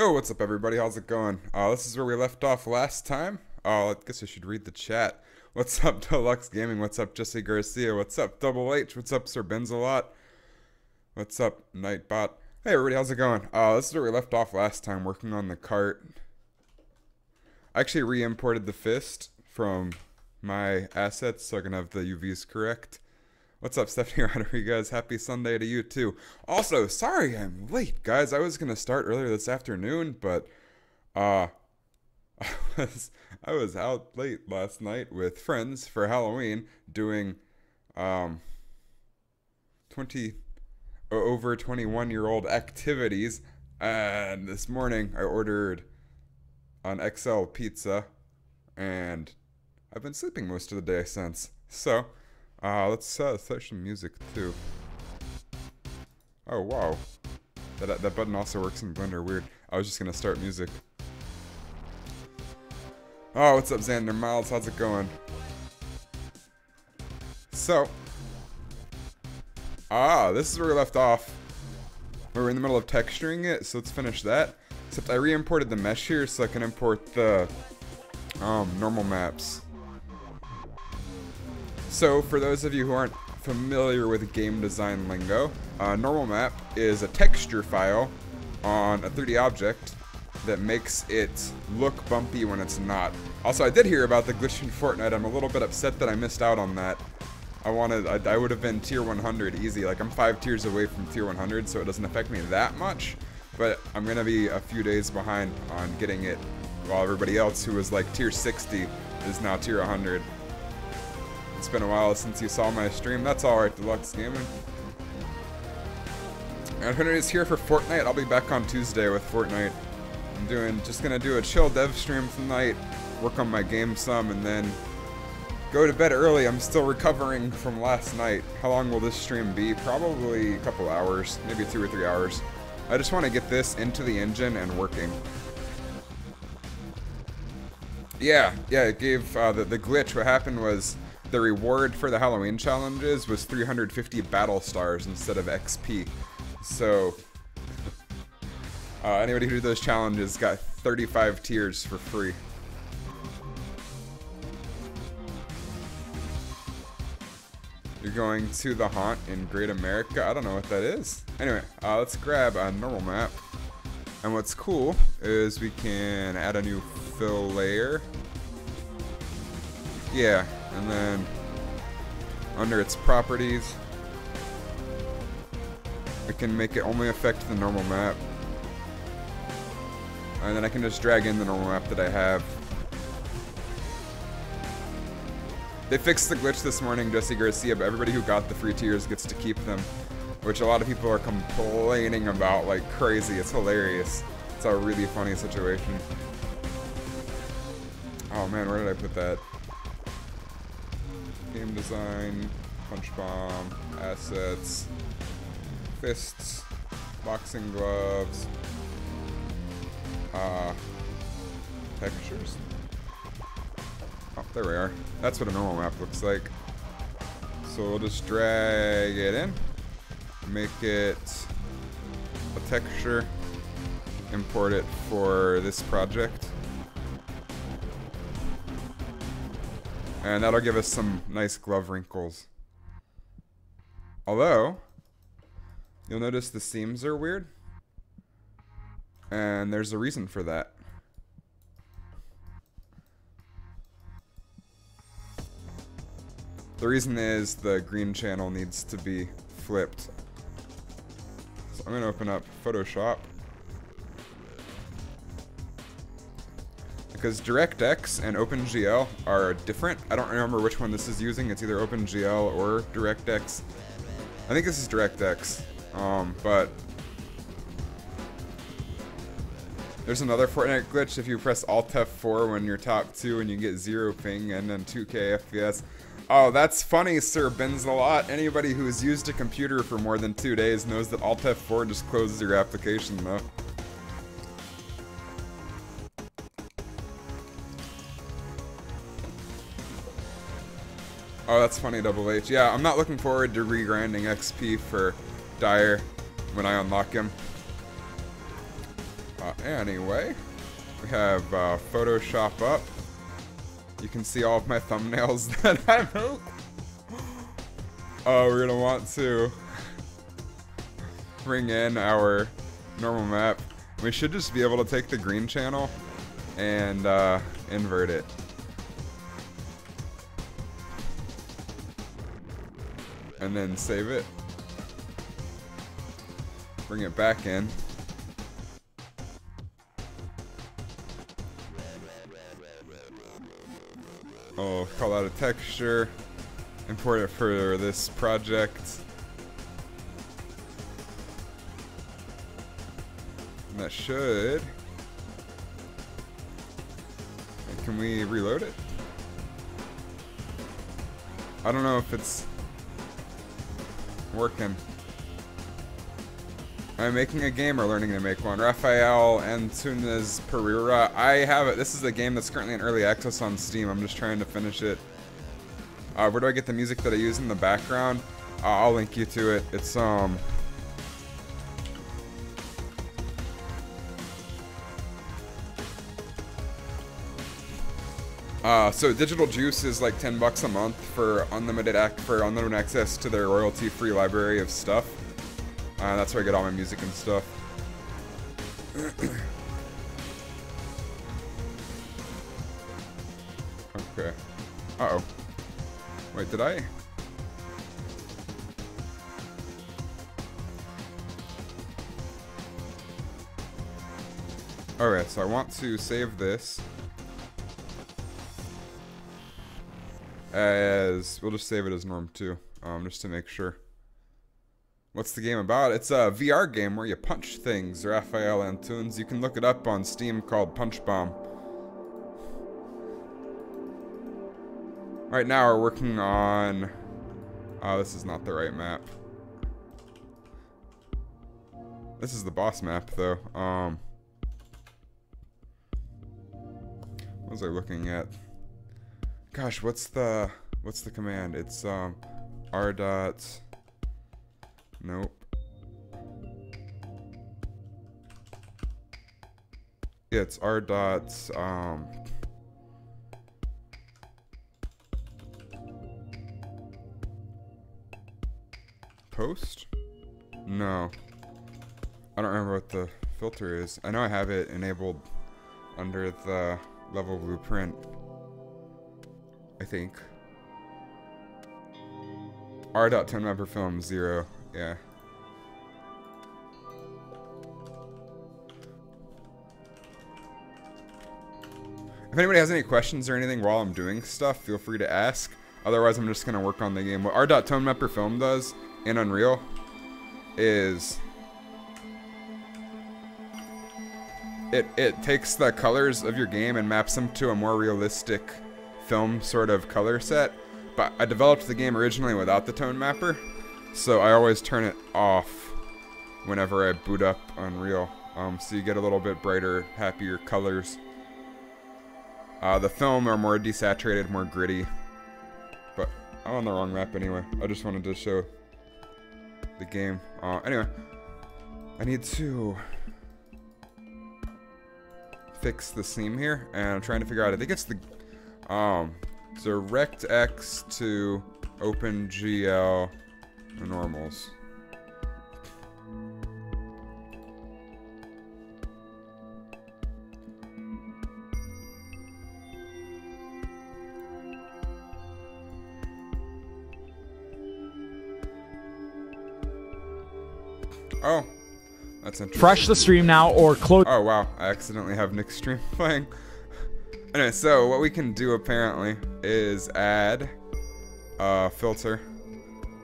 Yo, what's up, everybody? How's it going? This is where we left off last time. I guess I should read the chat. What's up, Deluxe Gaming? What's up, Jesse Garcia? What's up, Double H? What's up, Sir Benzalot? What's up, Nightbot? Hey, everybody, how's it going? This is where we left off last time, working on the cart. I actually re-imported the fist from my assets so I can have the UVs correct. What's up, Stephanie Rodriguez? Happy Sunday to you, too. Also, sorry I'm late, guys. I was going to start earlier this afternoon, but, I was out late last night with friends for Halloween doing, over 21-year-old activities, and this morning I ordered an XL pizza, and I've been sleeping most of the day since, so... let's start some music too. Oh wow, that button also works in Blender. Weird. I was just gonna start music. Oh, what's up, Xander Miles? How's it going? So, this is where we left off. We're in the middle of texturing it, so let's finish that. Except I re-imported the mesh here, so I can import the normal maps. So, for those of you who aren't familiar with game design lingo, a normal map is a texture file on a 3D object that makes it look bumpy when it's not. Also, I did hear about the glitch in Fortnite. I'm a little bit upset that I missed out on that. I would have been tier 100 easy. Like, I'm 5 tiers away from tier 100, so it doesn't affect me that much. But I'm gonna be a few days behind on getting it, while everybody else who was like tier 60 is now tier 100. It's been a while since you saw my stream. That's alright, Deluxe Gaming. And if anybody's here for Fortnite, I'll be back on Tuesday with Fortnite. I'm just gonna do a chill dev stream tonight, work on my game some, and then go to bed early. I'm still recovering from last night. How long will this stream be? Probably a couple hours, maybe 2 or 3 hours. I just want to get this into the engine and working. Yeah, it gave the glitch. What happened was, the reward for the Halloween challenges was 350 battle stars instead of XP. So, anybody who did those challenges got 35 tiers for free. You're going to the haunt in Great America? I don't know what that is. Anyway, let's grab a normal map. And what's cool is we can add a new fill layer. Yeah, and then under its properties, we can make it only affect the normal map. And then I can just drag in the normal map that I have. They fixed the glitch this morning, Jesse Garcia, but everybody who got the free tiers gets to keep them, which a lot of people are complaining about like crazy. It's hilarious. It's a really funny situation. Oh man, where did I put that? Game design, punch bomb, assets, fists, boxing gloves, textures. Oh, there we are. That's what a normal map looks like. So we'll just drag it in, make it a texture, import it for this project. And that'll give us some nice glove wrinkles. Although, you'll notice the seams are weird. And there's a reason for that. The reason is the green channel needs to be flipped. So I'm going to open up Photoshop. Because DirectX and OpenGL are different. I don't remember which one this is using. It's either OpenGL or DirectX. I think this is DirectX. But there's another Fortnite glitch. If you press Alt F4 when you're top 2 and you get 0 ping and then 2K FPS. Oh, that's funny, Sir Benzalot. Anybody who's used a computer for more than 2 days knows that Alt F4 just closes your application, though. Oh, that's funny, Double H. Yeah, I'm not looking forward to re-grinding XP for Dyer when I unlock him. Anyway, we have Photoshop up. You can see all of my thumbnails that I moved. We're gonna want to bring in our normal map. We should just be able to take the green channel and invert it. And then save it. Bring it back in. I'll call out a texture. Import it for this project. And that should... Can we reload it? I don't know if it's working. I'm making a game or learning to make one. Rafael Antunes Pereira. I have it. This is a game that's currently in early access on Steam. I'm just trying to finish it. Where do I get the music that I use in the background? I'll link you to it. It's so Digital Juice is like $10 a month for unlimited access to their royalty-free library of stuff. That's where I get all my music and stuff. Okay. Uh-oh. Wait, did I? Alright, so I want to save this as... We'll just save it as norm 2, just to make sure. What's the game about? It's a VR game where you punch things, Rafael Antunes. You can look it up on Steam called Punch Bomb. Right now we're working on... Oh, this is not the right map. This is the boss map, though. What was I looking at? Gosh, what's the command? It's r dot... Nope. Yeah, it's r dot post? No. I don't remember what the filter is. I know I have it enabled under the level blueprint, I think. r.tonemapperfilm 0. Yeah. If anybody has any questions or anything while I'm doing stuff, feel free to ask. Otherwise, I'm just going to work on the game. What r.tonemapperfilm does in Unreal is it takes the colors of your game and maps them to a more realistic film sort of color set. But I developed the game originally without the tone mapper, so I always turn it off whenever I boot up Unreal. So you get a little bit brighter, happier colors. The film are more desaturated, more gritty. But I'm on the wrong map anyway. I just wanted to show the game. Anyway, I need to fix the seam here, and I'm trying to figure out. I think it's the DirectX to OpenGL normals. Oh, that's interesting. Refresh the stream now or close. Oh wow, I accidentally have Nick's stream playing. Anyway, so what we can do apparently is add a filter.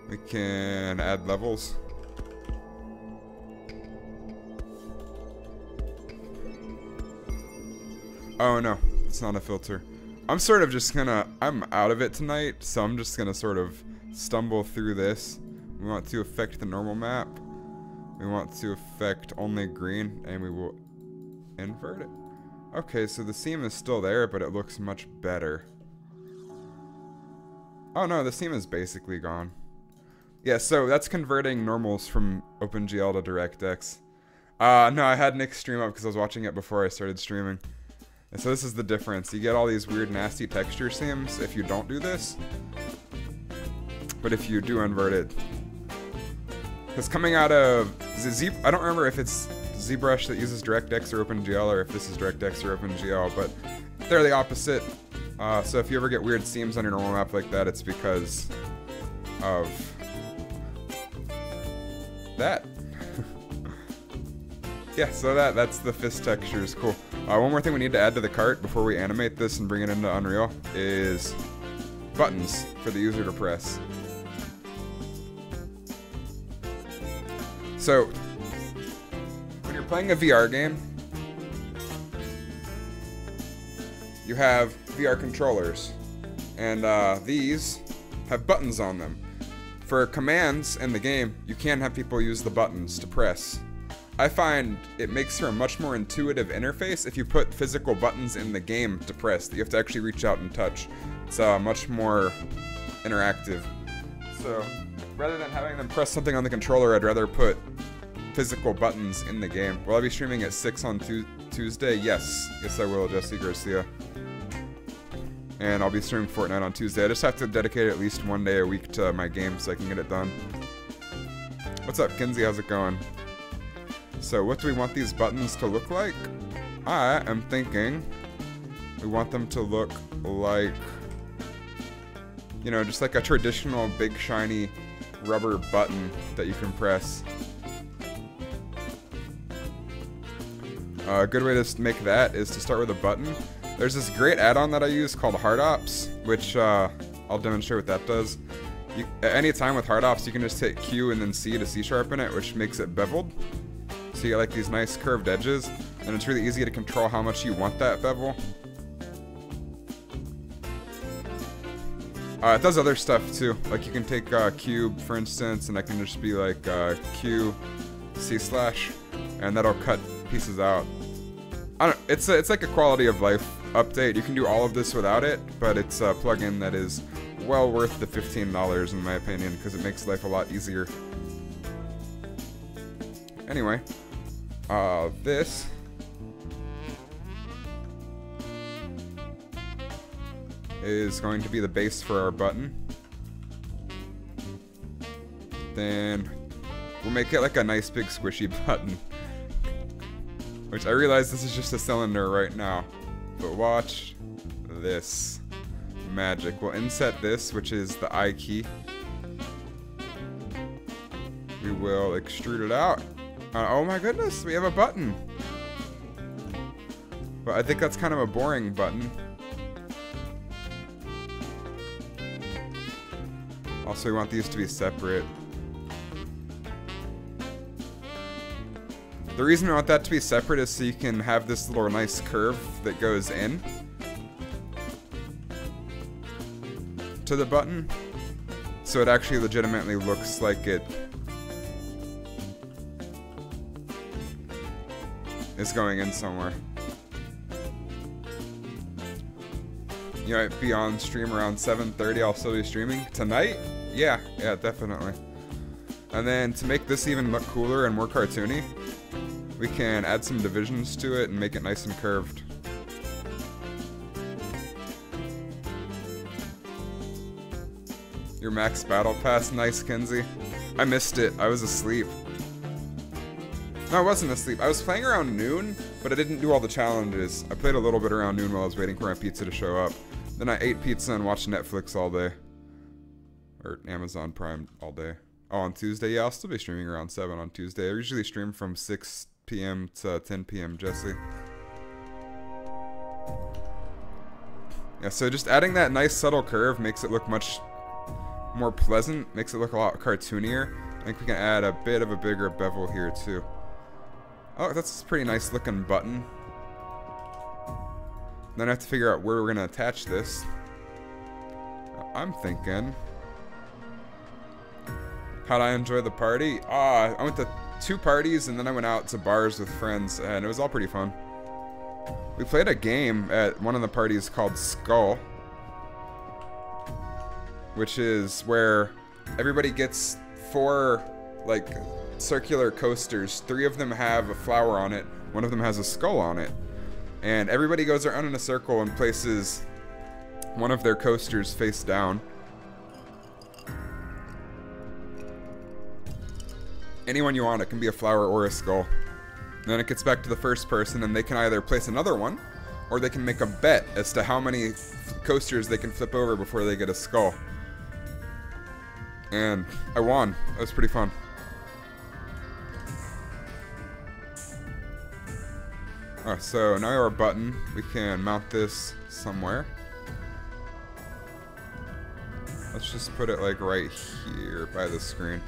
We can add levels. Oh no, it's not a filter. I'm sort of just gonna, I'm out of it tonight, so I'm just gonna sort of stumble through this. We want to affect the normal map. We want to affect only green, and we will invert it. Okay, so the seam is still there, but it looks much better. Oh no, the seam is basically gone. Yeah, so that's converting normals from OpenGL to DirectX. No, I had Nick stream up because I was watching it before I started streaming. And so this is the difference. You get all these weird, nasty texture seams if you don't do this. But if you do invert it. Because coming out of I don't remember if it's ZBrush that uses DirectX or OpenGL, or if this is DirectX or OpenGL, but they're the opposite. So if you ever get weird seams on your normal map like that, it's because of that. Yeah, so that's the fist textures. Cool. One more thing we need to add to the cart before we animate this and bring it into Unreal is buttons for the user to press. So, when you're playing a VR game, you have VR controllers, and these have buttons on them. For commands in the game, you can have people use the buttons to press. I find it makes for a much more intuitive interface if you put physical buttons in the game to press that you have to actually reach out and touch. It's much more interactive. So, rather than having them press something on the controller, I'd rather put physical buttons in the game. Will I be streaming at 6 on Tuesday? Yes. Yes, I will, Jesse Garcia. And I'll be streaming Fortnite on Tuesday. I just have to dedicate at least one day a week to my game so I can get it done. What's up, Kinsey? How's it going? So, what do we want these buttons to look like? I am thinking we want them to look like, you know, just like a traditional big shiny rubber button that you can press. A good way to make that is to start with a button. There's this great add-on that I use called Hard Ops, which I'll demonstrate what that does. At any time with Hard Ops, you can just hit Q and then C to C-sharpen it, which makes it beveled. So you get like these nice curved edges, and it's really easy to control how much you want that bevel. It does other stuff too. Like you can take cube, for instance, and that can just be like Q, C/, and that'll cut pieces out. I don't. It's like a quality of life update. You can do all of this without it, but it's a plugin that is well worth the $15 in my opinion because it makes life a lot easier. Anyway, this is going to be the base for our button. Then we'll make it like a nice big squishy button. Which I realize this is just a cylinder right now. But watch this magic. We'll inset this, which is the I key. We will extrude it out. Oh my goodness, we have a button. But I think that's kind of a boring button. Also, we want these to be separate. The reason we want that to be separate is so you can have this little nice curve that goes in to the button. So it actually legitimately looks like it is going in somewhere. You might be on stream around 7:30. I'll still be streaming tonight. Yeah, definitely. And then to make this even look cooler and more cartoony, we can add some divisions to it and make it nice and curved. Your max battle pass, nice, Kenzie. I missed it. I was asleep. No, I wasn't asleep. I was playing around noon, but I didn't do all the challenges. I played a little bit around noon while I was waiting for my pizza to show up. Then I ate pizza and watched Netflix all day. Or Amazon Prime all day. Oh, on Tuesday? Yeah, I'll still be streaming around 7 on Tuesday. I usually stream from 6 p.m. to 10 p.m., Jesse. Yeah, so just adding that nice subtle curve makes it look much more pleasant, makes it look a lot cartoonier. I think we can add a bit of a bigger bevel here, too. Oh, that's a pretty nice looking button. Then I have to figure out where we're going to attach this. I'm thinking, how'd I enjoy the party? I went to 2 parties and then I went out to bars with friends and it was all pretty fun. We played a game at one of the parties called Skull, which is where everybody gets 4 like circular coasters. 3 of them have a flower on it. 1 of them has a skull on it. And everybody goes around in a circle and places one of their coasters face down. Anyone you want, it can be a flower or a skull. And then it gets back to the first person, and they can either place another one, or they can make a bet as to how many coasters they can flip over before they get a skull. And I won. That was pretty fun. So now we have our button. We can mount this somewhere. Let's just put it like right here by the screen.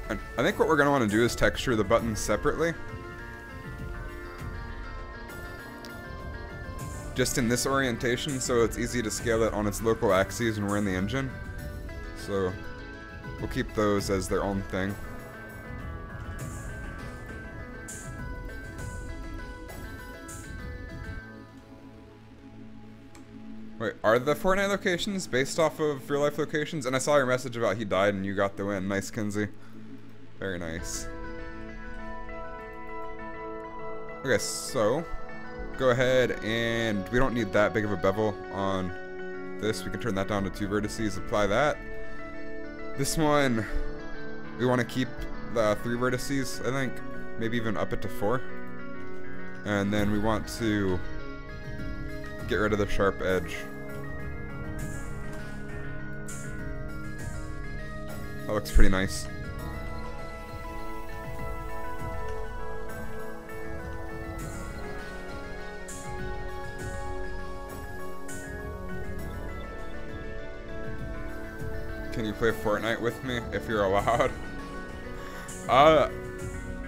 And I think what we're going to want to do is texture the buttons separately. Just in this orientation, so it's easy to scale it on its local axes when we're in the engine. So we'll keep those as their own thing. Wait, are the Fortnite locations based off of real life locations? And I saw your message about he died and you got the win. Nice, Kinsey. Very nice. Okay, so go ahead, and we don't need that big of a bevel on this. We can turn that down to 2 vertices, apply that. This one, we want to keep the 3 vertices, I think. Maybe even up it to 4. And then we want to get rid of the sharp edge. That looks pretty nice. Can you play Fortnite with me if you're allowed? I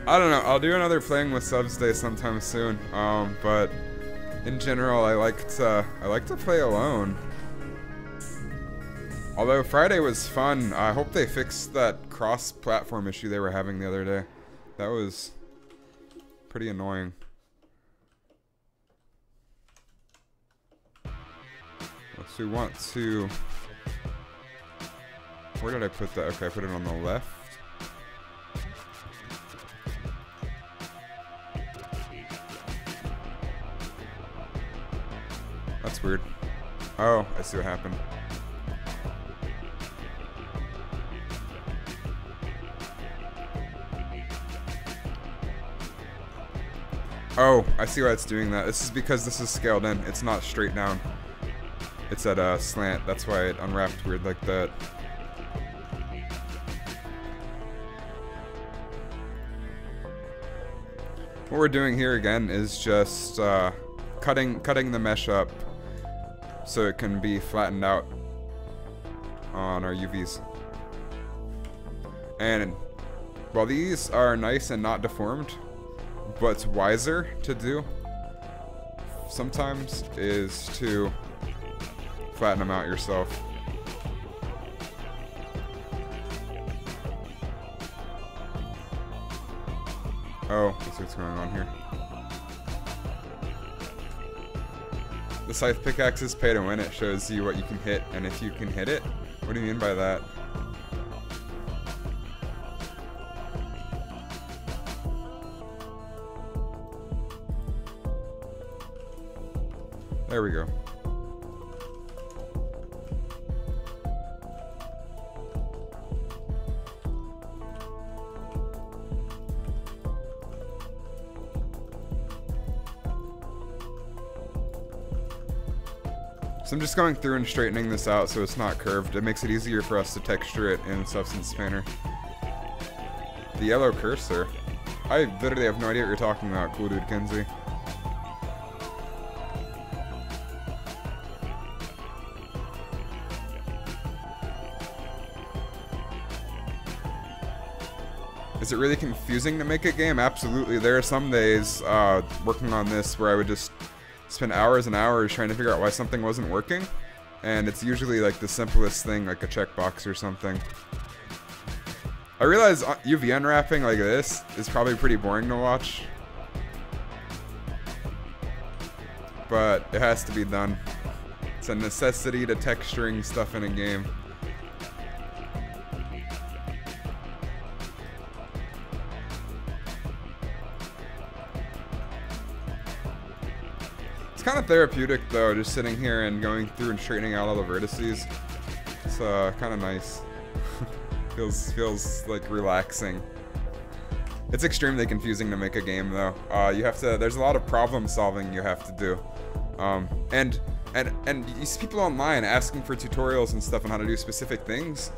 don't know. I'll do another playing with subs day sometime soon. But in general, I like to play alone. Although Friday was fun. I hope they fixed that cross-platform issue they were having the other day. That was pretty annoying. So we want to... Where did I put that? Okay, I put it on the left. That's weird. Oh, I see what happened. Oh, I see why it's doing that. This is because this is scaled in. It's not straight down. It's at a slant. That's why it unwrapped weird like that. What we're doing here again is just cutting the mesh up so it can be flattened out on our UVs. And while these are nice and not deformed, what's wiser to do sometimes is to flatten them out yourself. Oh, let's see what's going on here. The scythe pickaxe is pay to win. It shows you what you can hit, and if you can hit it. What do you mean by that? There we go. So I'm just going through and straightening this out so it's not curved. It makes it easier for us to texture it in Substance Painter. The yellow cursor? I literally have no idea what you're talking about, cool dude Kenzie. Is it really confusing to make a game? Absolutely. There are some days working on this where I would just spend hours and hours trying to figure out why something wasn't working, and it's usually like the simplest thing, like a checkbox or something. I realize UV unwrapping like this is probably pretty boring to watch, but it has to be done. It's a necessity to texturing stuff in a game. It's kind of therapeutic though, just sitting here and going through and straightening out all the vertices. It's kind of nice. feels like relaxing. It's extremely confusing to make a game though. There's a lot of problem solving you have to do. And you see people online asking for tutorials and stuff on how to do specific things,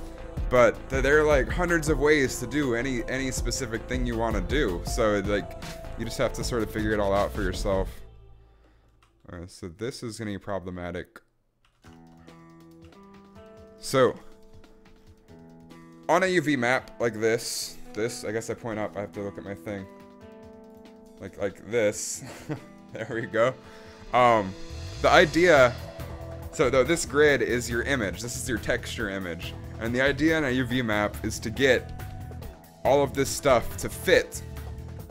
but there are like hundreds of ways to do any specific thing you want to do. So like, you just have to sort of figure it all out for yourself. Alright, so this is gonna be problematic. So, on a UV map like this, I guess I point up, I have to look at my thing. Like this. There we go. The idea, so though this grid is your image, this is your texture image, and the idea in a UV map is to get all of this stuff to fit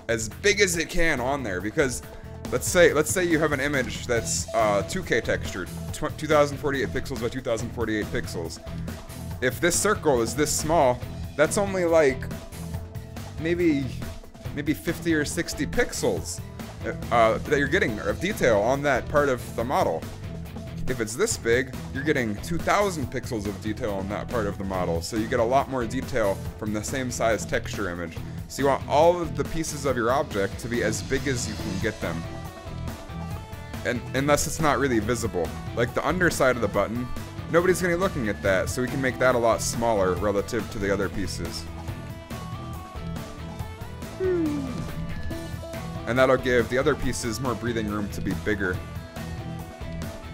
as big as it can on there, because let's say you have an image that's 2K textured, 2048 pixels by 2048 pixels. If this circle is this small, that's only like maybe 50 or 60 pixels that you're getting of detail on that part of the model. If it's this big, you're getting 2,000 pixels of detail on that part of the model, so you get a lot more detail from the same size texture image. So you want all of the pieces of your object to be as big as you can get them. And unless it's not really visible. Like the underside of the button, nobody's gonna be looking at that, so we can make that a lot smaller relative to the other pieces. And that'll give the other pieces more breathing room to be bigger.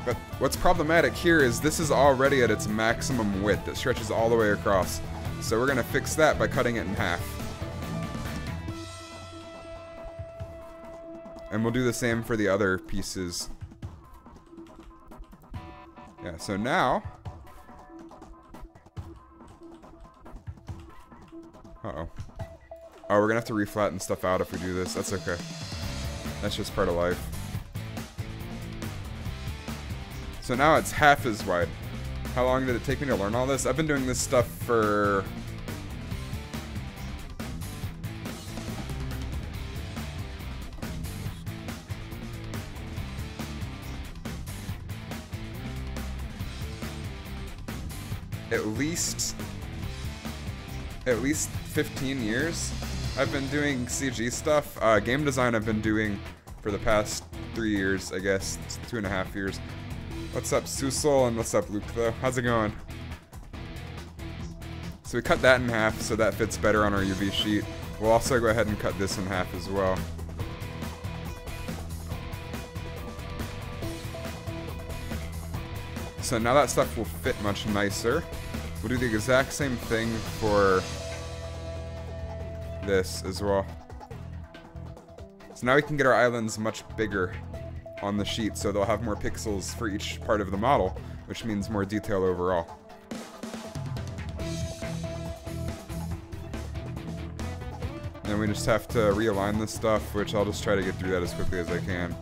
But what's problematic here is this is already at its maximum width. It stretches all the way across. So we're gonna fix that by cutting it in half. And we'll do the same for the other pieces. Yeah, so now... Uh-oh. Oh, we're gonna have to reflatten stuff out if we do this. That's okay. That's just part of life. So now it's half as wide. How long did it take me to learn all this? I've been doing this stuff for... at least 15 years. I've been doing CG stuff. Game design I've been doing for the past 3 years, I guess. 2.5 years. What's up, Susel, and what's up, Luke, though? How's it going? So we cut that in half so that fits better on our UV sheet. We'll also go ahead and cut this in half as well. So now that stuff will fit much nicer. We'll do the exact same thing for this as well. So now we can get our islands much bigger on the sheet, so they'll have more pixels for each part of the model, which means more detail overall. Then we just have to realign this stuff, which I'll just try to get through that as quickly as I can.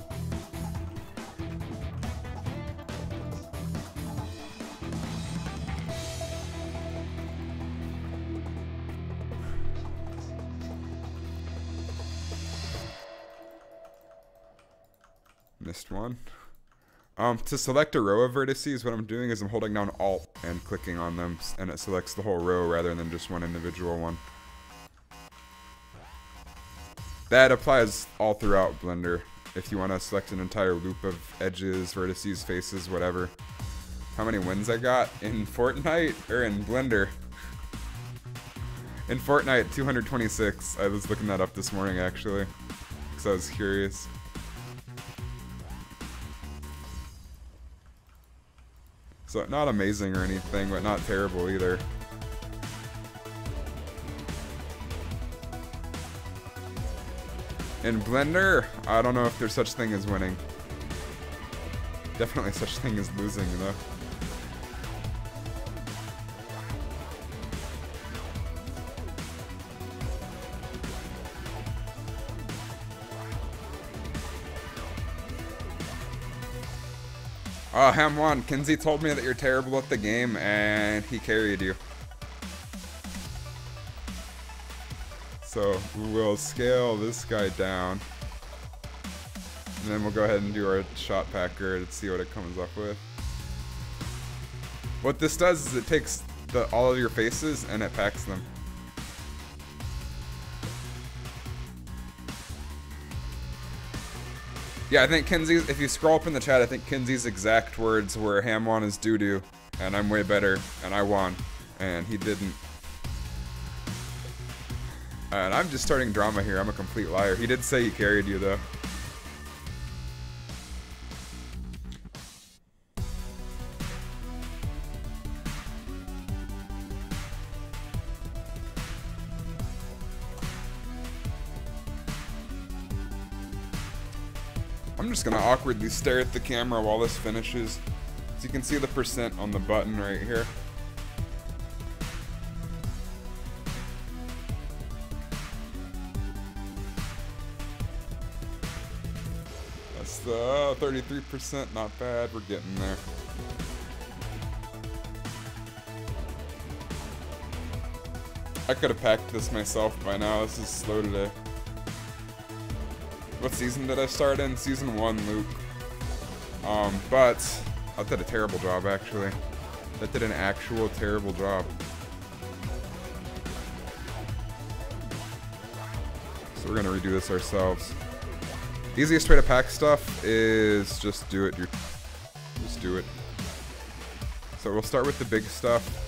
Missed one. To select a row of vertices, what I'm doing is I'm holding down Alt and clicking on them, and it selects the whole row rather than just one individual one. That applies all throughout Blender. If you want to select an entire loop of edges, vertices, faces, whatever. How many wins I got in Fortnite or in Blender? In Fortnite, 226. I was looking that up this morning actually, because I was curious. So not amazing or anything, but not terrible either. In Blender, I don't know if there's such thing as winning. Definitely such thing as losing, though. Ham1, Kinsey told me that you're terrible at the game, and he carried you. So we'll scale this guy down. And then we'll go ahead and do our shot packer to see what it comes up with. What this does is it takes all of your faces and it packs them. Yeah, I think Kinsey's, if you scroll up in the chat, I think Kinsey's exact words were Ham1 is doo-doo, and I'm way better, and I won, and he didn't. And I'm just starting drama here, I'm a complete liar. He did say he carried you, though. I'm just gonna awkwardly stare at the camera while this finishes. So you can see the percent on the button right here. That's the 33%, not bad, we're getting there. I could have packed this myself by now, this is slow today. What season did I start in? Season 1, Luke. But I did a terrible job, actually. That did an actual terrible job. So we're gonna redo this ourselves. The easiest way to pack stuff is just do it. Just do it. So we'll start with the big stuff.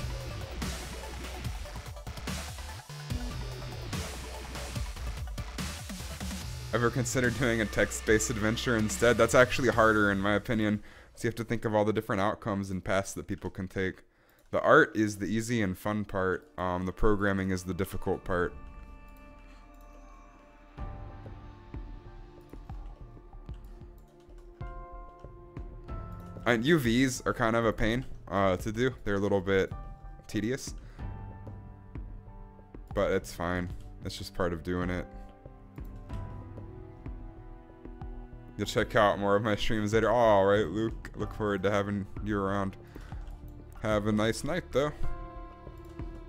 Ever considered doing a text-based adventure instead? That's actually harder in my opinion. So you have to think of all the different outcomes and paths that people can take. The art is the easy and fun part. The programming is the difficult part. And UVs are kind of a pain to do. They're a little bit tedious. But it's fine. It's just part of doing it. You'll check out more of my streams later. All right, Luke. Look forward to having you around. Have a nice night, though.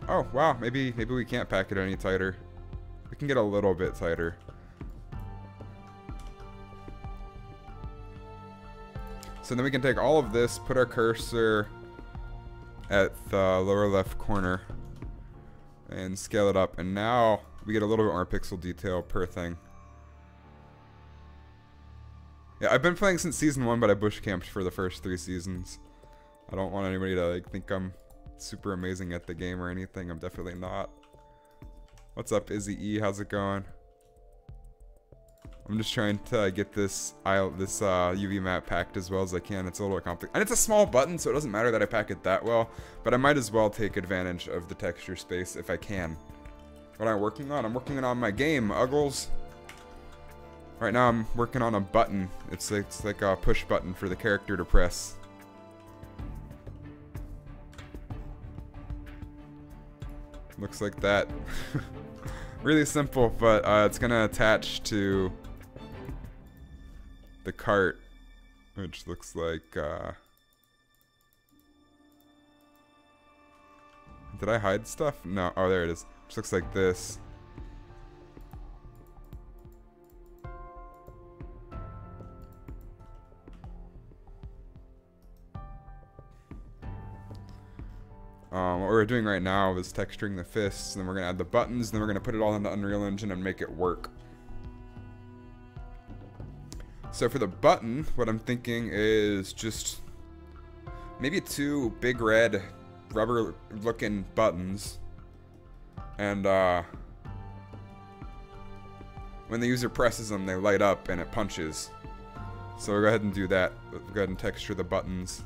Oh, wow. Maybe we can't pack it any tighter. We can get a little bit tighter. So then we can take all of this, put our cursor at the lower left corner, and scale it up. And now we get a little bit more pixel detail per thing. Yeah, I've been playing since season 1, but I bush camped for the first 3 seasons. I don't want anybody to like think I'm super amazing at the game or anything. I'm definitely not. What's up, Izzy E? How's it going? I'm just trying to get this UV map packed as well as I can. It's a little complicated. And it's a small button, so it doesn't matter that I pack it that well. But I might as well take advantage of the texture space if I can. What am I working on? I'm working on my game, Uggles. Right now I'm working on a button. It's like a push button for the character to press. Looks like that. Really simple, but it's gonna attach to the cart, which looks like did I hide stuff? No. Oh, there it is. Which looks like this. What we're doing right now is texturing the fists, and then we're going to add the buttons, and then we're going to put it all into Unreal Engine and make it work. So for the button, what I'm thinking is just maybe 2 big red rubber looking buttons, and when the user presses them, they light up and it punches. So we'll go ahead and do that. We'll go ahead and texture the buttons.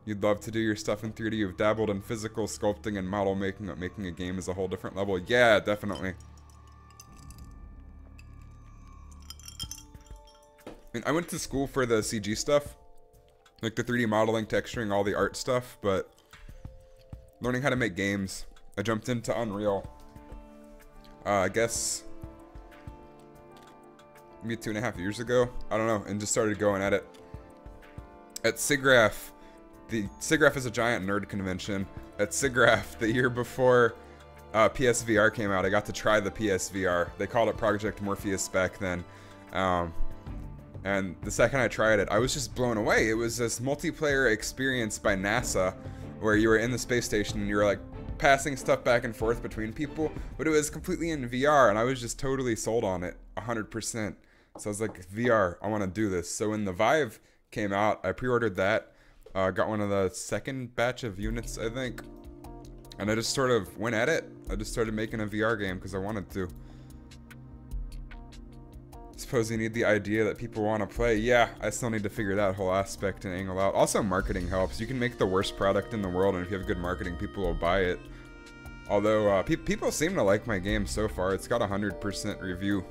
You'd love to do your stuff in 3D. You've dabbled in physical sculpting and model making, but making a game is a whole different level. Yeah, definitely. I mean, I went to school for the CG stuff. Like the 3D modeling, texturing, all the art stuff, but learning how to make games. I jumped into Unreal. I guess maybe 2.5 years ago. I don't know, and just started going at it. At SIGGRAPH, SIGGRAPH is a giant nerd convention. At SIGGRAPH, the year before PSVR came out, I got to try the PSVR. They called it Project Morpheus back then. And the second I tried it, I was just blown away. It was this multiplayer experience by NASA where you were in the space station and you were like passing stuff back and forth between people, but it was completely in VR, and I was just totally sold on it 100%. So I was like, VR, I want to do this. So when the Vive came out, I pre-ordered that, got one of the second batch of units, I think, and I just sort of went at it. I just started making a VR game because I wanted to. Suppose you need the idea that people want to play. Yeah, I still need to figure that whole aspect and angle out. Also, marketing helps. You can make the worst product in the world, and if you have good marketing, people will buy it. Although, people seem to like my game so far. It's got 100% review,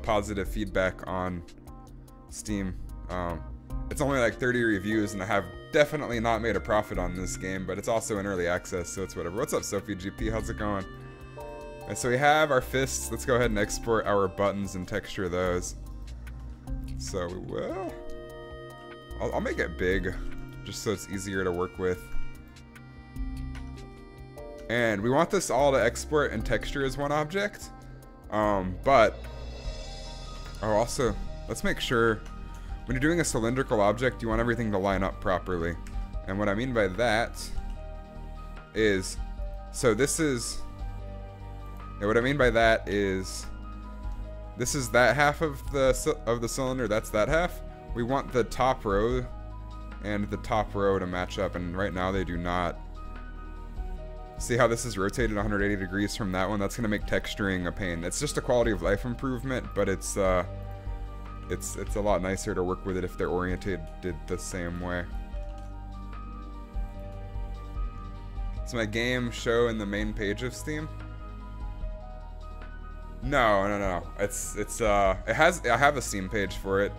positive feedback on Steam. It's only like 30 reviews, and I have definitely not made a profit on this game, but it's also in early access, so it's whatever. What's up, Sophie GP? How's it going? Alright, so we have our fists. Let's go ahead and export our buttons and texture those. So we will. I'll make it big, just so it's easier to work with. And we want this all to export and texture as one object. But also, let's make sure when you're doing a cylindrical object, you want everything to line up properly. And what I mean by that is, so this is. Yeah, what I mean by that is, this is that half of the cylinder, that's that half. We want the top row and the top row to match up, and right now they do not. See how this is rotated 180 degrees from that one? That's gonna make texturing a pain. It's just a quality of life improvement, but it's a lot nicer to work with it if they're oriented the same way. Does my game show in the main page of Steam? No. I have a Steam page for it.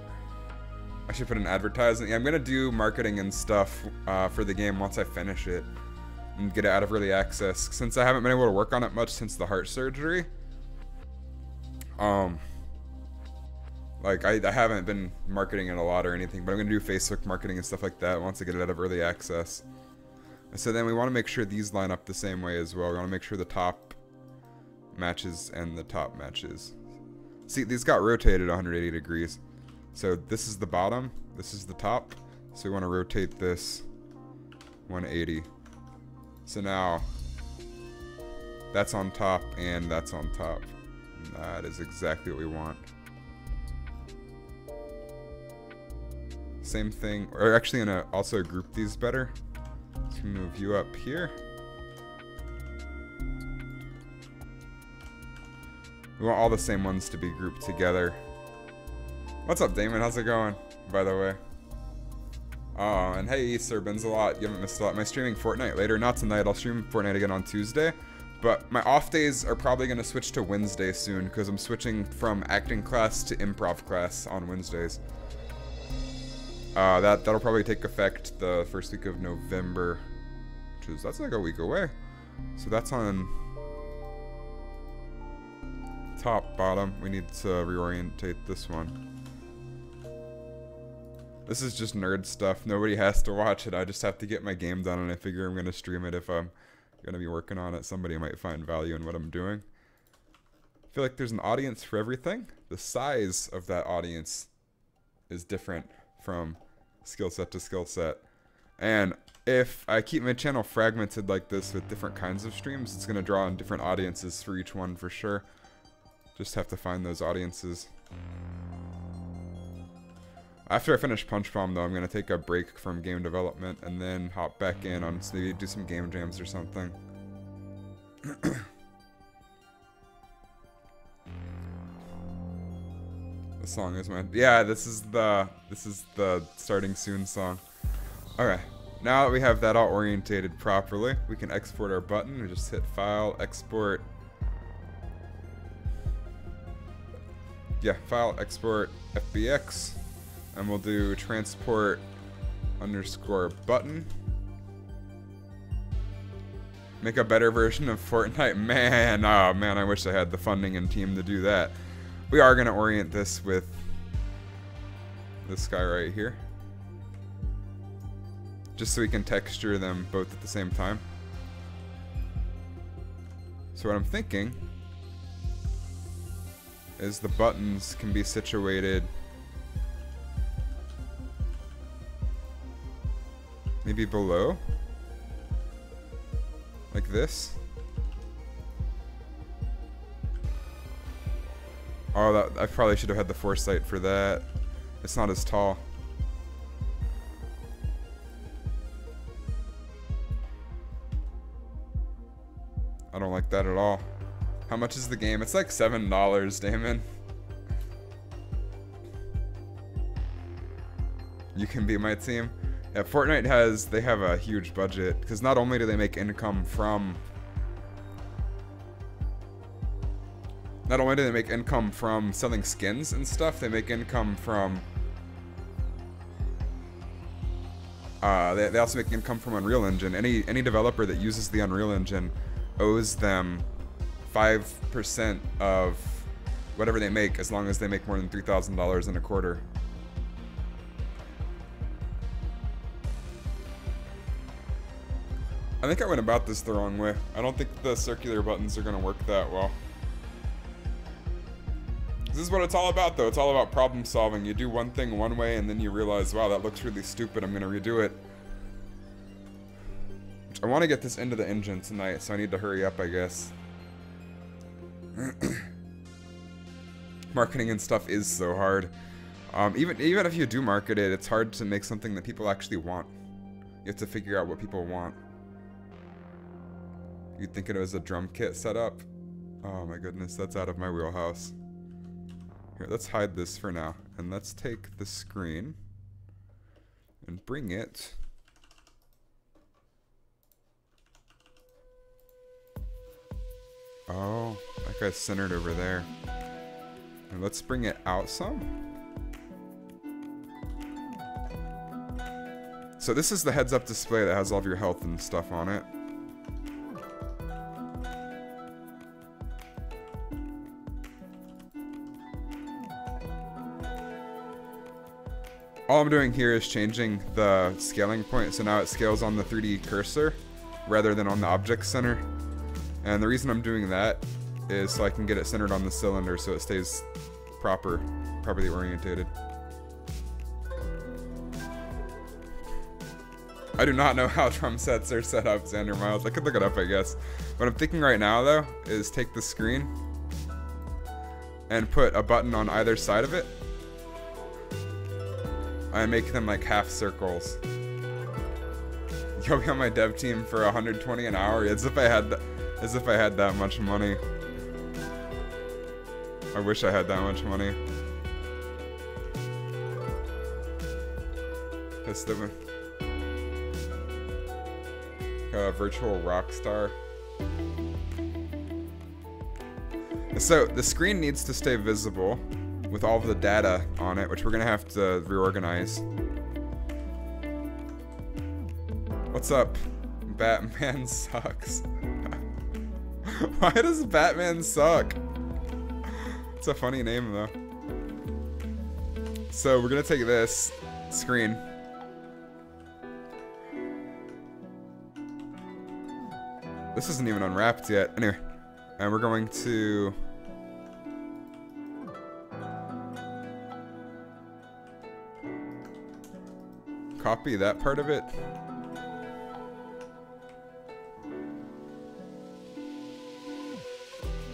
I should put an advertisement. Yeah, I'm gonna do marketing and stuff for the game once I finish it and get it out of early access. Since I haven't been able to work on it much since the heart surgery, like I haven't been marketing it a lot or anything. But I'm gonna do Facebook marketing and stuff like that once I get it out of early access. So then we want to make sure these line up the same way as well. We want to make sure the top matches and the top matches. See, these got rotated 180 degrees. So this is the bottom, this is the top. So we want to rotate this 180. So now that's on top and that's on top. And that is exactly what we want. Same thing, or actually gonna also group these better. Let's move you up here. We want all the same ones to be grouped together. What's up, Damon? How's it going, by the way? Oh, and hey, Sir Benzalot, you haven't missed a lot. Am I streaming Fortnite later? Not tonight. I'll stream Fortnite again on Tuesday. But my off days are probably going to switch to Wednesday soon, because I'm switching from acting class to improv class on Wednesdays. That'll probably take effect the first week of November, that's like a week away. So that's on top, bottom. We need to reorientate this one. This is just nerd stuff. Nobody has to watch it. I just have to get my game done, and I figure I'm gonna stream it if I'm gonna be working on it. Somebody might find value in what I'm doing. I feel like there's an audience for everything. The size of that audience is different from skill set to skill set. And if I keep my channel fragmented like this with different kinds of streams, it's going to draw on different audiences for each one for sure. Just have to find those audiences. After I finish Punch Bomb, though, I'm going to take a break from game development and then hop back in on maybe do some game jams or something. The song is my... Yeah, this is the starting soon song. Alright. Now that we have that all orientated properly, we can export our button. We just hit File, Export. Yeah, File, Export, FBX. And we'll do transport underscore button. Make a better version of Fortnite. Man, oh man, I wish I had the funding and team to do that. We are going to orient this with this guy right here. just so we can texture them both at the same time. So what I'm thinking is the buttons can be situated maybe below, like this. Oh, I probably should have had the foresight for that. It's not as tall. I don't like that at all. How much is the game? It's like $7, Damon. You can be my team. Yeah, Fortnite they have a huge budget, because not only do they make income from selling skins and stuff, they make income from they also make income from Unreal Engine. Any developer that uses the Unreal Engine owes them 5% of whatever they make, as long as they make more than $3,000 in a quarter. I think I went about this the wrong way. I don't think the circular buttons are gonna work that well. This is what it's all about, though. It's all about problem solving. You do one thing one way, and then you realize, wow, that looks really stupid. I'm gonna redo it. I want to get this into the engine tonight, so I need to hurry up, I guess. Marketing and stuff is so hard. Even if you do market it, it's hard to make something that people actually want. You have to figure out what people want. You'd think it was a drum kit setup. Oh my goodness, that's out of my wheelhouse. Here, let's hide this for now. And let's take the screen and bring it. Oh, that guy's centered over there. And let's bring it out some. So this is the heads-up display that has all of your health and stuff on it. All I'm doing here is changing the scaling point, so now it scales on the 3D cursor rather than on the object center. And the reason I'm doing that is so I can get it centered on the cylinder so it stays properly orientated. I do not know how drum sets are set up, Xander Miles. I could look it up, I guess. What I'm thinking right now, though, is take the screen and put a button on either side of it. I make them like half circles. You'll be on my dev team for 120 an hour, as if I had that much money. I wish I had that much money. That's the virtual rock star. So the screen needs to stay visible with all of the data on it, which we're gonna have to reorganize. What's up? Batman sucks. Why does Batman suck? It's a funny name, though. So we're gonna take this screen. This isn't even unwrapped yet. Anyway, and we're going to copy that part of it.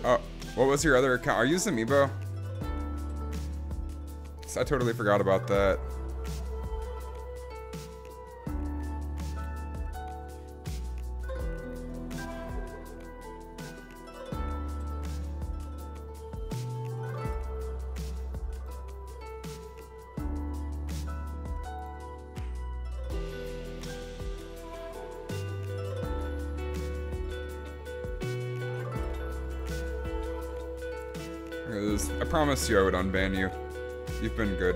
Oh, what was your other account? Are you Zamibo? I totally forgot about that. I promised you I would unban you. You've been good.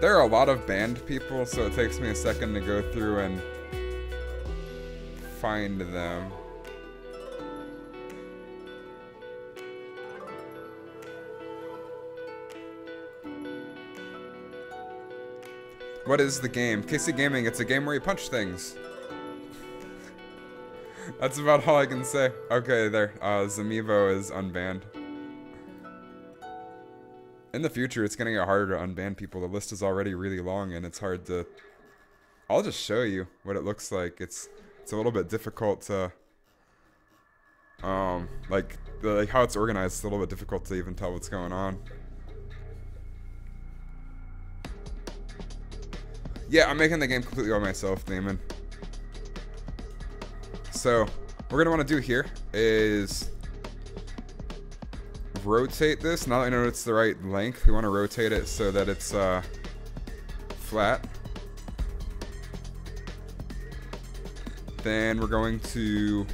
There are a lot of banned people, so it takes me a second to go through and find them. What is the game? KC Gaming, it's a game where you punch things. That's about all I can say. Okay, there. Zamivo is unbanned. In the future, it's gonna get harder to unban people. The list is already really long, and it's hard to... I'll just show you what it looks like. It's a little bit difficult to... like how it's organized, it's a little bit difficult to even tell what's going on. Yeah, I'm making the game completely by myself, Damon. So, what we're gonna want to do here is rotate this. Now that I know it's the right length, we want to rotate it so that it's flat. Then we're going to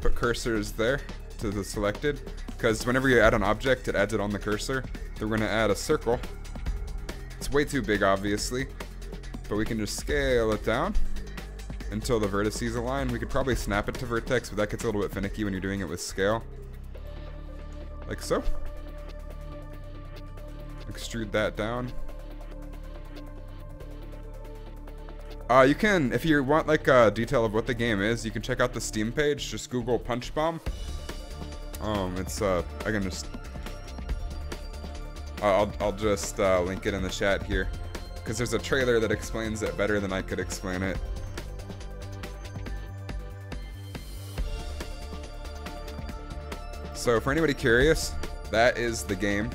put cursors there to the selected, because whenever you add an object, it adds it on the cursor. Then we're going to add a circle. It's way too big, obviously, but we can just scale it down until the vertices align. We could probably snap it to vertex, but that gets a little bit finicky when you're doing it with scale. Like so. Extrude that down. You can, if you want like a detail of what the game is, you can check out the Steam page. Just Google Punch Bomb. It's I can just I'll just link it in the chat here, because there's a trailer that explains it better than I could explain it. So for anybody curious, that is the game.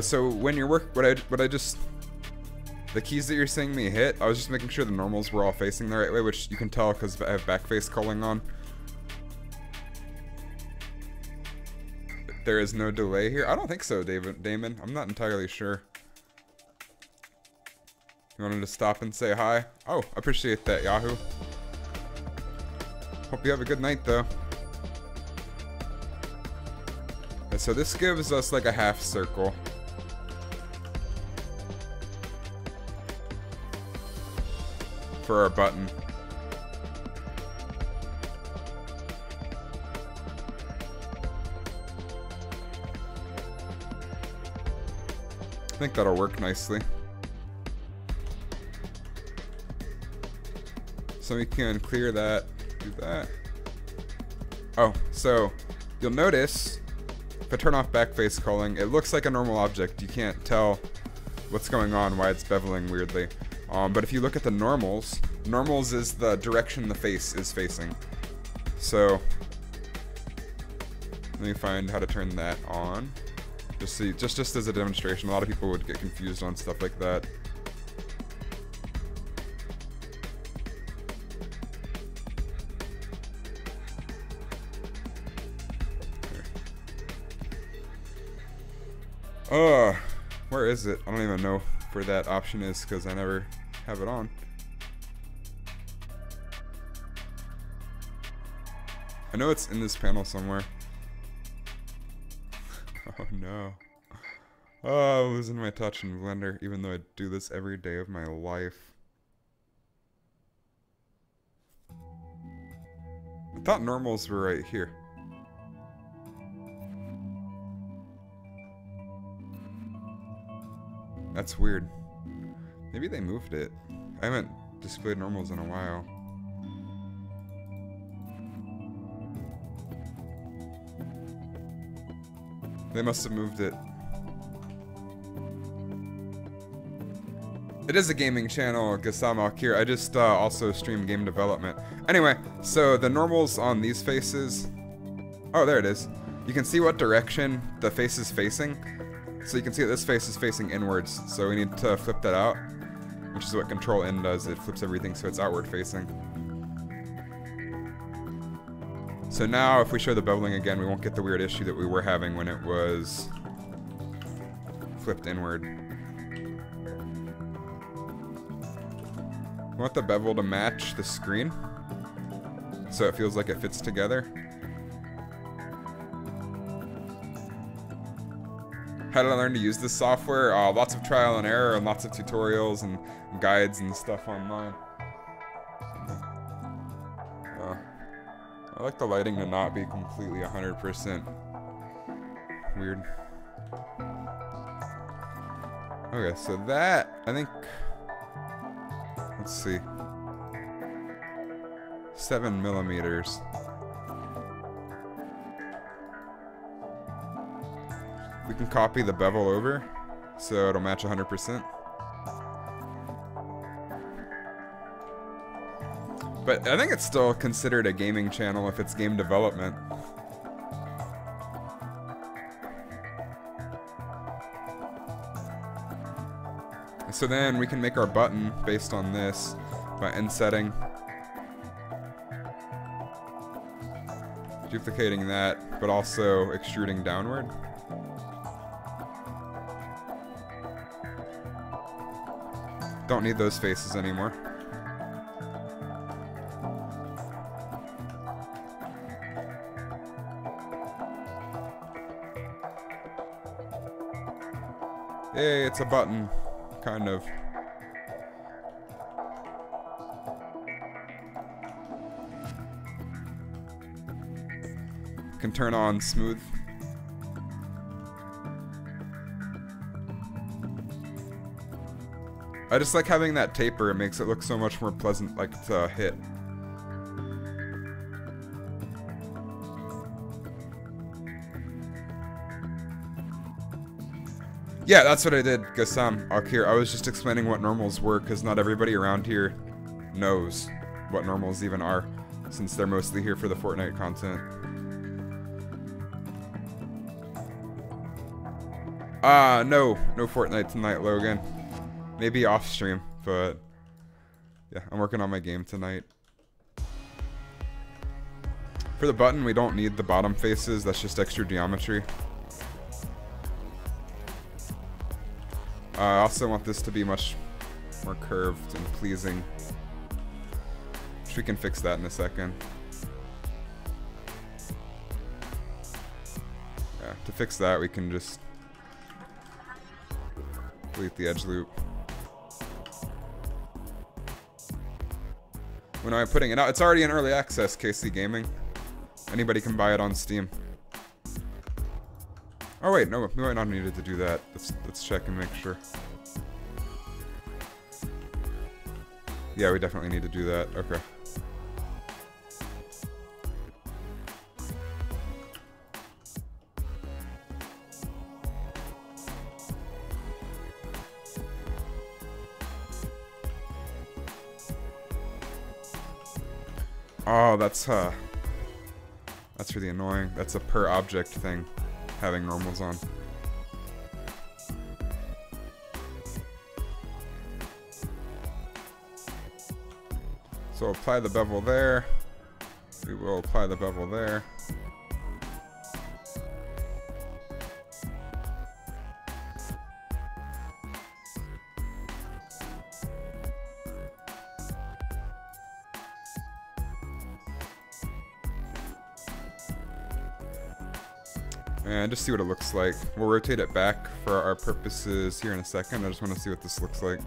So when you're the keys that you're seeing me hit, I was just making sure the normals were all facing the right way, which you can tell because I have backface culling on. There is no delay here. I don't think so, Damon. I'm not entirely sure. You wanted to stop and say hi? Oh, appreciate that, Yahoo. Hope you have a good night, though. Okay, so this gives us like a half circle. For our button. I think that'll work nicely. So we can clear that, do that. Oh, so you'll notice if I turn off backface culling, it looks like a normal object. You can't tell what's going on, why it's beveling weirdly. But if you look at the normals, normals is the direction the face is facing. So let me find how to turn that on. Just as a demonstration, a lot of people would get confused on stuff like that. Where is it? I don't even know where that option is because I never have it on. I know it's in this panel somewhere. Oh no. Oh, I'm losing my touch in Blender, even though I do this every day of my life. I thought normals were right here. That's weird. Maybe they moved it. I haven't displayed normals in a while. They must have moved it. It is a gaming channel, Gassam Alkir. I just also stream game development. Anyway, so the normals on these faces... Oh, there it is. You can see what direction the face is facing. So you can see that this face is facing inwards, so we need to flip that out, which is what Control N does. It flips everything so it's outward facing. So now if we show the beveling again, we won't get the weird issue that we were having when it was flipped inward. We want the bevel to match the screen, so it feels like it fits together. How did I learn to use this software? Lots of trial and error and lots of tutorials and guides and stuff online. like the lighting to not be completely 100% weird. Okay, so that, I think, let's see, 7 millimeters. We can copy the bevel over, so it'll match 100%. But I think it's still considered a gaming channel if it's game development. So then we can make our button based on this by insetting, duplicating that, but also extruding downward. Don't need those faces anymore. Hey, it's a button, kind of. Can turn on smooth. I just like having that taper. It makes it look so much more pleasant, like to hit. Yeah, that's what I did, Gassam, Akir. I was just explaining what normals were, because not everybody around here knows what normals even are, since they're mostly here for the Fortnite content. No Fortnite tonight, Logan. Maybe off stream, but yeah, I'm working on my game tonight. For the button, we don't need the bottom faces, that's just extra geometry. I also want this to be much more curved and pleasing. Which we can fix that in a second. Yeah, to fix that we can just delete the edge loop. When am I putting it out? It's already in early access, KC Gaming. Anybody can buy it on Steam. Oh wait, no, we might not need it to do that. Let's check and make sure. Yeah, we definitely need to do that. Okay. Oh, that's really annoying. That's a per object thing, having normals on. So apply the bevel there. We will apply the bevel there. And just see what it looks like. We'll rotate it back for our purposes here in a second. I just want to see what this looks like.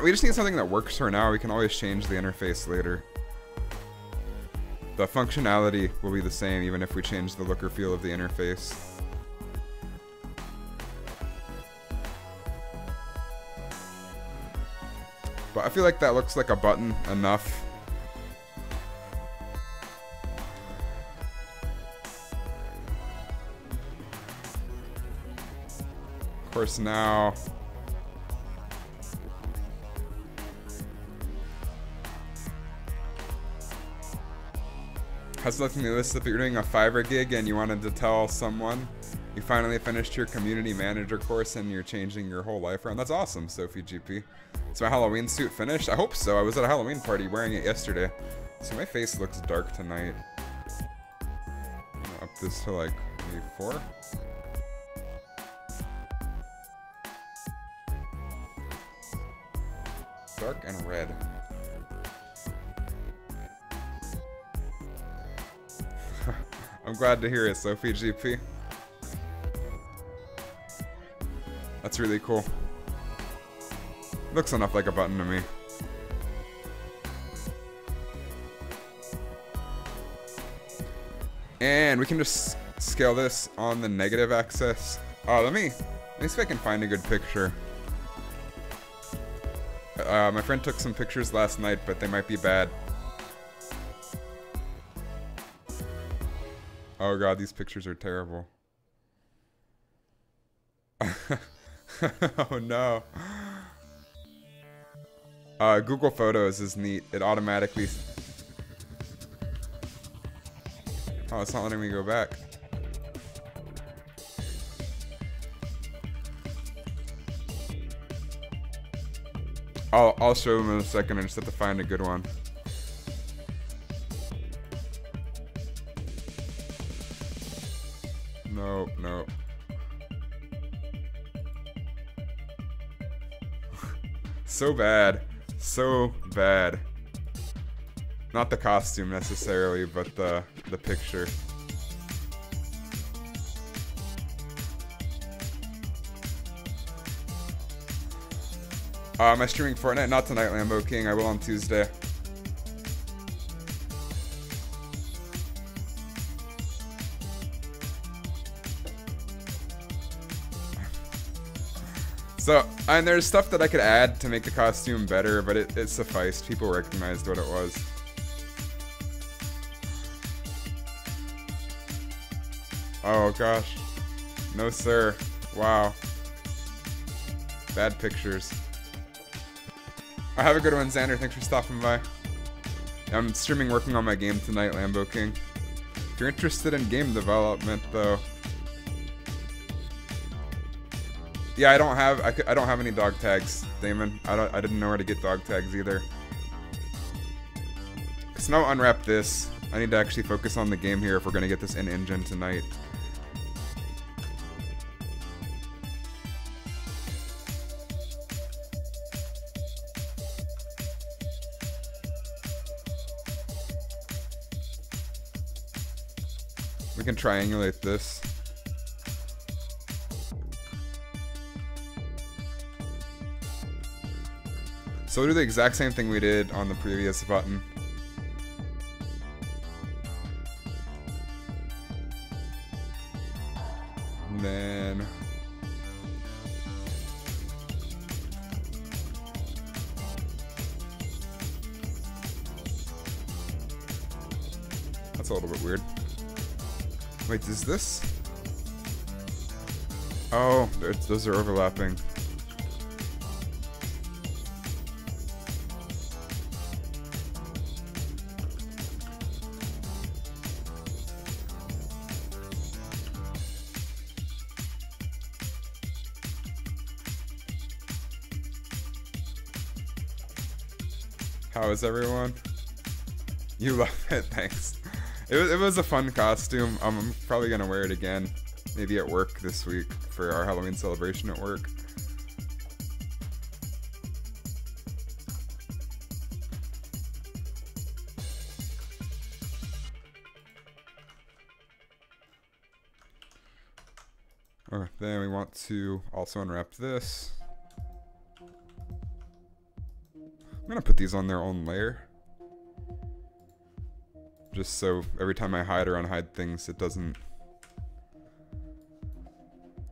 We just need something that works for now. We can always change the interface later. The functionality will be the same even if we change the look or feel of the interface. But I feel like that looks like a button enough. Of course, now has nothing to do with this. If you're doing a Fiverr gig and you wanted to tell someone you finally finished your community manager course and you're changing your whole life around, that's awesome, Sophie GP. Is my Halloween suit finished? I hope so. I was at a Halloween party wearing it yesterday. So my face looks dark tonight. I'm gonna up this to like maybe 4. Dark and red. I'm glad to hear it, Sophie GP. That's really cool. Looks enough like a button to me. And we can just scale this on the negative axis. Oh, let me see if I can find a good picture. My friend took some pictures last night, but they might be bad. Oh god, these pictures are terrible. Oh no. Google Photos is neat. It automatically... Oh, it's not letting me go back. I'll show them in a second. I just have to find a good one. Nope, nope. So bad. So bad. Not the costume necessarily, but the picture. Am I streaming Fortnite? Not tonight, Lambo King. I will on Tuesday. So, and there's stuff that I could add to make the costume better, but it sufficed. People recognized what it was. Oh gosh. No sir. Wow. Bad pictures. I have a good one, Xander. Thanks for stopping by. I'm streaming working on my game tonight, Lambo King. If you're interested in game development, though... Yeah, I don't have any dog tags, Damon. I didn't know where to get dog tags either. So now unwrap this. I need to actually focus on the game here if we're gonna get this in engine tonight. We can triangulate this. So we'll do the exact same thing we did on the previous button. And then... That's a little bit weird. Wait, is this? Oh, those are overlapping. How is everyone? You love it, thanks. It was a fun costume. I'm probably gonna wear it again, maybe at work this week for our Halloween celebration at work. Oh, then we want to also unwrap this. I'm gonna put these on their own layer. Just so every time I hide or unhide things, it doesn't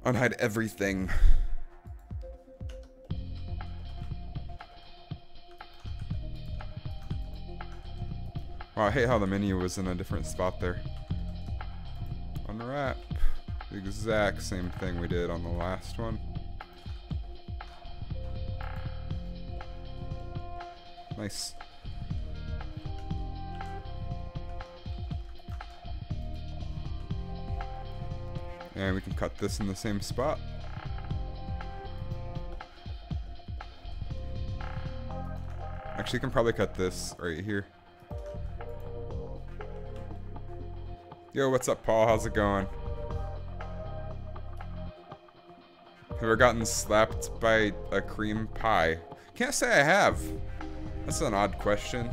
unhide everything. Wow, I hate how the menu was in a different spot there. Unwrap. The exact same thing we did on the last one. Nice. And we can cut this in the same spot. Actually, you can probably cut this right here. Yo, what's up, Paul? How's it going? Have you ever gotten slapped by a cream pie? Can't say I have. That's an odd question.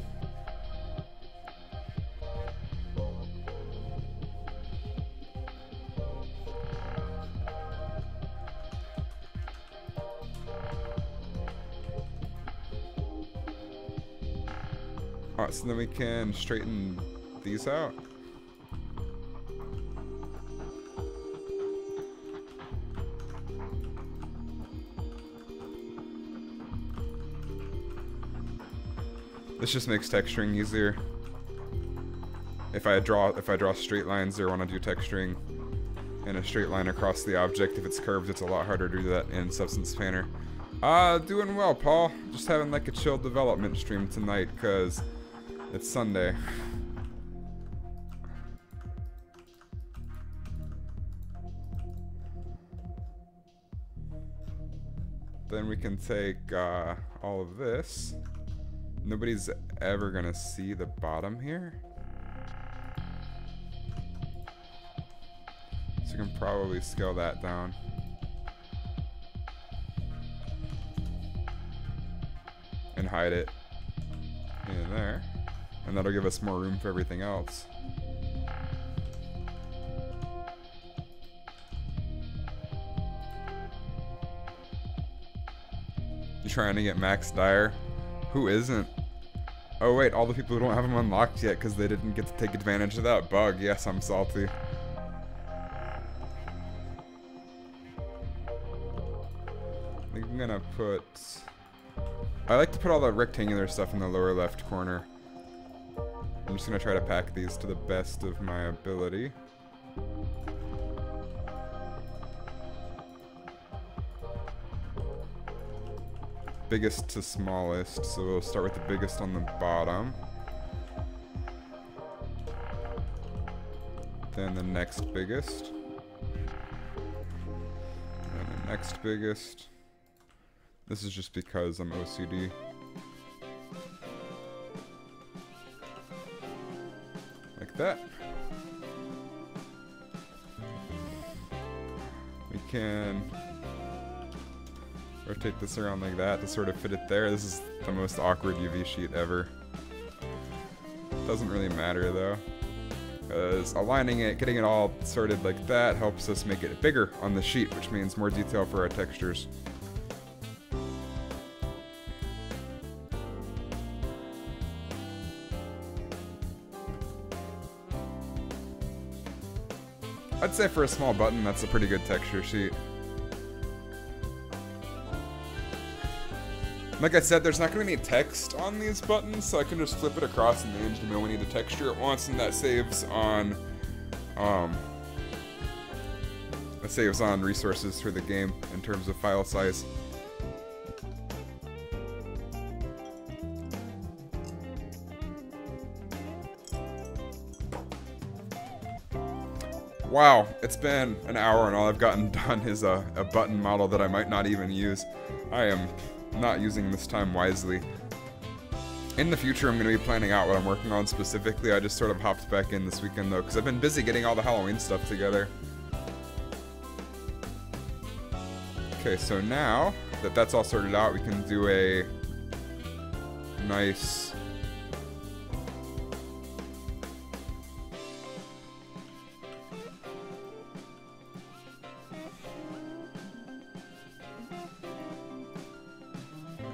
Alright, so then we can straighten these out. This just makes texturing easier. If I draw straight lines or want to do texturing in a straight line across the object, if it's curved, it's a lot harder to do that in Substance Painter. Doing well, Paul. Just having like a chill development stream tonight, cause it's Sunday. Then we can take all of this. Nobody's ever gonna see the bottom here. So you can probably scale that down. And hide it in there. And that'll give us more room for everything else. You trying to get Max Dyer? Who isn't? Oh wait, all the people who don't have them unlocked yet because they didn't get to take advantage of that bug. Yes, I'm salty. I think I'm gonna put... I like to put all the rectangular stuff in the lower left corner. I'm just gonna try to pack these to the best of my ability. Biggest to smallest, so we'll start with the biggest on the bottom. Then the next biggest. And the next biggest. This is just because I'm OCD. Like that. We can rotate this around like that to sort of fit it there. This is the most awkward UV sheet ever. Doesn't really matter though, because aligning it, getting it all sorted like that helps us make it bigger on the sheet, which means more detail for our textures. I'd say for a small button, that's a pretty good texture sheet. Like I said, there's not going to be any text on these buttons, so I can just flip it across and manage to only need to texture it once, and that saves on resources for the game in terms of file size. Wow, it's been an hour and all I've gotten done is a button model that I might not even use. I am not using this time wisely. In the future, I'm going to be planning out what I'm working on specifically. I just sort of hopped back in this weekend though, because I've been busy getting all the Halloween stuff together. Okay, so now that that's all sorted out, we can do a nice...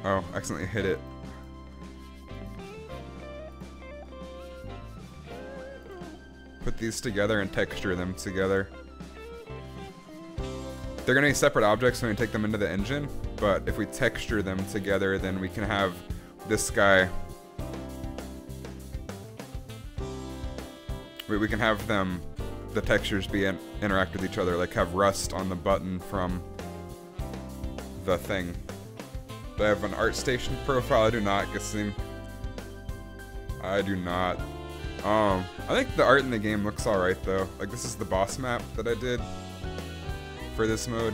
Oh, accidentally hit it. Put these together and texture them together. They're gonna be separate objects when we take them into the engine, but if we texture them together, then we can have this guy. We can have them, the textures interact with each other, like have rust on the button from the thing. Do I have an ArtStation profile? I do not, Gassim. I do not. I think the art in the game looks alright though. Like this is the boss map that I did for this mode.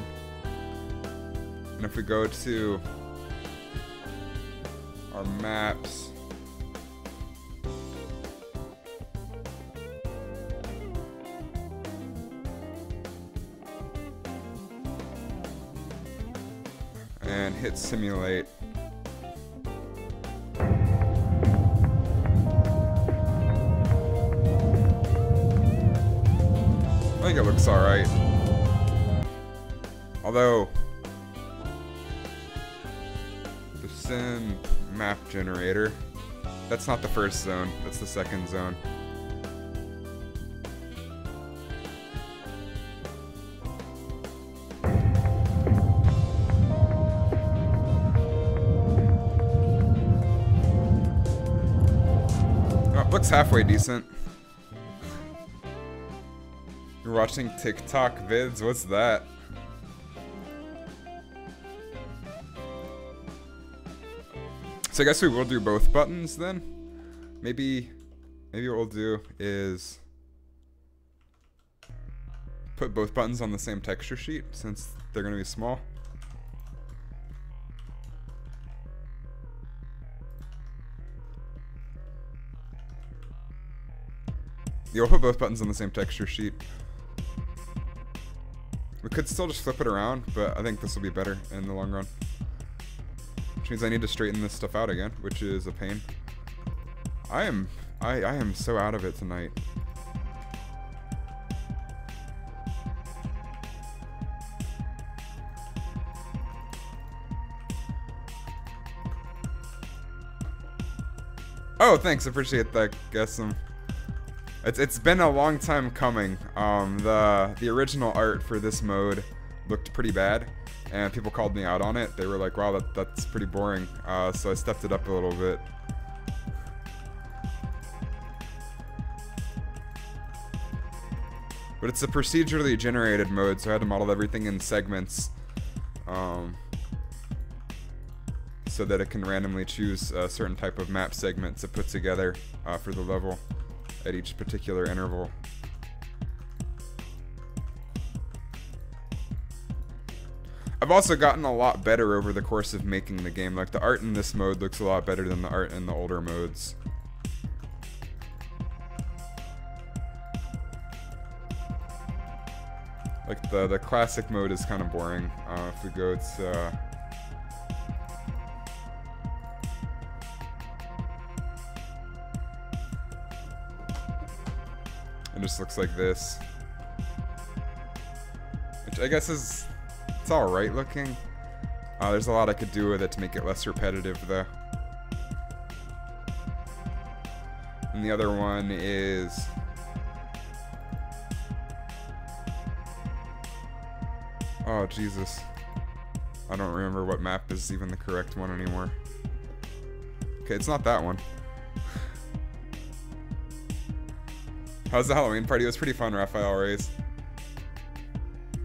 And if we go to our maps, and hit simulate. I think it looks alright. Although, the Sim map generator, that's not the first zone, that's the second zone. looks halfway decent. You're watching TikTok vids? What's that? So I guess we will do both buttons then. Maybe what we'll do is put both buttons on the same texture sheet since they're gonna be small. Yeah, we'll put both buttons on the same texture sheet. We could still just flip it around, but I think this will be better in the long run. Which means I need to straighten this stuff out again, which is a pain. I am so out of it tonight. Oh, thanks, appreciate that, Guessum. It's been a long time coming. The original art for this mode looked pretty bad, and people called me out on it. They were like, wow, that's pretty boring. So I stepped it up a little bit. But it's a procedurally generated mode, so I had to model everything in segments so that it can randomly choose a certain type of map segment to put together for the level at each particular interval. I've also gotten a lot better over the course of making the game. Like, the art in this mode looks a lot better than the art in the older modes. Like, the classic mode is kind of boring. If we go to... it just looks like this. Which I guess is... it's alright looking. There's a lot I could do with it to make it less repetitive, though. And the other one is... oh, Jesus. I don't remember what map is even the correct one anymore. Okay, it's not that one. How's the Halloween party? It was pretty fun, Raphael Reyes.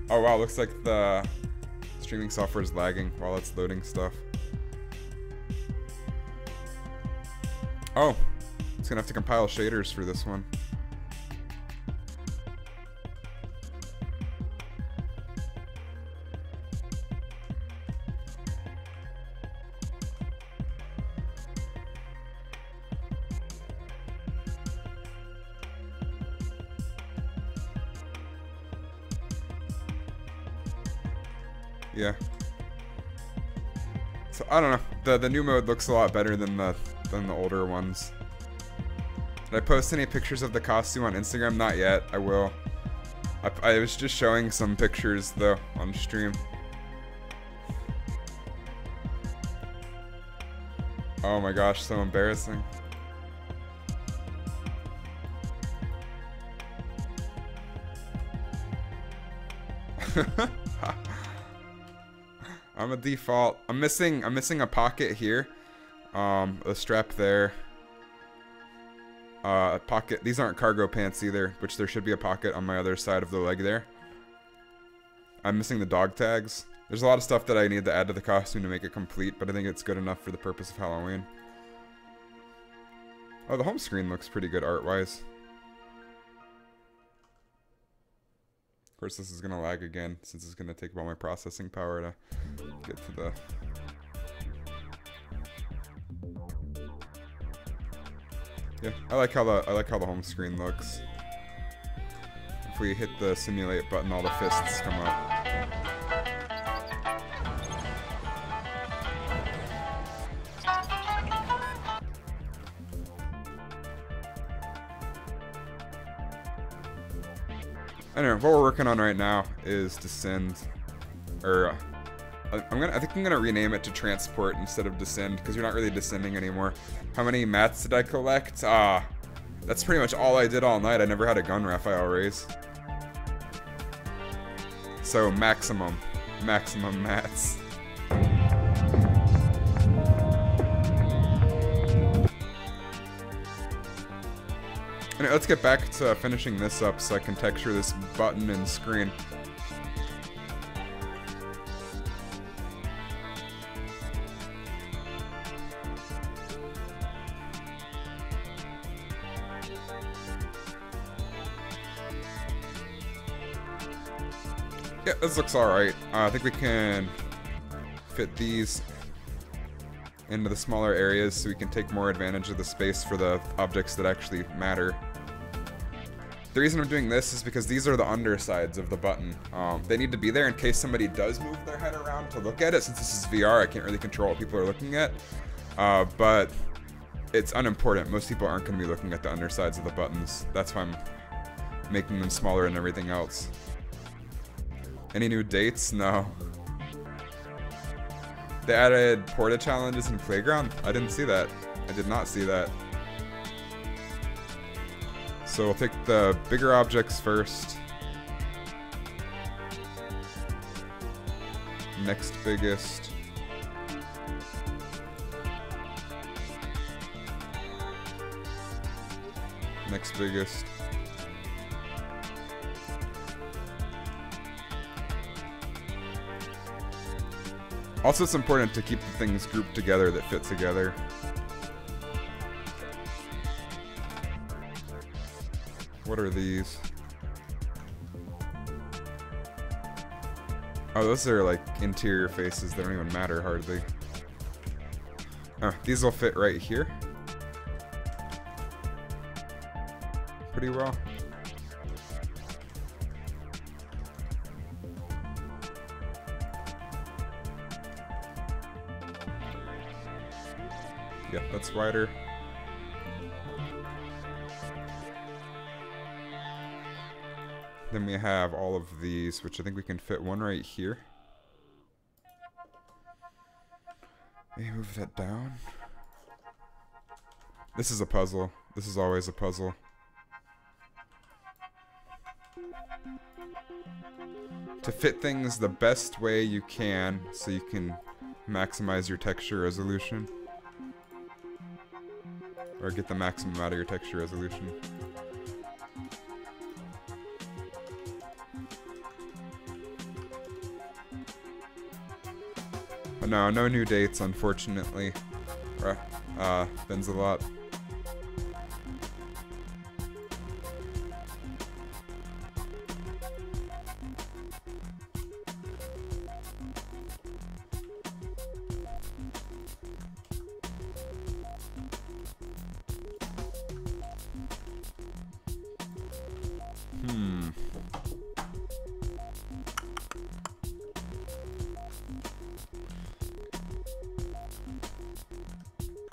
Oh wow, looks like the streaming software is lagging while it's loading stuff. Oh, it's gonna have to compile shaders for this one. Yeah. So I don't know. The new mode looks a lot better than the older ones. Did I post any pictures of the costume on Instagram? Not yet. I will. I was just showing some pictures though on stream. Oh my gosh, so embarrassing. I'm a default. I'm missing a pocket here. A strap there. A pocket. These aren't cargo pants either, which there should be a pocket on my other side of the leg there. I'm missing the dog tags. There's a lot of stuff that I need to add to the costume to make it complete, but I think it's good enough for the purpose of Halloween. Oh, the home screen looks pretty good art-wise. Of course, this is gonna lag again since it's gonna take all my processing power to get to the... yeah, I like how the home screen looks. If we hit the simulate button, all the fists come up. Anyway, what we're working on right now is Descend, or I think I'm gonna rename it to Transport instead of Descend, because you're not really descending anymore. How many mats did I collect? That's pretty much all I did all night. I never had a gun, Raphael Reyes. So maximum mats. Anyway, let's get back to finishing this up so I can texture this button and screen. Yeah, this looks alright. I think we can fit these into the smaller areas so we can take more advantage of the space for the objects that actually matter. The reason I'm doing this is because these are the undersides of the button. They need to be there in case somebody does move their head around to look at it. Since this is VR, I can't really control what people are looking at. But it's unimportant. Most people aren't going to be looking at the undersides of the buttons. That's why I'm making them smaller and everything else. Any new dates? No. They added Porta challenges in Playground? I didn't see that. I did not see that. So we'll take the bigger objects first. Next biggest. Next biggest. Also, it's important to keep the things grouped together that fit together. What are these? Oh, those are like interior faces. They don't even matter hardly. Oh, these will fit right here. Pretty well. Yeah, that's wider. Then we have all of these, which I think we can fit one right here. Maybe move that down. This is a puzzle. This is always a puzzle. To fit things the best way you can, so you can maximize your texture resolution. Or get the maximum out of your texture resolution. But no, no new dates, unfortunately. Bends a lot.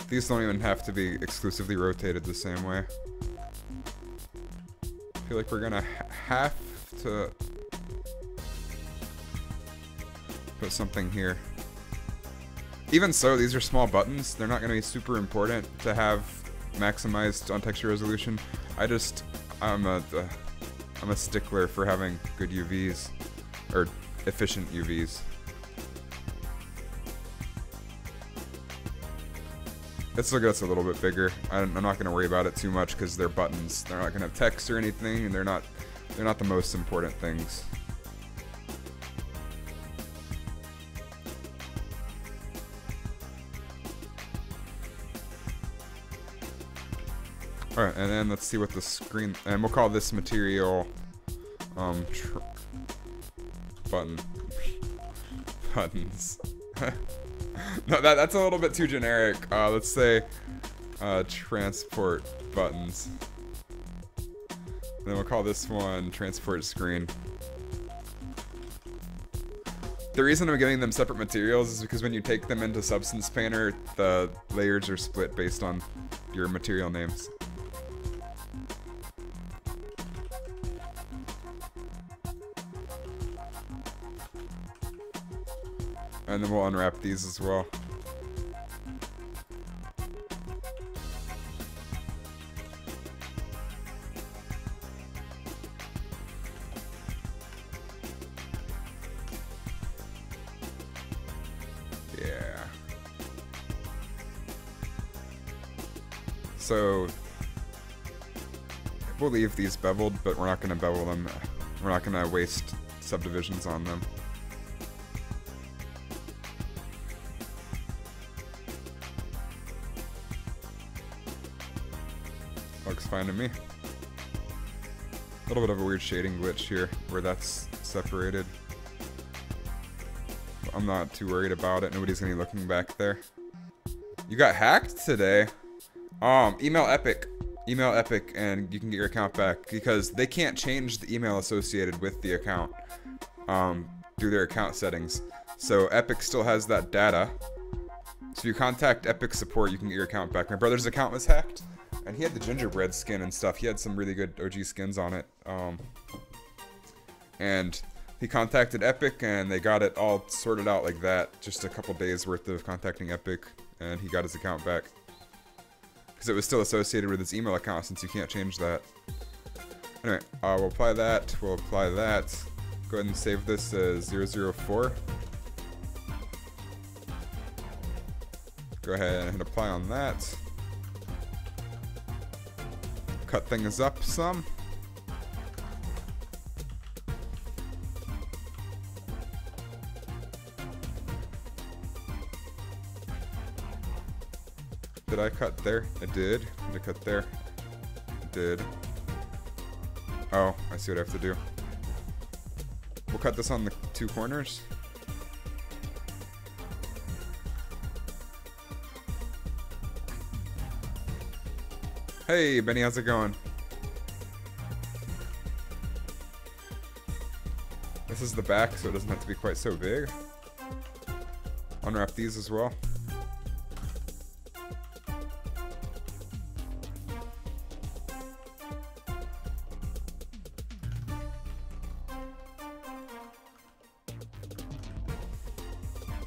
These don't even have to be exclusively rotated the same way. I feel like we're gonna have to put something here. Even so, these are small buttons. They're not gonna be super important to have maximized on texture resolution. I'm a stickler for having good UVs, or efficient UVs. This will get a little bit bigger. I'm not going to worry about it too much because they're buttons. They're not going to have text or anything, and they're not the most important things. All right, and then let's see what the screen. And we'll call this material button buttons. No, that's a little bit too generic. Let's say transport buttons. Then we'll call this one transport screen. The reason I'm giving them separate materials is because when you take them into Substance Painter, the layers are split based on your material names. And then we'll unwrap these as well. Yeah. So We'll leave these beveled, but we're not going to bevel them. We're not going to waste subdivisions on them. Looks fine to me. A little bit of a weird shading glitch here where that's separated. But I'm not too worried about it. Nobody's gonna be looking back there. You got hacked today? Email Epic. Email Epic and you can get your account back because they can't change the email associated with the account through their account settings. So Epic still has that data. So if you contact Epic support, you can get your account back. My brother's account was hacked. And he had the gingerbread skin and stuff. He had some really good OG skins on it. And he contacted Epic and they got it all sorted out like that. Just a couple days worth of contacting Epic and he got his account back. Because it was still associated with his email account since you can't change that. Anyway, we'll apply that. We'll apply that. Go ahead and save this as 004. Go ahead and hit apply on that. Cut things up some. Did I cut there? I did. Did I cut there? I did. Oh, I see what I have to do. We'll cut this on the two corners. Hey, Benny, how's it going? This is the back, so it doesn't have to be quite so big. Unwrap these as well.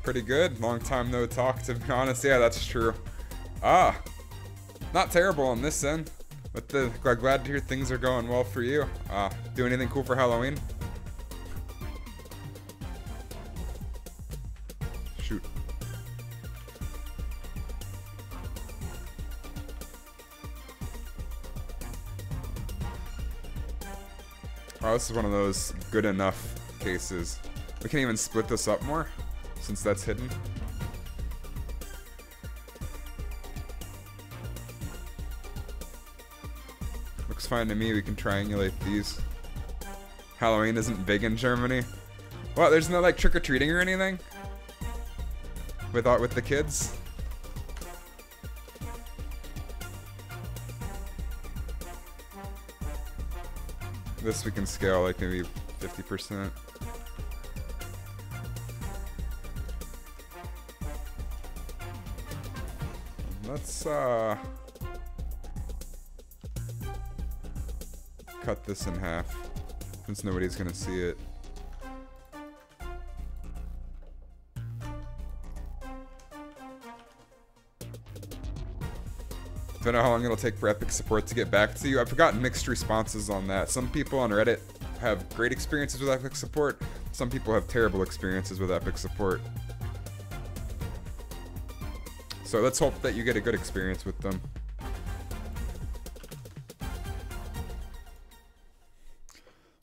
Pretty good. Long time no talk, to be honest. Yeah, that's true. Not terrible on this end. But glad to hear things are going well for you. Do anything cool for Halloween? Shoot. Oh, this is one of those good enough cases. We can even split this up more, since that's hidden. Looks fine to me. We can triangulate these. Halloween isn't big in Germany. What? There's no like trick-or-treating or anything? With the kids? This we can scale like maybe 50%. Let's cut this in half, since nobody's gonna see it. Don't know how long it'll take for Epic support to get back to you. I've gotten mixed responses on that. Some people on Reddit have great experiences with Epic support. Some people have terrible experiences with Epic support. So let's hope that you get a good experience with them.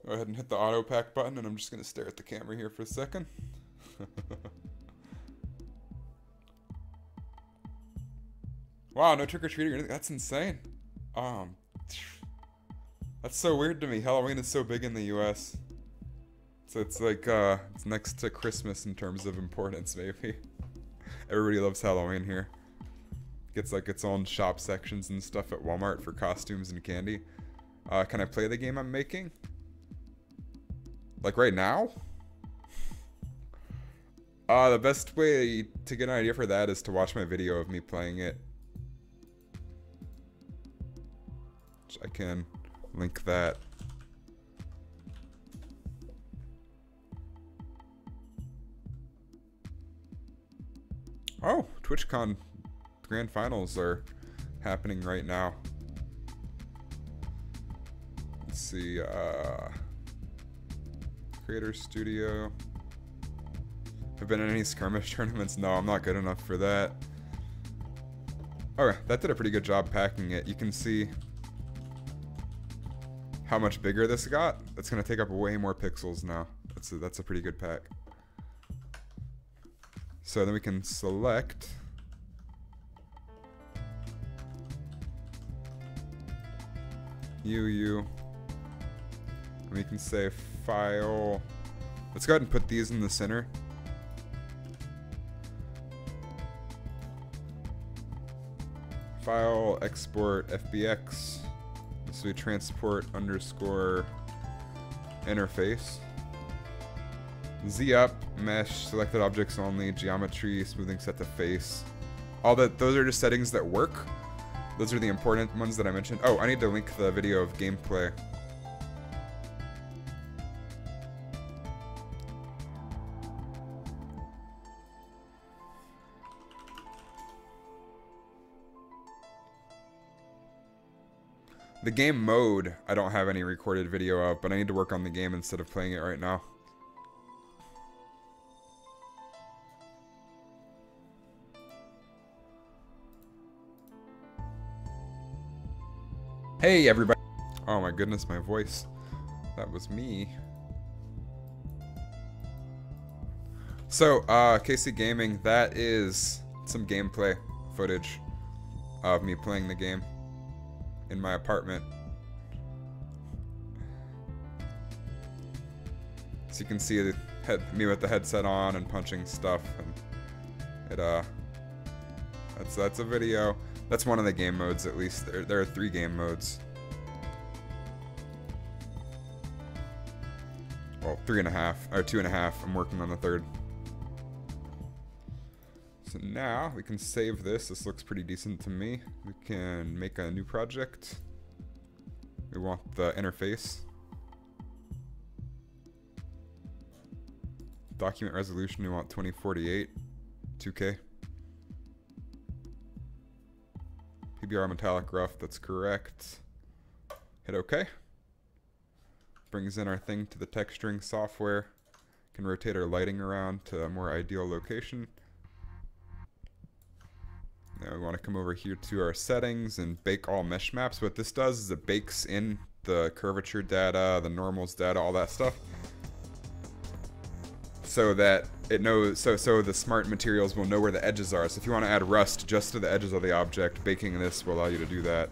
Go ahead and hit the auto pack button, and I'm just going to stare at the camera here for a second. Wow, no trick-or-treating or anything. That's insane. That's so weird to me. Halloween is so big in the US. So it's like, it's next to Christmas in terms of importance, maybe. Everybody loves Halloween here. Gets like its own shop sections and stuff at Walmart for costumes and candy. Can I play the game I'm making? Like right now? The best way to get an idea for that is to watch my video of me playing it. I can link that. Oh, TwitchCon Grand Finals are happening right now. Let's see, Creator Studio. Have been in any skirmish tournaments? No, I'm not good enough for that. Okay, that did a pretty good job packing it. You can see how much bigger this got. It's gonna take up way more pixels now. That's a pretty good pack. So then we can select UU. And we can say file. Let's go ahead and put these in the center. File, export, FBX. So we transport underscore interface. Z up, mesh, selected objects only, geometry, smoothing set to face. Those are just settings that work. Those are the important ones that I mentioned. Oh, I need to link the video of gameplay. The game mode, I don't have any recorded video of, but I need to work on the game instead of playing it right now. Hey everybody. Oh my goodness, my voice. That was me. So, KC Gaming, that is some gameplay footage of me playing the game in my apartment. So you can see me with the headset on and punching stuff, and that's a video. That's one of the game modes, at least. There are 3 game modes. Well, 3.5 or 2.5. I'm working on the 3rd. So now we can save this. This looks pretty decent to me. We can make a new project. We want the interface. Document resolution, we want 2048, 2K. PBR metallic rough, that's correct. Hit OK. Brings in our thing to the texturing software. Can rotate our lighting around to a more ideal location. Now we want to come over here to our settings and bake all mesh maps. What this does is it bakes in the curvature data, the normals data, all that stuff, so that it knows, so the smart materials will know where the edges are. So if you want to add rust just to the edges of the object, baking this will allow you to do that.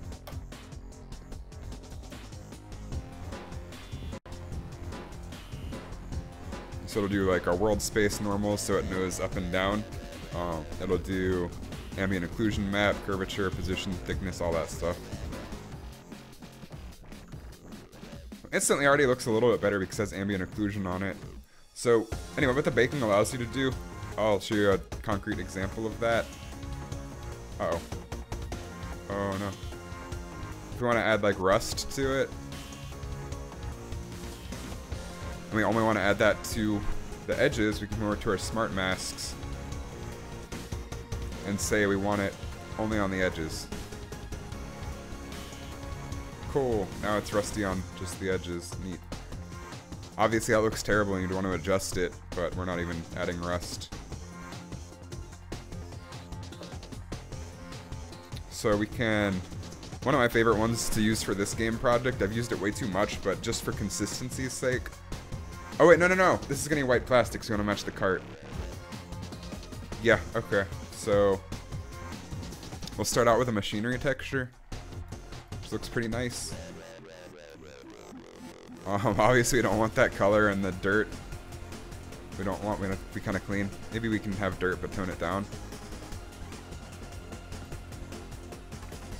So it'll do like our world space normals, so it knows up and down. It'll do ambient occlusion map, curvature, position, thickness, all that stuff. Instantly already looks a little bit better because it has ambient occlusion on it. So anyway, what the baking allows you to do, I'll show you a concrete example of that. Uh-oh. Oh no. If you want to add like rust to it, and we only want to add that to the edges, we can come over to our smart masks and say we want it only on the edges. Cool, now it's rusty on just the edges. Neat. Obviously that looks terrible and you'd want to adjust it, but we're not even adding rust. So we can, one of my favorite ones to use for this game project, I've used it way too much, but just for consistency's sake. Oh wait, no, this is getting white plastic, so you want to match the cart. Yeah, okay. So we'll start out with a machinery texture, which looks pretty nice. Obviously we don't want that color in the dirt. We want to be kind of clean. Maybe we can have dirt but tone it down.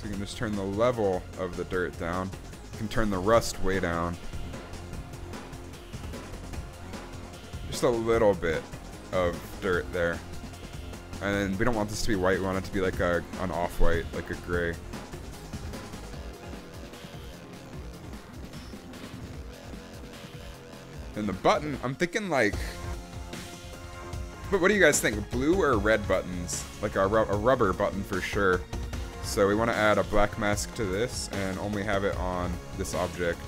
So you can just turn the level of the dirt down. You can turn the rust way down. Just a little bit of dirt there. And then we don't want this to be white, we want it to be like an off-white, like a gray. And the button, I'm thinking like, but what do you guys think? Blue or red buttons? Like a rubber button for sure. So we want to add a black mask to this and only have it on this object.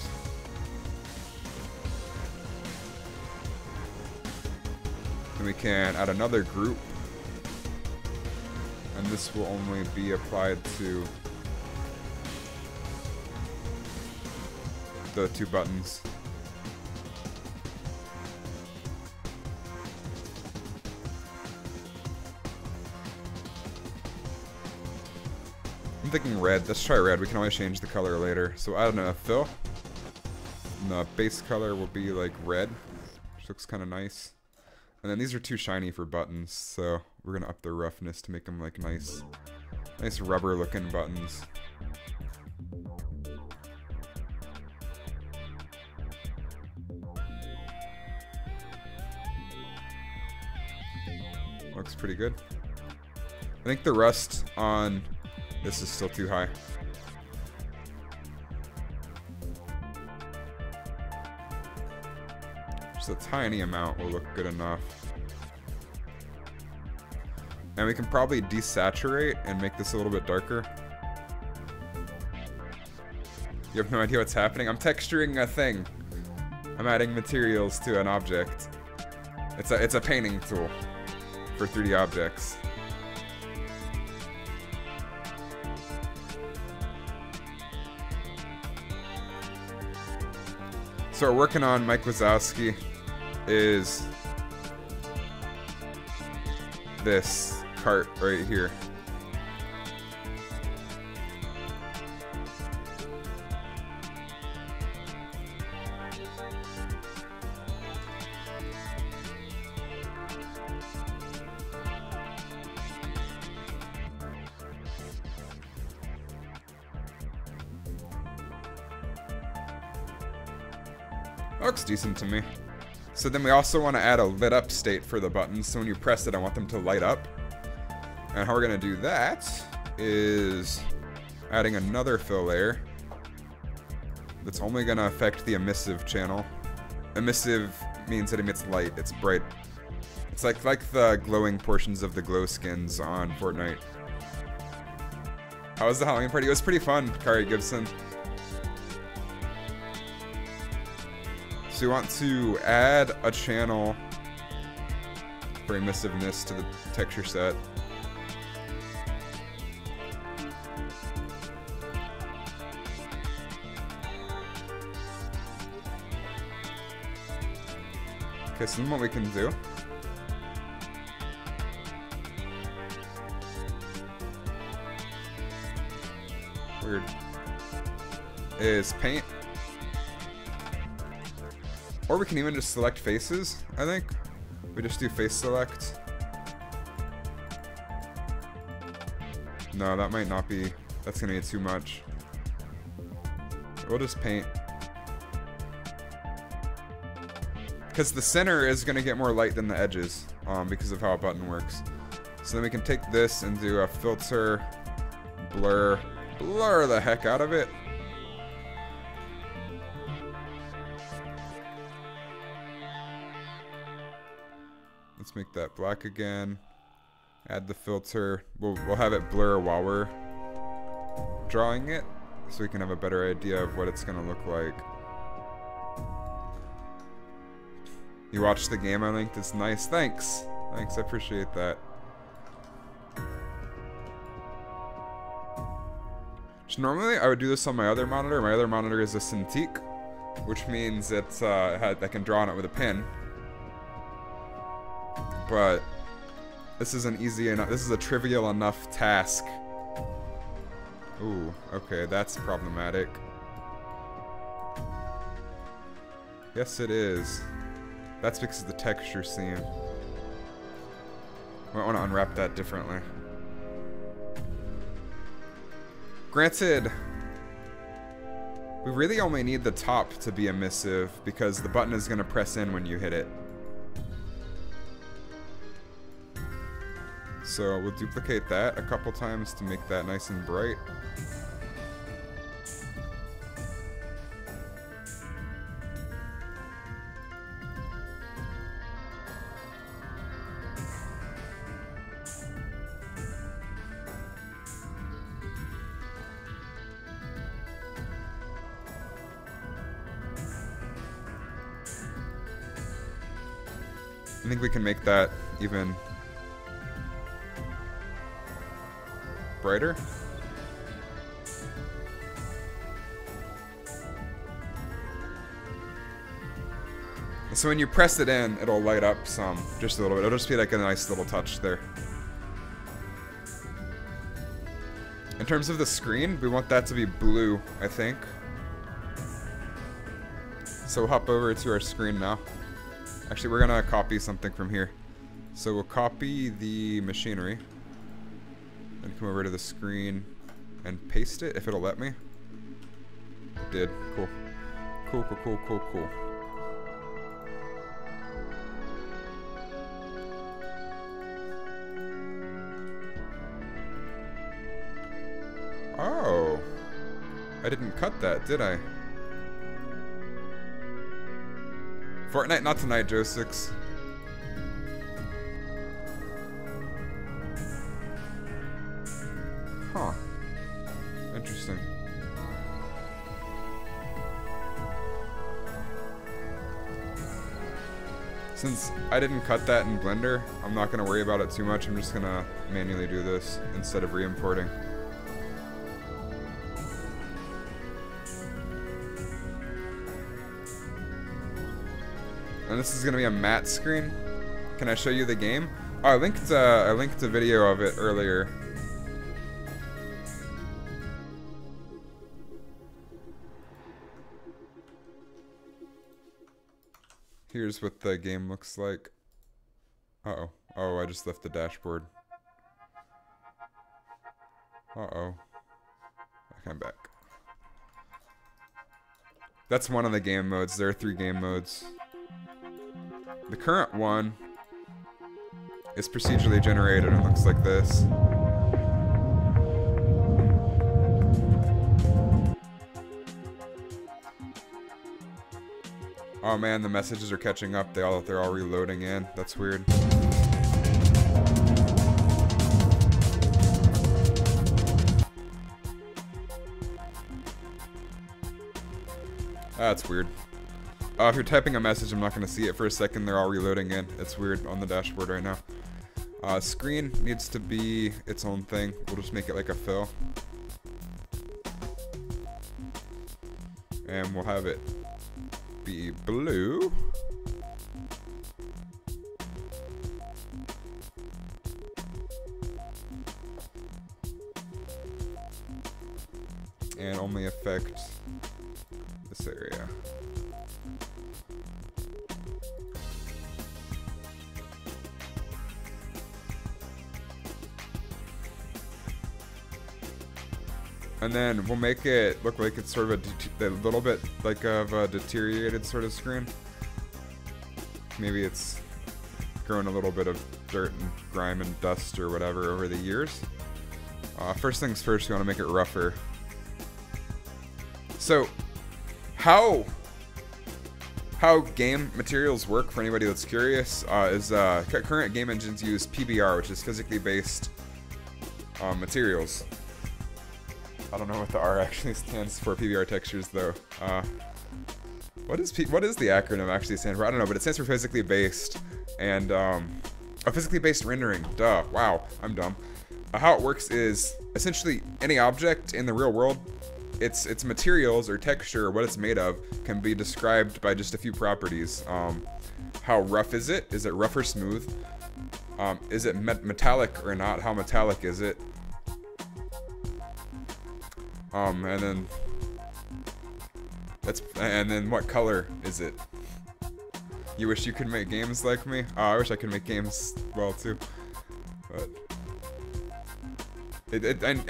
Then we can add another group. And this will only be applied to the two buttons. I'm thinking red. Let's try red. We can always change the color later. So I don't know, fill. And the base color will be like red, which looks kind of nice. And then these are too shiny for buttons, so we're gonna up the roughness to make them like nice rubber looking buttons. Looks pretty good. I think the rust on this is still too high. Just a tiny amount will look good enough. And we can probably desaturate and make this a little bit darker. You have no idea what's happening? I'm texturing a thing. I'm adding materials to an object. It's a painting tool for 3D objects. So what we're working on, Mike Wazowski, is this cart right here. Looks decent to me. So then we also want to add a lit up state for the buttons, so when you press it I want them to light up. And how we're going to do that is adding another fill layer that's only going to affect the emissive channel. Emissive means it emits light, it's bright. It's like the glowing portions of the glow skins on Fortnite. How was the Halloween party? It was pretty fun, Kari Gibson. So we want to add a channel for emissiveness to the texture set. Okay, so then what we can do weird is paint. Or we can even just select faces, I think. We just do face select. No, that might not be. That's gonna be too much. We'll just paint. Because the center is gonna get more light than the edges, because of how a button works. So then we can take this and do a filter, blur the heck out of it. Let's make that black again. Add the filter. We'll have it blur while we're drawing it, so we can have a better idea of what it's gonna look like. You watched the game I linked? It's nice. Thanks. Thanks, I appreciate that. So normally I would do this on my other monitor. My other monitor is a Cintiq, which means it's I can draw on it with a pen. But this isn't easy enough. This is a trivial enough task. Ooh, okay, that's problematic. Yes, it is. That's because of the texture seam. Might want to unwrap that differently. Granted, we really only need the top to be emissive because the button is going to press in when you hit it. So we'll duplicate that a couple times to make that nice and bright. I think we can make that even brighter. So when you press it in, it'll light up some, just a little bit. It'll just be like a nice little touch there. In terms of the screen, we want that to be blue, I think. So we'll hop over to our screen now. Actually, we're gonna copy something from here. So we'll copy the machinery. And come over to the screen and paste it, if it'll let me. It did. Cool. Cool, cool, cool, cool, cool. Oh. I didn't cut that, did I? Fortnite, not tonight, Joe6. Huh. Interesting. Since I didn't cut that in Blender, I'm not going to worry about it too much. I'm just going to manually do this instead of re-importing. And this is going to be a matte screen. Can I show you the game? Oh, I linked a video of it earlier. Here's what the game looks like. Uh-oh. Oh, I just left the dashboard. Uh-oh. Okay, I'm back. That's one of the game modes. There are 3 game modes. The current one is procedurally generated and looks like this. Oh man, the messages are catching up. They're all reloading in. That's weird. That's weird. If you're typing a message, I'm not going to see it for a second. They're all reloading in. It's weird on the dashboard right now. Screen needs to be its own thing. We'll just make it like a fill. And we'll have it be blue. And only affect this area. And then we'll make it look like it's sort of a little bit like of a deteriorated sort of screen. Maybe it's grown a little bit of dirt and grime and dust or whatever over the years. First things first, we want to make it rougher. So, how game materials work, for anybody that's curious, is current game engines use PBR, which is physically based materials. I don't know what the R actually stands for, PBR textures, though. What does the acronym actually stand for? I don't know, but it stands for physically based, and physically based rendering. Duh. Wow, I'm dumb. How it works is essentially any object in the real world, its materials or texture or what it's made of can be described by just a few properties. How rough is it? Is it rough or smooth? Is it metallic or not? How metallic is it? And then what color is it? You wish you could make games like me? Oh, I wish I could make games well too. But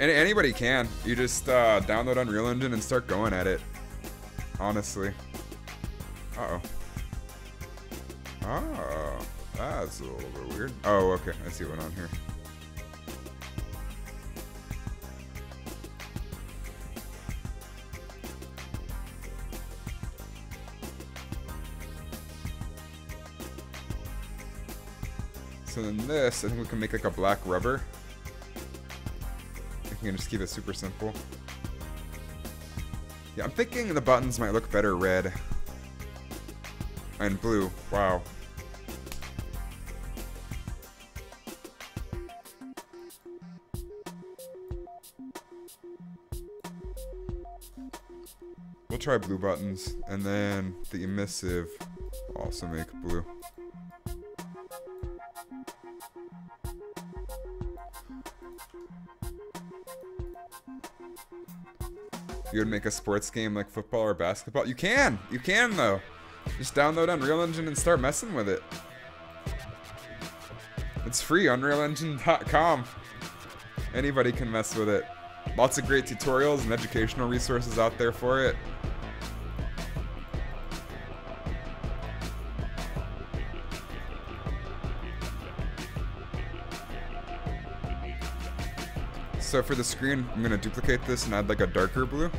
anybody can. You just download Unreal Engine and start going at it. Honestly. Uh-oh. Oh, that's a little bit weird. Oh, okay. I see what went on here. So then this, I think we can make like a black rubber. We can just keep it super simple. Yeah, I'm thinking the buttons might look better red. And blue. Wow. We'll try blue buttons, and then the emissive also make blue. You would make a sports game like football or basketball? You can though. Just download Unreal Engine and start messing with it. It's free, unrealengine.com. Anybody can mess with it. Lots of great tutorials and educational resources out there for it. So for the screen, I'm gonna duplicate this and add like a darker blue.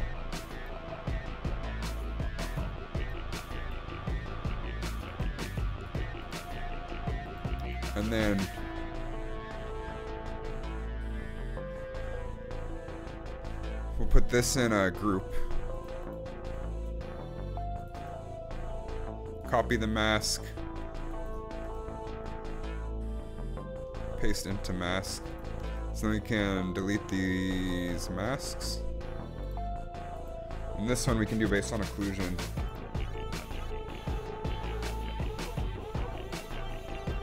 And then we'll put this in a group. Copy the mask. Paste into mask. So then we can delete these masks. And this one we can do based on occlusion.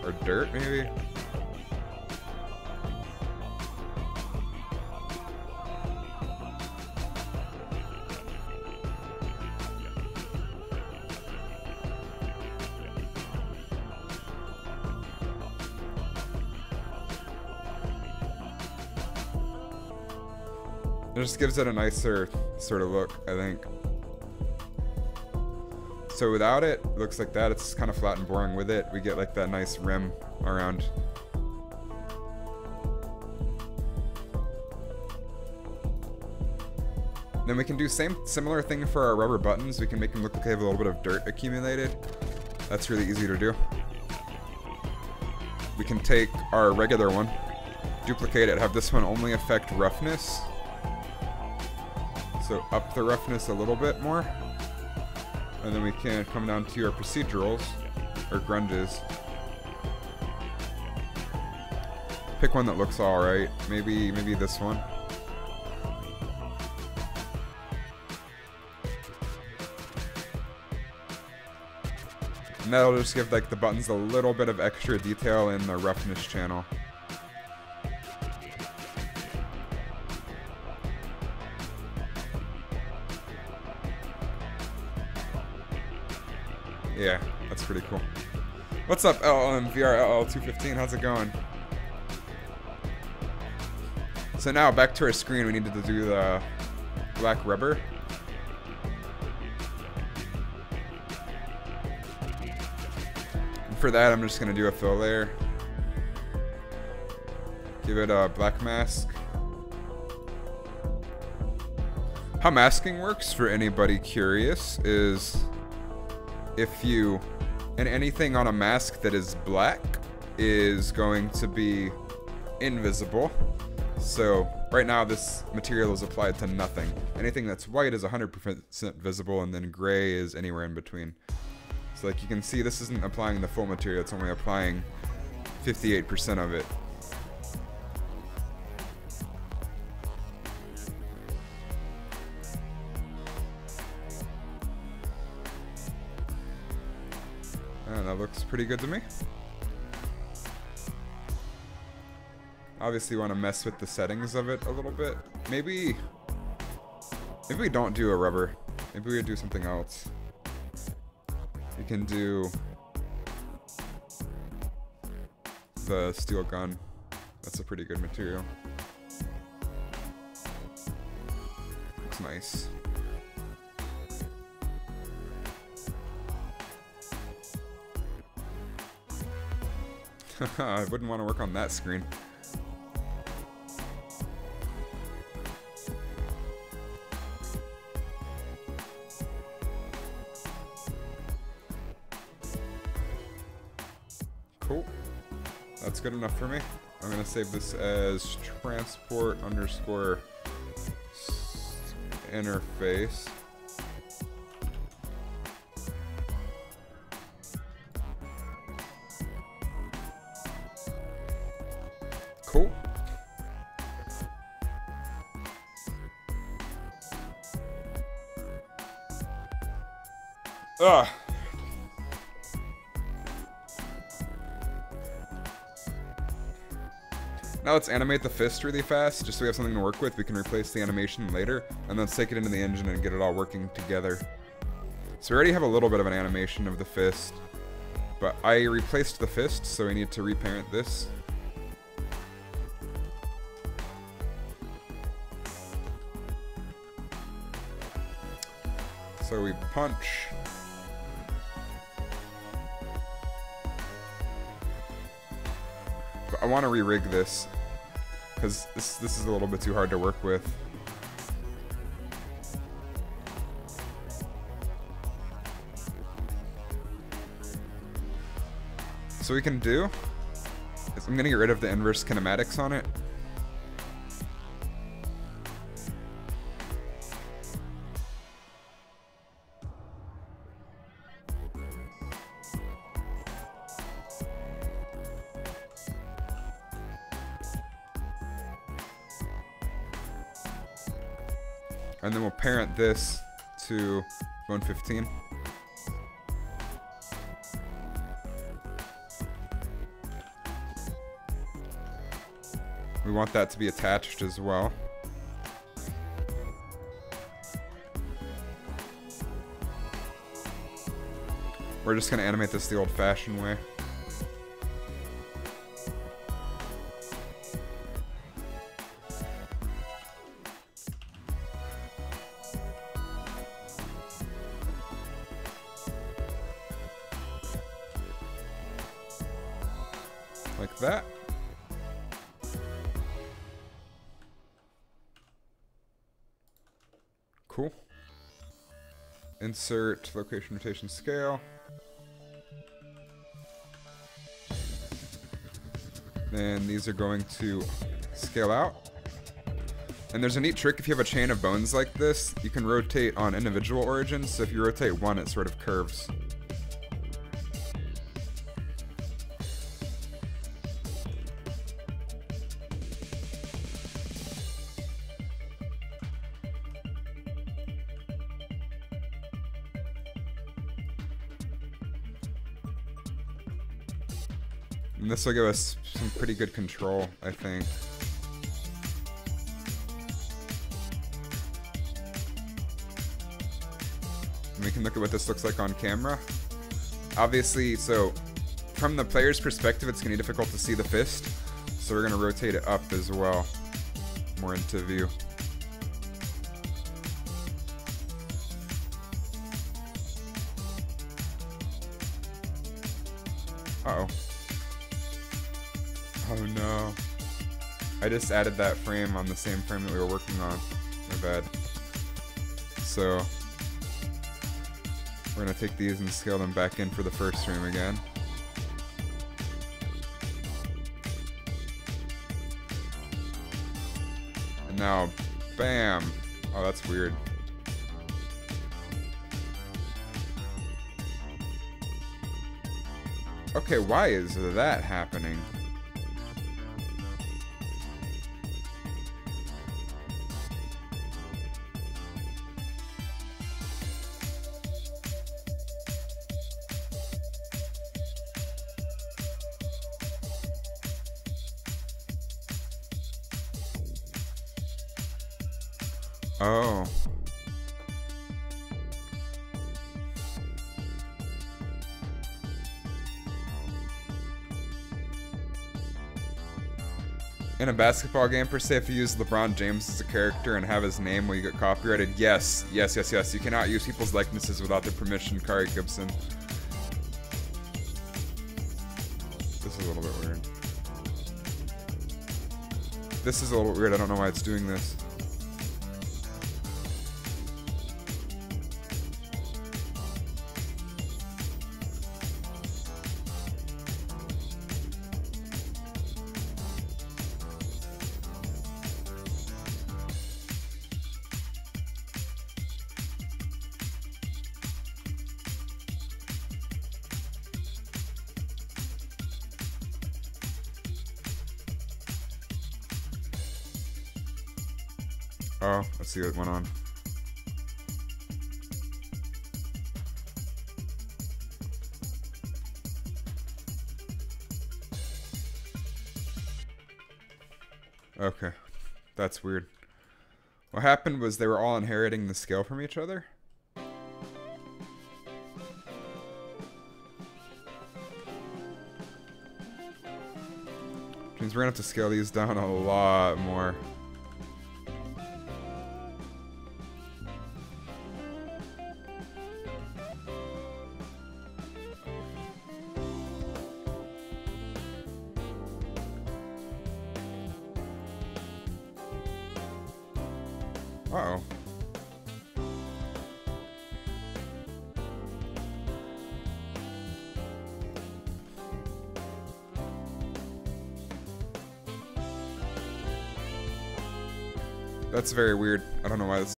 Or dirt, maybe? It just gives it a nicer sort of look, I think. So without it, it looks like that. It's kind of flat and boring. With it, we get like that nice rim around. Then we can do similar thing for our rubber buttons. We can make them look like they have a little bit of dirt accumulated. That's really easy to do. We can take our regular one, duplicate it, have this one only affect roughness. So up the roughness a little bit more. And then we can come down to our procedurals, or grunges. Pick one that looks alright. Maybe this one. And that'll just give like the buttons a little bit of extra detail in the roughness channel. Yeah, that's pretty cool. What's up, LLMVRLL215? How's it going? So now, back to our screen, we needed to do the black rubber. And for that, I'm just going to do a fill layer. Give it a black mask. How masking works, for anybody curious, is if you, and anything on a mask that is black is going to be invisible. So right now this material is applied to nothing. Anything that's white is 100% visible, and then gray is anywhere in between. So like you can see, this isn't applying the full material, it's only applying 58% of it. That looks pretty good to me. Obviously, you want to mess with the settings of it a little bit. Maybe we don't do a rubber. Maybe we do something else. We can do the steel gun. That's a pretty good material. Looks nice. I wouldn't want to work on that screen. Cool. That's good enough for me. I'm going to save this as transport underscore interface. Cool. Now let's animate the fist really fast, just so we have something to work with. We can replace the animation later, and then let's take it into the engine and get it all working together. So we already have a little bit of an animation of the fist, but I replaced the fist, so we need to reparent this. So we punch. But I want to re-rig this, because this is a little bit too hard to work with. So what we can do is I'm going to get rid of the inverse kinematics on it. And then we'll parent this to bone 15. We want that to be attached as well. We're just going to animate this the old-fashioned way. Like that. Cool. Insert location, rotation, scale. Then these are going to scale out. And there's a neat trick if you have a chain of bones like this, you can rotate on individual origins, so if you rotate one, it sort of curves. And this will give us some pretty good control, I think. And we can look at what this looks like on camera. Obviously, so from the player's perspective, it's going to be difficult to see the fist. So we're going to rotate it up as well, more into view. Uh-oh. Oh no. I just added that frame on the same frame that we were working on. My bad. So we're gonna take these and scale them back in for the first frame again. And now, bam! Oh, that's weird. Okay, why is that happening? Oh. In a basketball game, per se, if you use LeBron James as a character and have his name, will you get copyrighted? Yes, yes, yes, yes. You cannot use people's likenesses without their permission, Kari Gibson. This is a little bit weird. This is a little weird. I don't know why it's doing this. Oh, let's see what went on. Okay. That's weird. What happened was they were all inheriting the scale from each other. Which means we're gonna have to scale these down a lot more. Uh-oh. That's very weird. I don't know why this.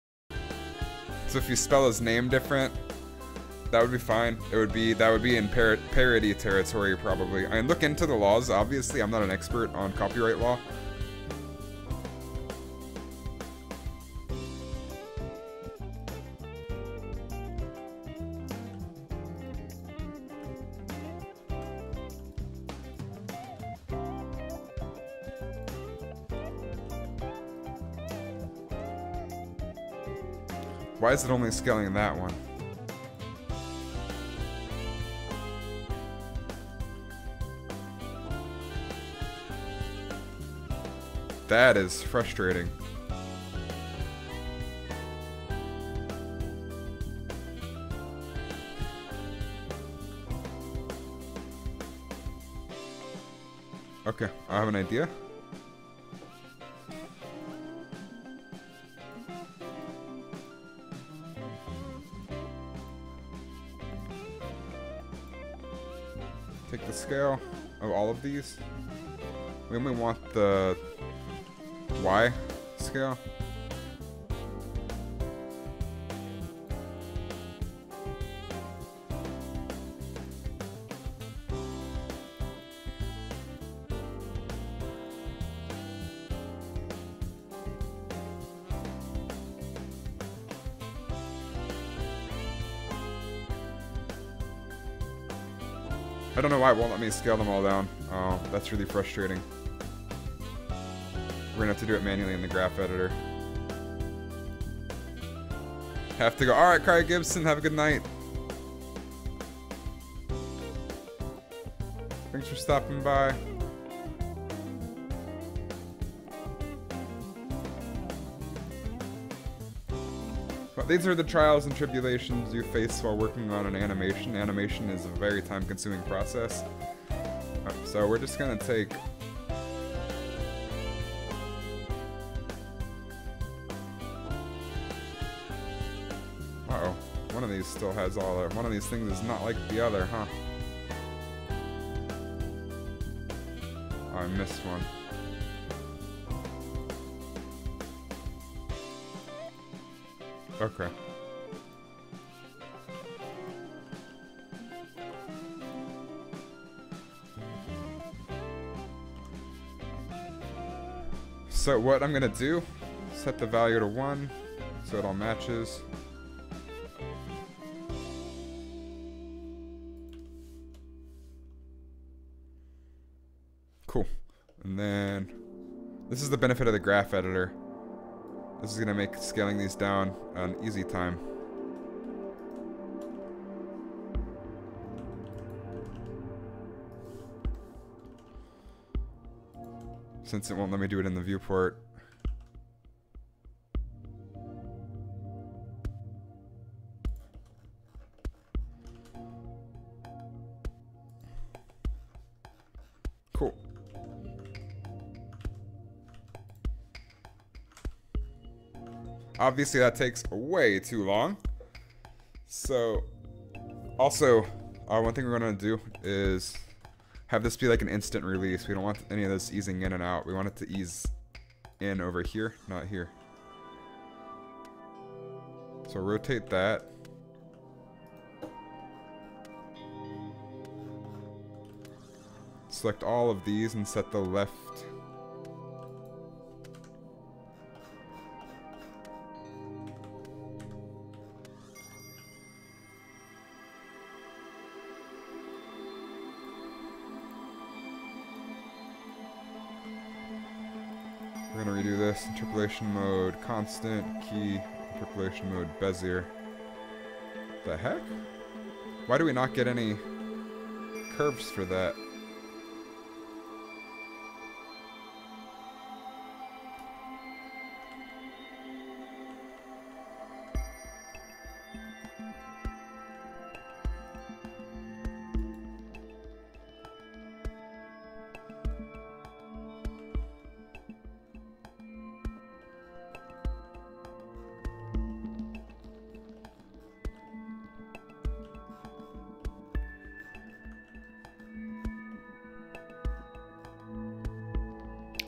So if you spell his name different, that would be fine. That would be in parody territory probably. I mean, look into the laws. Obviously, I'm not an expert on copyright law. Why is it only scaling that one? That is frustrating. Okay, I have an idea. Take the scale of all of these. We only want the Y scale. I don't know why it won't let me scale them all down. Oh, that's really frustrating. We're gonna have to do it manually in the graph editor. Have to go. Alright, Kai Gibson, have a good night. Thanks for stopping by. But these are the trials and tribulations you face while working on an animation. Animation is a very time-consuming process. So we're just gonna take... Uh-oh. One of these still has all one of these things is not like the other, huh? Oh, I missed one. Okay. So what I'm gonna do, set the value to 1, so it all matches. Cool. And then, this is the benefit of the graph editor. This is gonna make scaling these down an easy time. Since it won't let me do it in the viewport. Cool. Obviously that takes way too long. So, also, one thing we're gonna do is have this be like an instant release. We don't want any of this easing in and out. We want it to ease in over here, not here. So rotate that. Select all of these and set the left. We're gonna redo this. Interpolation mode constant, key, interpolation mode Bezier. The heck? Why do we not get any curves for that?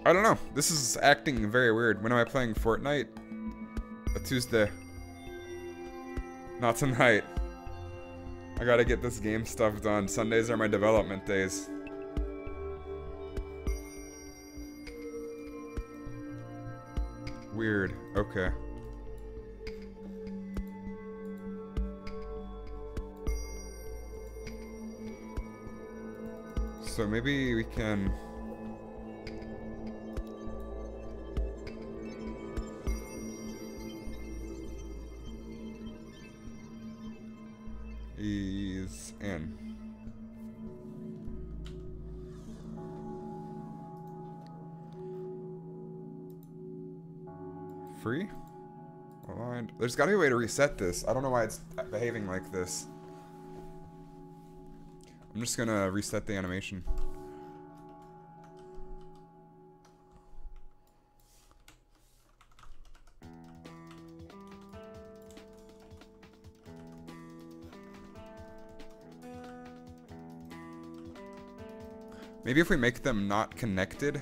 I don't know. This is acting very weird. When am I playing Fortnite? A Tuesday. Not tonight. I gotta get this game stuff done. Sundays are my development days. Weird. Okay. So maybe we can... ease in. Free? Aligned. There's gotta be a way to reset this. I don't know why it's behaving like this. I'm just gonna reset the animation. Maybe if we make them not connected.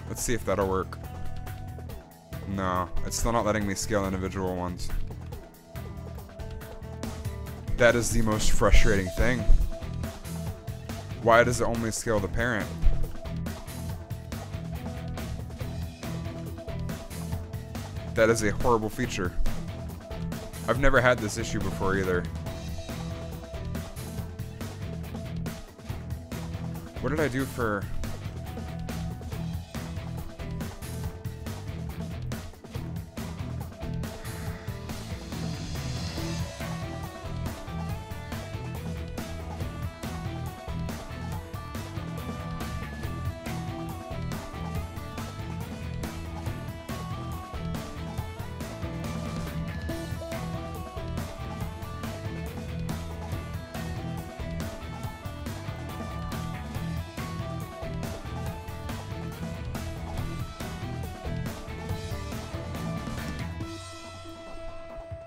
Let's see if that'll work. No, it's still not letting me scale individual ones. That is the most frustrating thing. Why does it only scale the parent? That is a horrible feature. I've never had this issue before either. What did I do for...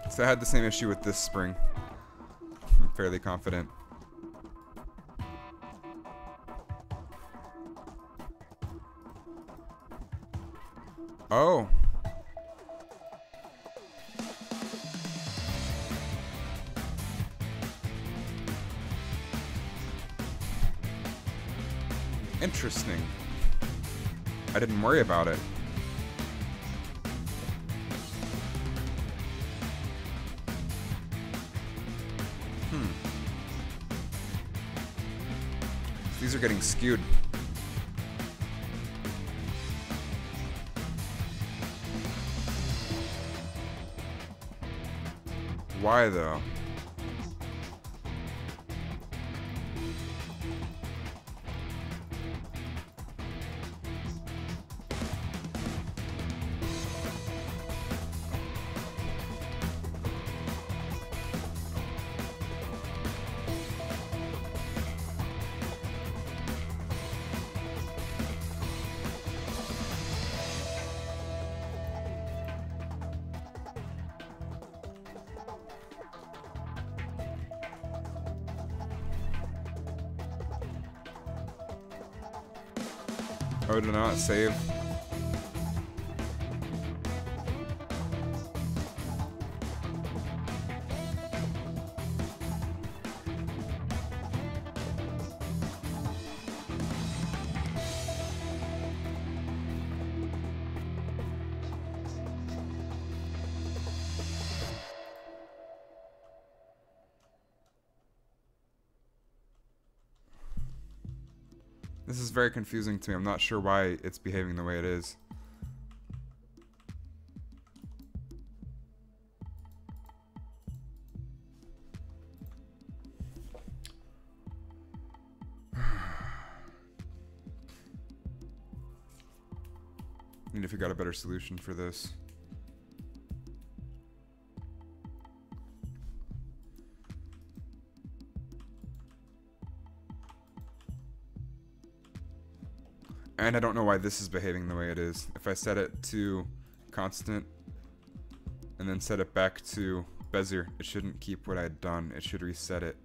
So I had the same issue with this spring. I'm fairly confident. Oh. Interesting. I didn't worry about it. These are getting skewed. Why though? Oh, do not save. This is very confusing to me. I'm not sure why it's behaving the way it is. Need to figure out a better solution for this. And I don't know why this is behaving the way it is. If I set it to constant and then set it back to Bezier, it shouldn't keep what I had done. It should reset it.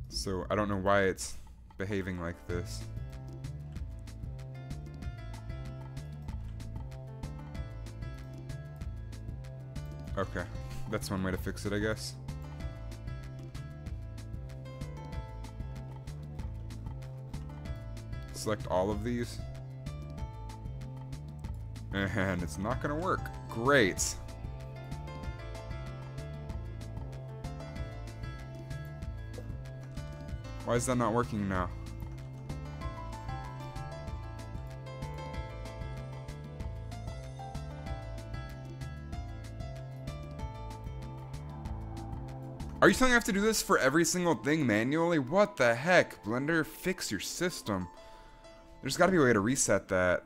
So I don't know why it's behaving like this. Okay, that's one way to fix it, I guess. Select all of these. And it's not gonna work. Great. Why is that not working now? Are you telling me I have to do this for every single thing manually? What the heck? Blender, fix your system. There's gotta be a way to reset that.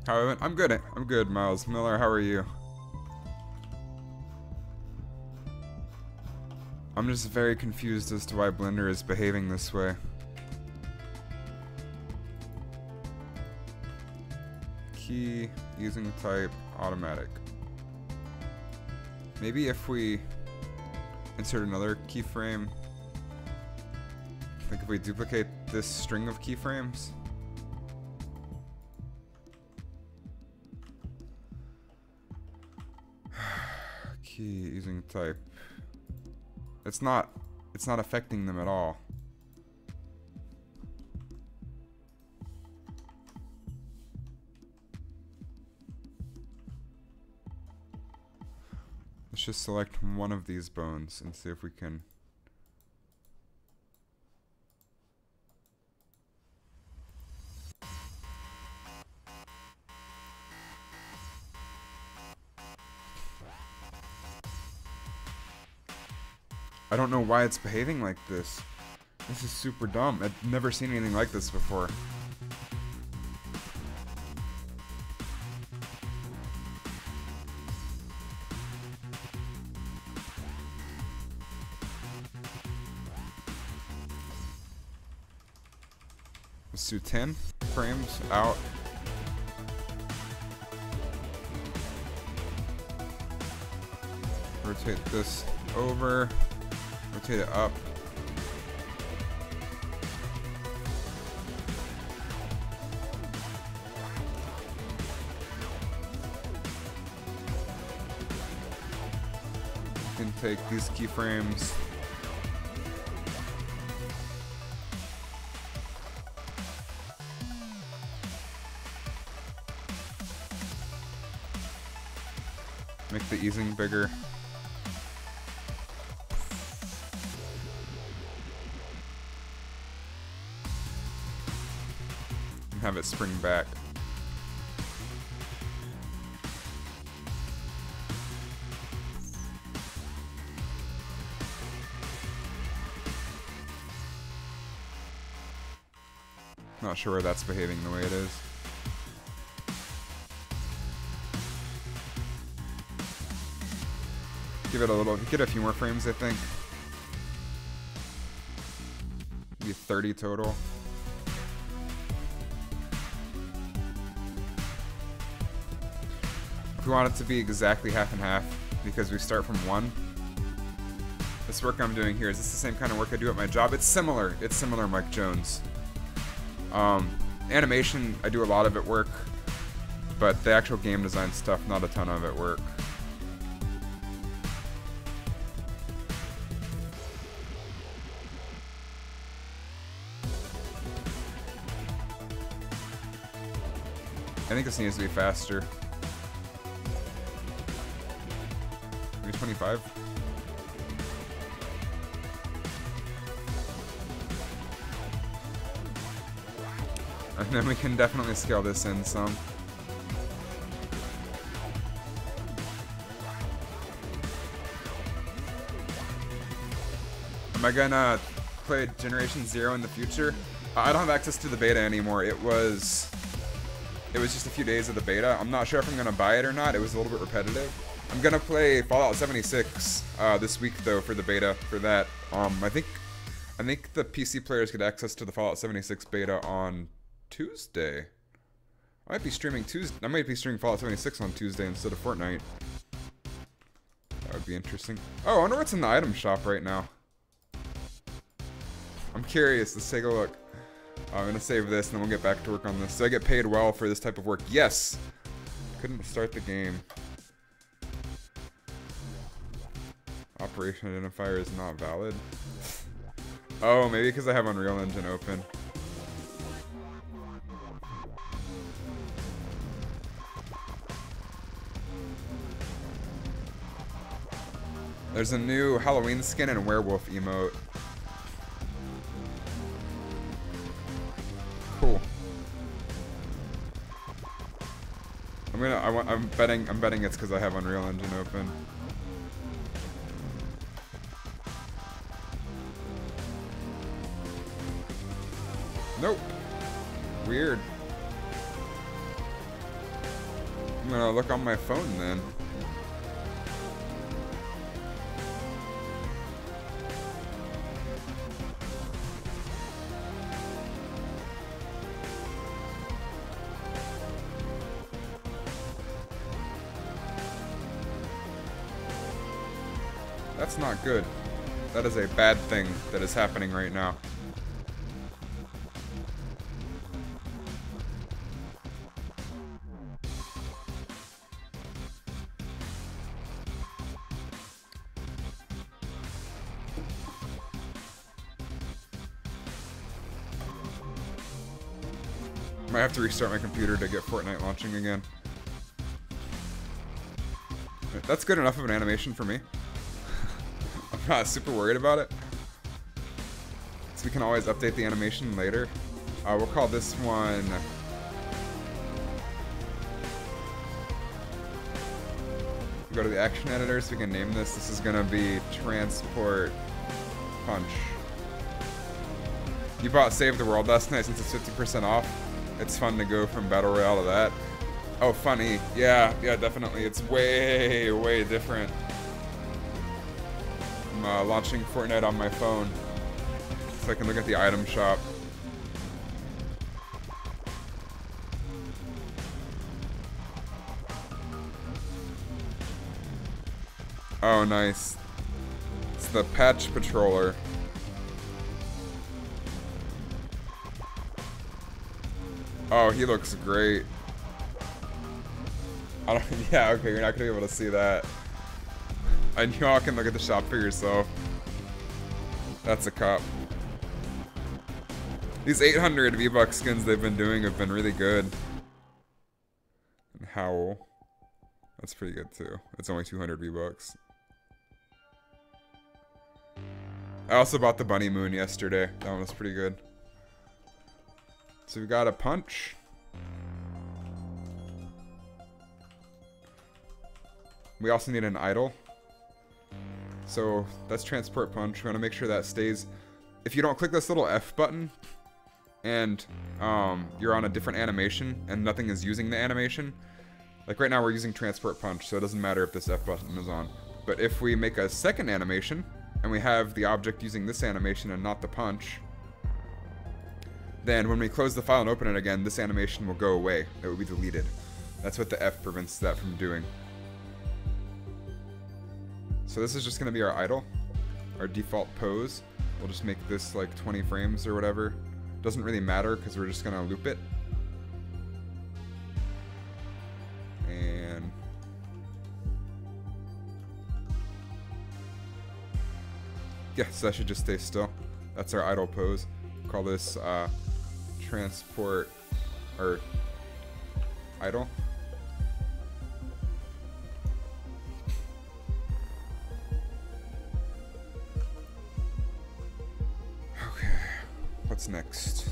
How I'm good. I'm good, Miles Miller. How are you? I'm just very confused as to why Blender is behaving this way. Key, using type, automatic. Maybe if we insert another keyframe, I think if we duplicate this string of keyframes. Key, using type. It's not affecting them at all. Let's just select one of these bones and see if we can. I don't know why it's behaving like this. This is super dumb. I've never seen anything like this before. Let's do 10 frames out. Rotate this over. Rotate it up. You can take these keyframes. Make the easing bigger. Have it spring back. Not sure where that's behaving the way it is. Give it a little, get a few more frames, I think. Maybe 30 total. If we want it to be exactly half and half, because we start from 1. This work I'm doing here, is this the same kind of work I do at my job? It's similar. It's similar, Mike Jones. Animation, I do a lot of at work, but the actual game design stuff, not a ton of at work. I think this needs to be faster. Maybe 25? And then we can definitely scale this in some. Am I gonna play Generation 0 in the future? I don't have access to the beta anymore. It was just a few days of the beta. I'm not sure if I'm gonna buy it or not. It was a little bit repetitive. I'm gonna play Fallout 76 this week though for the beta for that. I think the PC players get access to the Fallout 76 beta on Tuesday. I might be streaming Fallout 76 on Tuesday instead of Fortnite. That would be interesting. Oh, I wonder what's in the item shop right now. I'm curious. Let's take a look. I'm gonna save this and then we'll get back to work on this. So I get paid well for this type of work. Yes! Couldn't start the game. Operation identifier is not valid. Oh, maybe because I have Unreal Engine open. There's a new Halloween skin and werewolf emote. Cool. I'm betting it's because I have Unreal Engine open. Nope. Weird. I'm gonna look on my phone then. That's not good. That is a bad thing that is happening right now. Might have to restart my computer to get Fortnite launching again. That's good enough of an animation for me. I'm not super worried about it. So we can always update the animation later. We'll call this one... Go to the action editor so we can name this. This is gonna be Transport Punch. You bought Save the World last night since it's 50% off. It's fun to go from Battle Royale to that. Oh, funny. Yeah, definitely. It's way, way different. I'm launching Fortnite on my phone so I can look at the item shop. Oh, nice. It's the Patch Patroller. Oh, he looks great. Yeah, okay, you're not gonna be able to see that. And you all can look at the shop for yourself. That's a cop. These 800 V-Bucks skins they've been doing have been really good. And Howl. That's pretty good too. It's only 200 V-Bucks. I also bought the Bunny Moon yesterday. That one was pretty good. So we got a punch. We also need an idle. So that's transport punch. We want to make sure that stays. If you don't click this little F button, and you're on a different animation and nothing is using the animation. Like right now we're using transport punch, so it doesn't matter if this F button is on. But if we make a second animation and we have the object using this animation and not the punch, then when we close the file and open it again, this animation will go away. It will be deleted. That's what the F prevents that from doing. So this is just going to be our idle, our default pose. We'll just make this like 20 frames or whatever. Doesn't really matter because we're just going to loop it. And yeah, so that should just stay still. That's our idle pose. Call this transport or idle. Okay, what's next?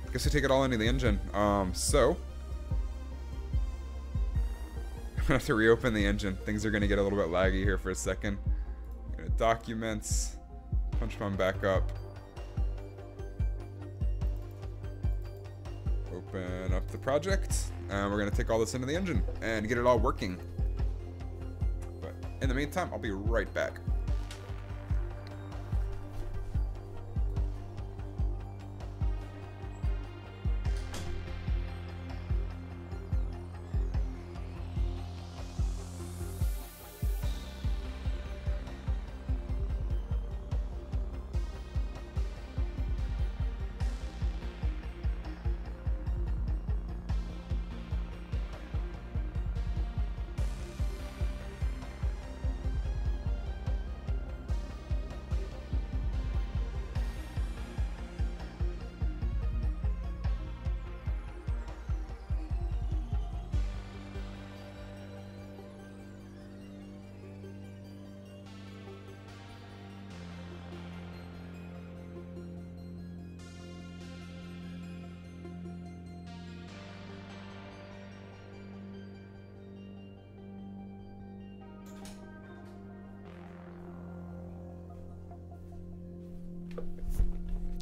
I guess I take it all into the engine. So I'm gonna have to reopen the engine. Things are gonna get a little bit laggy here for a second. Go to documents, punch bomb back up. Open up the project, and we're gonna take all this into the engine and get it all working. But in the meantime, I'll be right back.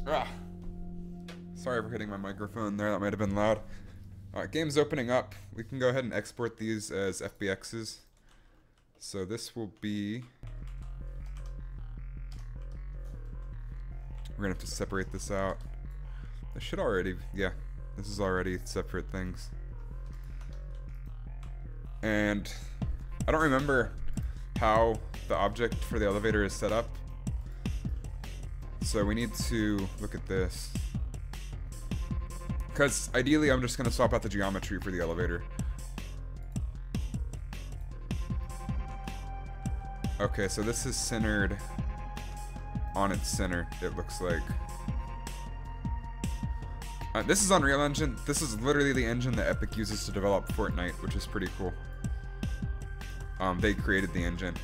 Ah. Sorry for hitting my microphone there, that might have been loud. Alright, game's opening up. We can go ahead and export these as FBXs. So this will be... We're gonna have to separate this out. This should already... Yeah, this is already separate things. And I don't remember how the object for the elevator is set up. So we need to look at this. Because ideally I'm just going to swap out the geometry for the elevator. Okay, so this is centered on its center, it looks like. This is Unreal Engine. This is literally the engine that Epic uses to develop Fortnite, which is pretty cool. They created the engine.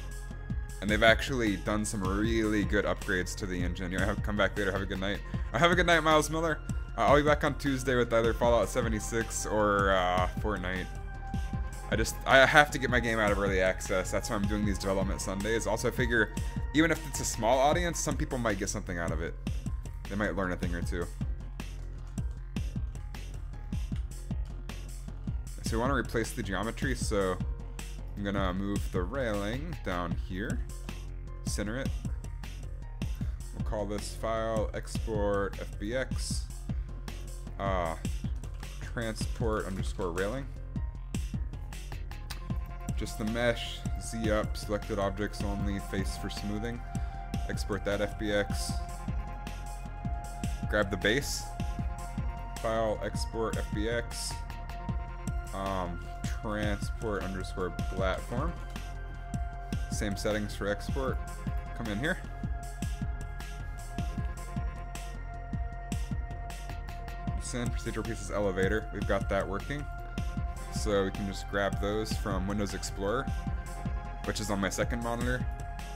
And they've actually done some really good upgrades to the engine. You know, come back later. Have a good night. Have a good night, Miles Miller. I'll be back on Tuesday with either Fallout 76 or Fortnite. I have to get my game out of early access. That's why I'm doing these development Sundays. Also, I figure even if it's a small audience, some people might get something out of it. They might learn a thing or two. So we want to replace the geometry, so I'm gonna move the railing down here, center it. We'll call this file export FBX transport underscore railing. Just the mesh, Z up, selected objects only, face for smoothing. Export that FBX. Grab the base. File export FBX. Transport underscore platform. Same settings for export. Come in here. Send procedural pieces elevator. We've got that working. So we can just grab those from Windows Explorer, which is on my second monitor,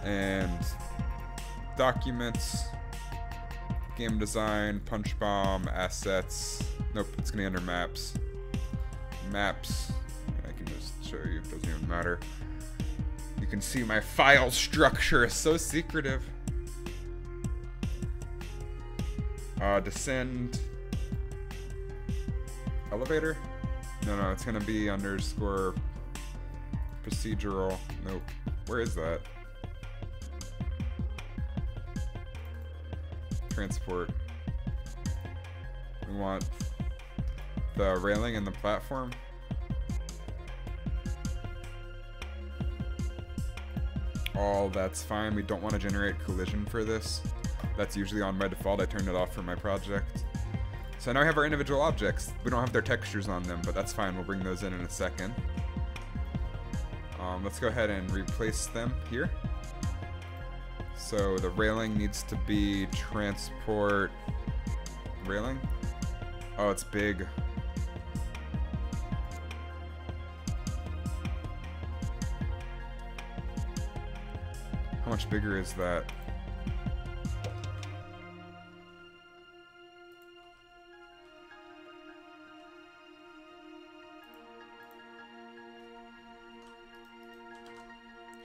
and documents, game design, punch bomb, assets. Nope, it's gonna be under maps. Maps. I can just show you, it doesn't even matter. You can see my file structure is so secretive. Descend elevator? No, it's gonna be underscore procedural. Nope. Where is that? Transport. We want the railing and the platform. All that's fine. We don't want to generate collision for this. That's usually on by default. I turned it off for my project. So now we have our individual objects. We don't have their textures on them, but that's fine. We'll bring those in a second. Let's go ahead and replace them here. So the railing needs to be transport railing. Oh, it's big. How much bigger is that?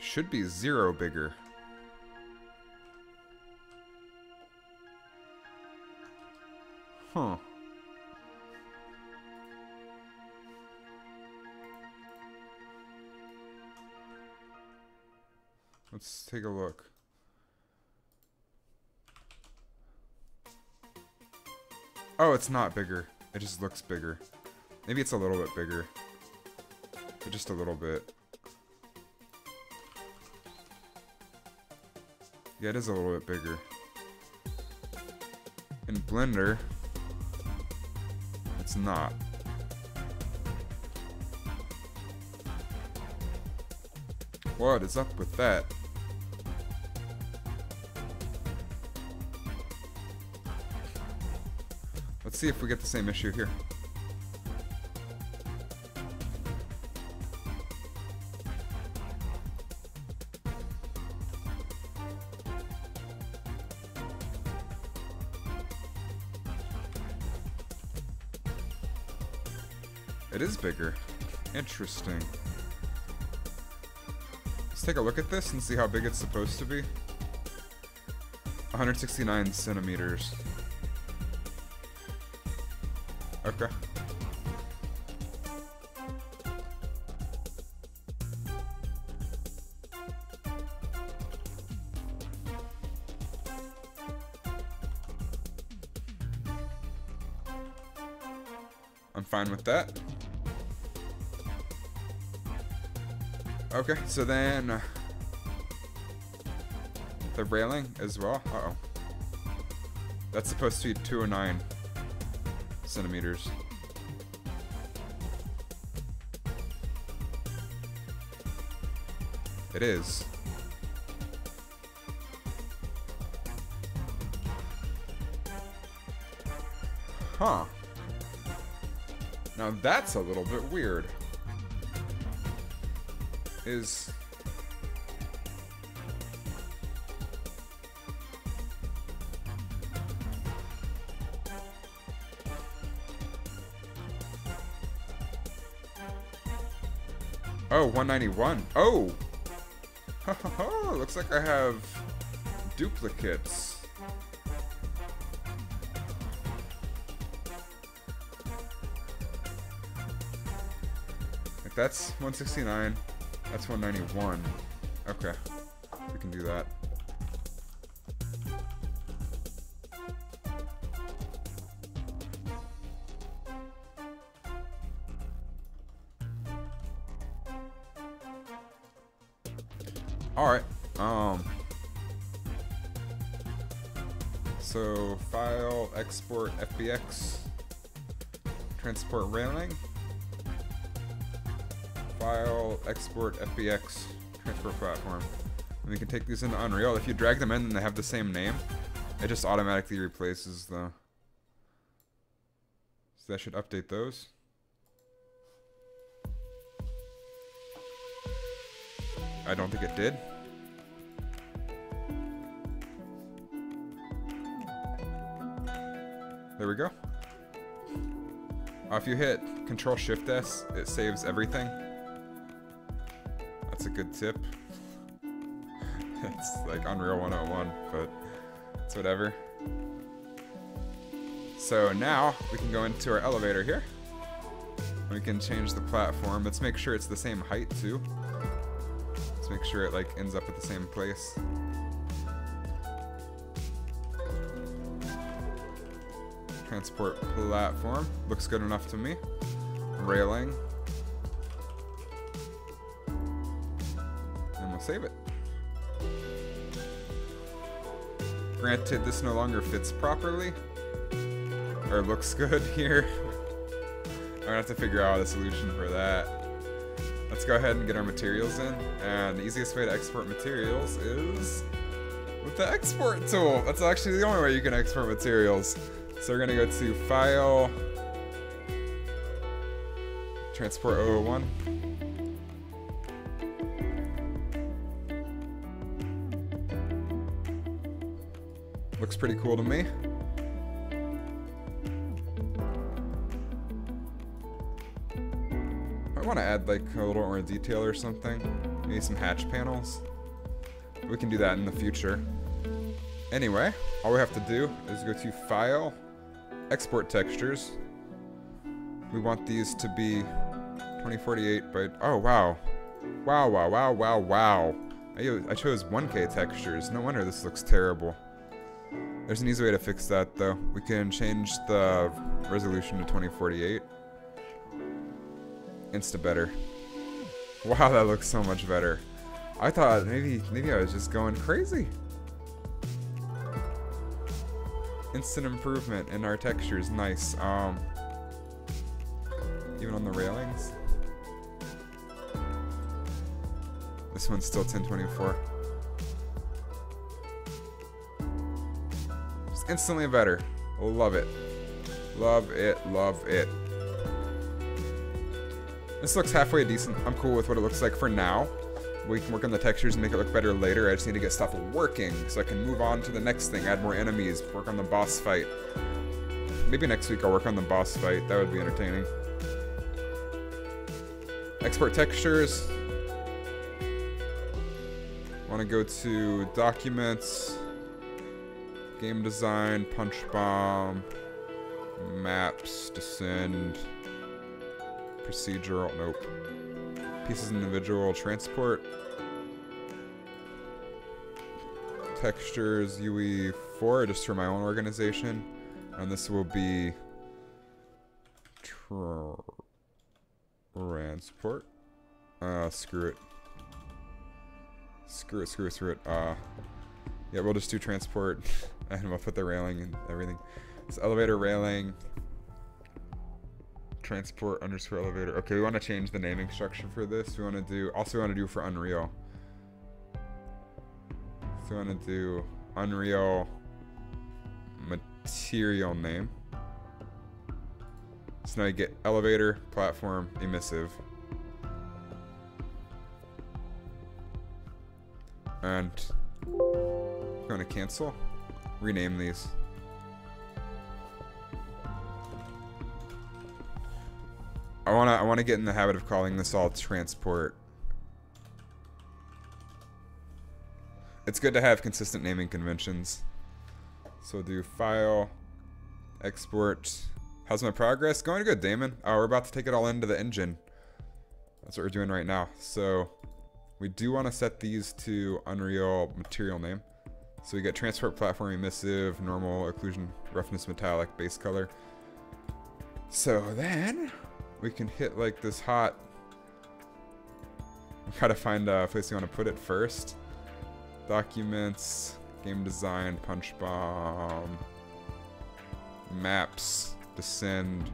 Should be 0 bigger. Huh. Let's take a look. Oh, it's not bigger. It just looks bigger. Maybe it's a little bit bigger. But just a little bit. Yeah, it is a little bit bigger. In Blender, it's not. What is up with that? Let's see if we get the same issue here. It is bigger. Interesting. Let's take a look at this and see how big it's supposed to be. 169 centimeters. Okay. I'm fine with that. Okay, so then the railing as well. Uh-oh. That's supposed to be 209 centimeters. It is. Huh. Now that's a little bit weird. Is... Oh, 191. Oh! Ha ha ha! Looks like I have duplicates. If that's 169, that's 191. Okay. We can do that. Alright, so file, export, FBX, transport railing, file, export, FBX, transport platform. And we can take these into Unreal. If you drag them in and they have the same name, it just automatically replaces the... So that should update those. I don't think it did. There we go. If you hit Control-Shift-S, it saves everything. That's a good tip. It's like Unreal 101, but it's whatever. So now we can go into our elevator here. We can change the platform. Let's make sure it's the same height too. Let's make sure it like ends up at the same place. Transport platform. Looks good enough to me. Railing. And we'll save it. Granted, this no longer fits properly. Or looks good here. I'm gonna have to figure out a solution for that. Let's go ahead and get our materials in. And the easiest way to export materials is with the export tool. That's actually the only way you can export materials. So we're gonna go to File, Transport 001. Looks pretty cool to me. I want to add like a little more detail or something. Maybe some hatch panels. We can do that in the future. Anyway, all we have to do is go to File, Export Textures. We want these to be 2048 by... Oh, wow. Wow, wow, wow, wow, wow. I chose 1K textures. No wonder this looks terrible. There's an easy way to fix that, though. We can change the resolution to 2048. Insta better. Wow, that looks so much better. I thought maybe I was just going crazy. Instant improvement in our textures, nice. Even on the railings. This one's still 1024. Just instantly better. Love it. Love it, love it. This looks halfway decent. I'm cool with what it looks like for now. We can work on the textures and make it look better later. I just need to get stuff working so I can move on to the next thing, add more enemies, work on the boss fight. Maybe next week I'll work on the boss fight. That would be entertaining. Export textures. Want to go to Documents, Game Design, Punch Bomb, Maps, Descend, Procedural, nope. Pieces individual, Transport, Textures, UE4, just for my own organization. And this will be Transport. Screw it. Screw it. Yeah, we'll just do Transport, and we'll put the railing and everything. It's elevator railing. Transport underscore elevator. Okay, we want to change the naming structure for this. We want to do for Unreal. So we want to do Unreal material name. So now you get elevator, platform, emissive. And I'm going to cancel. Rename these. I want to get in the habit of calling this all Transport. It's good to have consistent naming conventions. So do File, Export. How's my progress? Going good, Damon. Oh, we're about to take it all into the engine. That's what we're doing right now. So we do want to set these to Unreal material name. So we get Transport, Platform, Emissive, Normal, Occlusion, Roughness, Metallic, Base Color. So then we can hit like this hot. We gotta find a place we want to put it first. Documents, Game Design, Punch Bomb, Maps, Descend,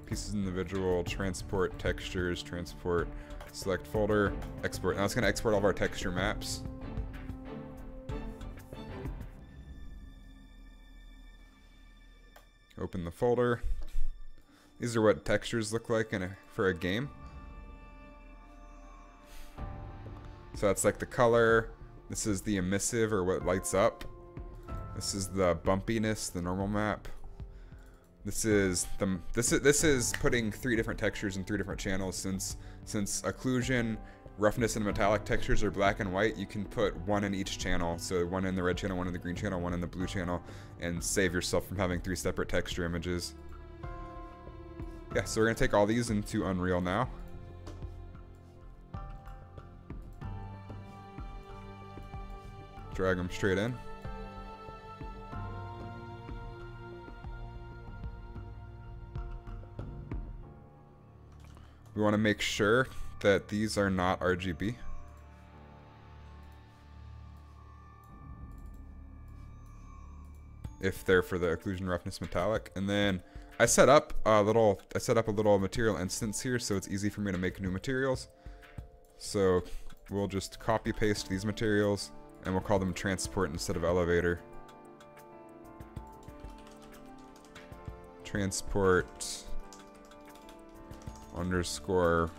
Pieces individual, Transport, Textures, Transport, Select Folder, Export. Now it's gonna export all of our texture maps. Open the folder. These are what textures look like for a game. So that's like the color. This is the emissive, or what lights up. This is the bumpiness, the normal map. This is putting 3 different textures in 3 different channels, since occlusion, roughness and metallic textures are black and white, you can put one in each channel. So one in the red channel, one in the green channel, one in the blue channel, and save yourself from having 3 separate texture images. Yeah, so we're gonna take all these into Unreal now. Drag them straight in. We want to make sure that these are not RGB. If they're for the occlusion roughness metallic. And then I set up a little material instance here, so it's easy for me to make new materials. So we'll just copy paste these materials and we'll call them transport instead of elevator. Transport underscore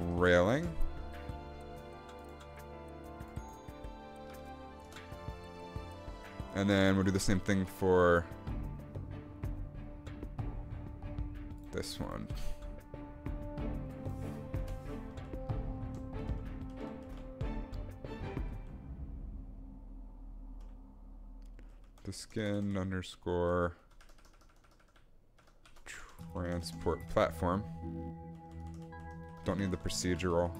railing. And then we'll do the same thing for this one. The skin underscore transport platform. Don't need the procedural.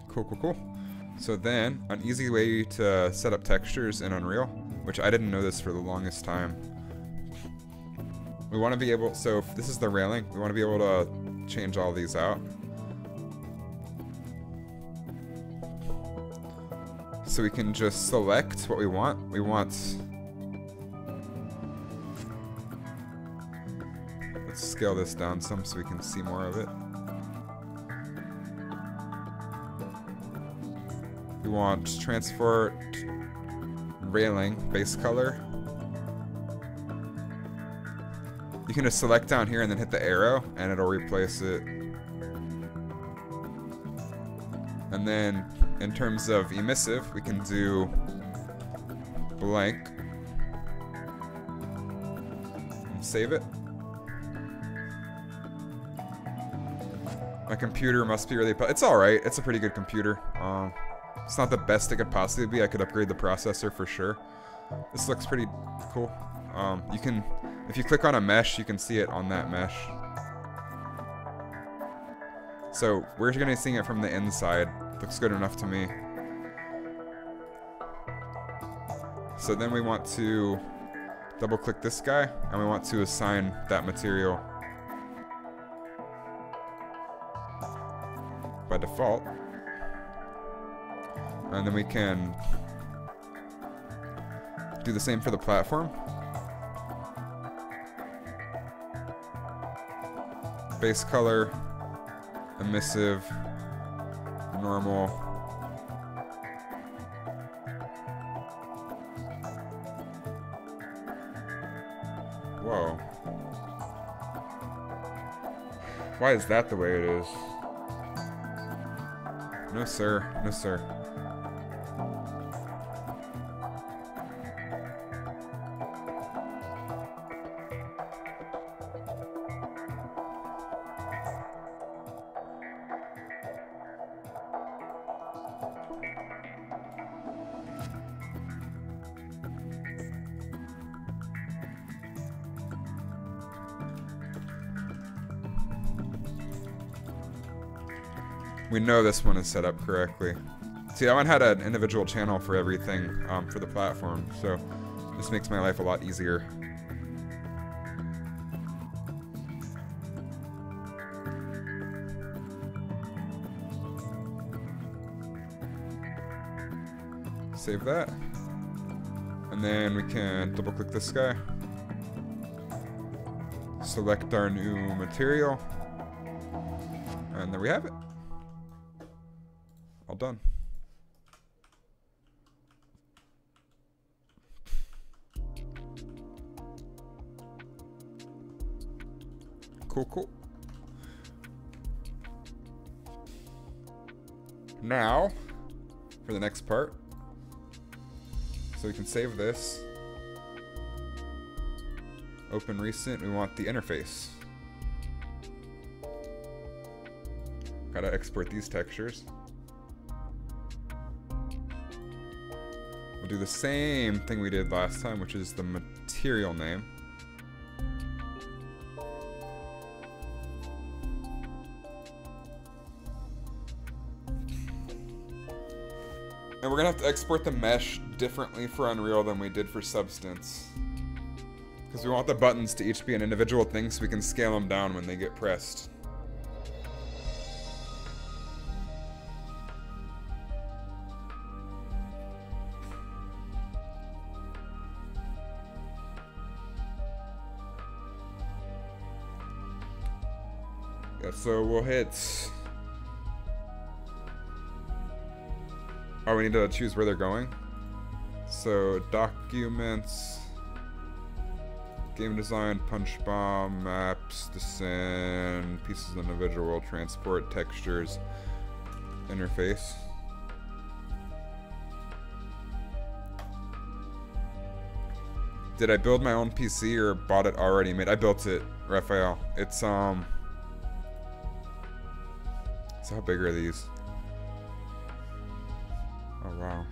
Cool. So then, an easy way to set up textures in Unreal, which I didn't know this for the longest time. We want to be able, so if this is the railing, we want to be able to change all these out. So we can just select what we want. We want, let's scale this down some so we can see more of it. We want transport railing base color. You can just select down here and then hit the arrow and it'll replace it. And then in terms of emissive, we can do blank and save it. My computer must be really, it's alright. It's a pretty good computer. It's not the best it could possibly be. I could upgrade the processor for sure. This looks pretty cool. You can, if you click on a mesh, you can see it on that mesh. So we're going to be seeing it from the inside. Looks good enough to me. So then we want to double click this guy and we want to assign that material by default. And then we can do the same for the platform. Base color, emissive, normal. Whoa. Why is that the way it is? No sir, no sir. We know this one is set up correctly. See, that one had an individual channel for everything for the platform, so this makes my life a lot easier. Save that. And then we can double click this guy. Select our new material. And there we have it. All done. Cool. Now, for the next part. So we can save this. open recent, we want the interface. Gotta export these textures. We'll do the same thing we did last time, which is the material name. And we're gonna have to export the mesh differently for Unreal than we did for Substance. Because we want the buttons to each be an individual thing so we can scale them down when they get pressed. Yeah, so we'll hit... Oh, we need to choose where they're going. So, documents, game design, punch bomb, maps, descend, pieces of individual, transport, textures, interface. Did I build my own PC or bought it already made? I built it, Raphael. It's, so how big are these? Oh, wow.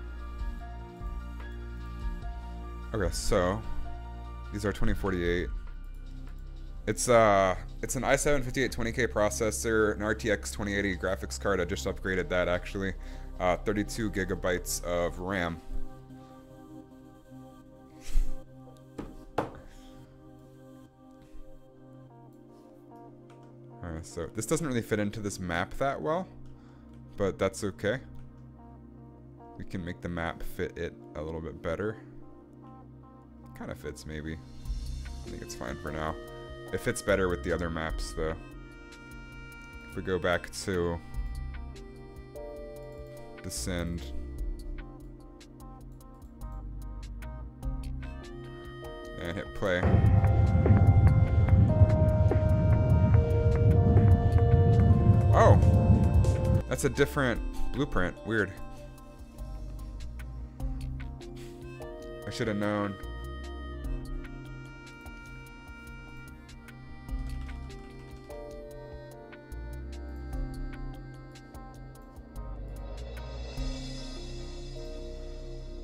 Okay, so these are 2048. It's an i7 5820K processor, an RTX 2080 graphics card. I just upgraded that actually. 32 gigabytes of RAM. Alright, so this doesn't really fit into this map that well, but that's okay. We can make the map fit it a little bit better. Kind of fits, maybe. I think it's fine for now. It fits better with the other maps, though. If we go back to Descend. And hit play. Oh! That's a different blueprint. Weird. I should have known.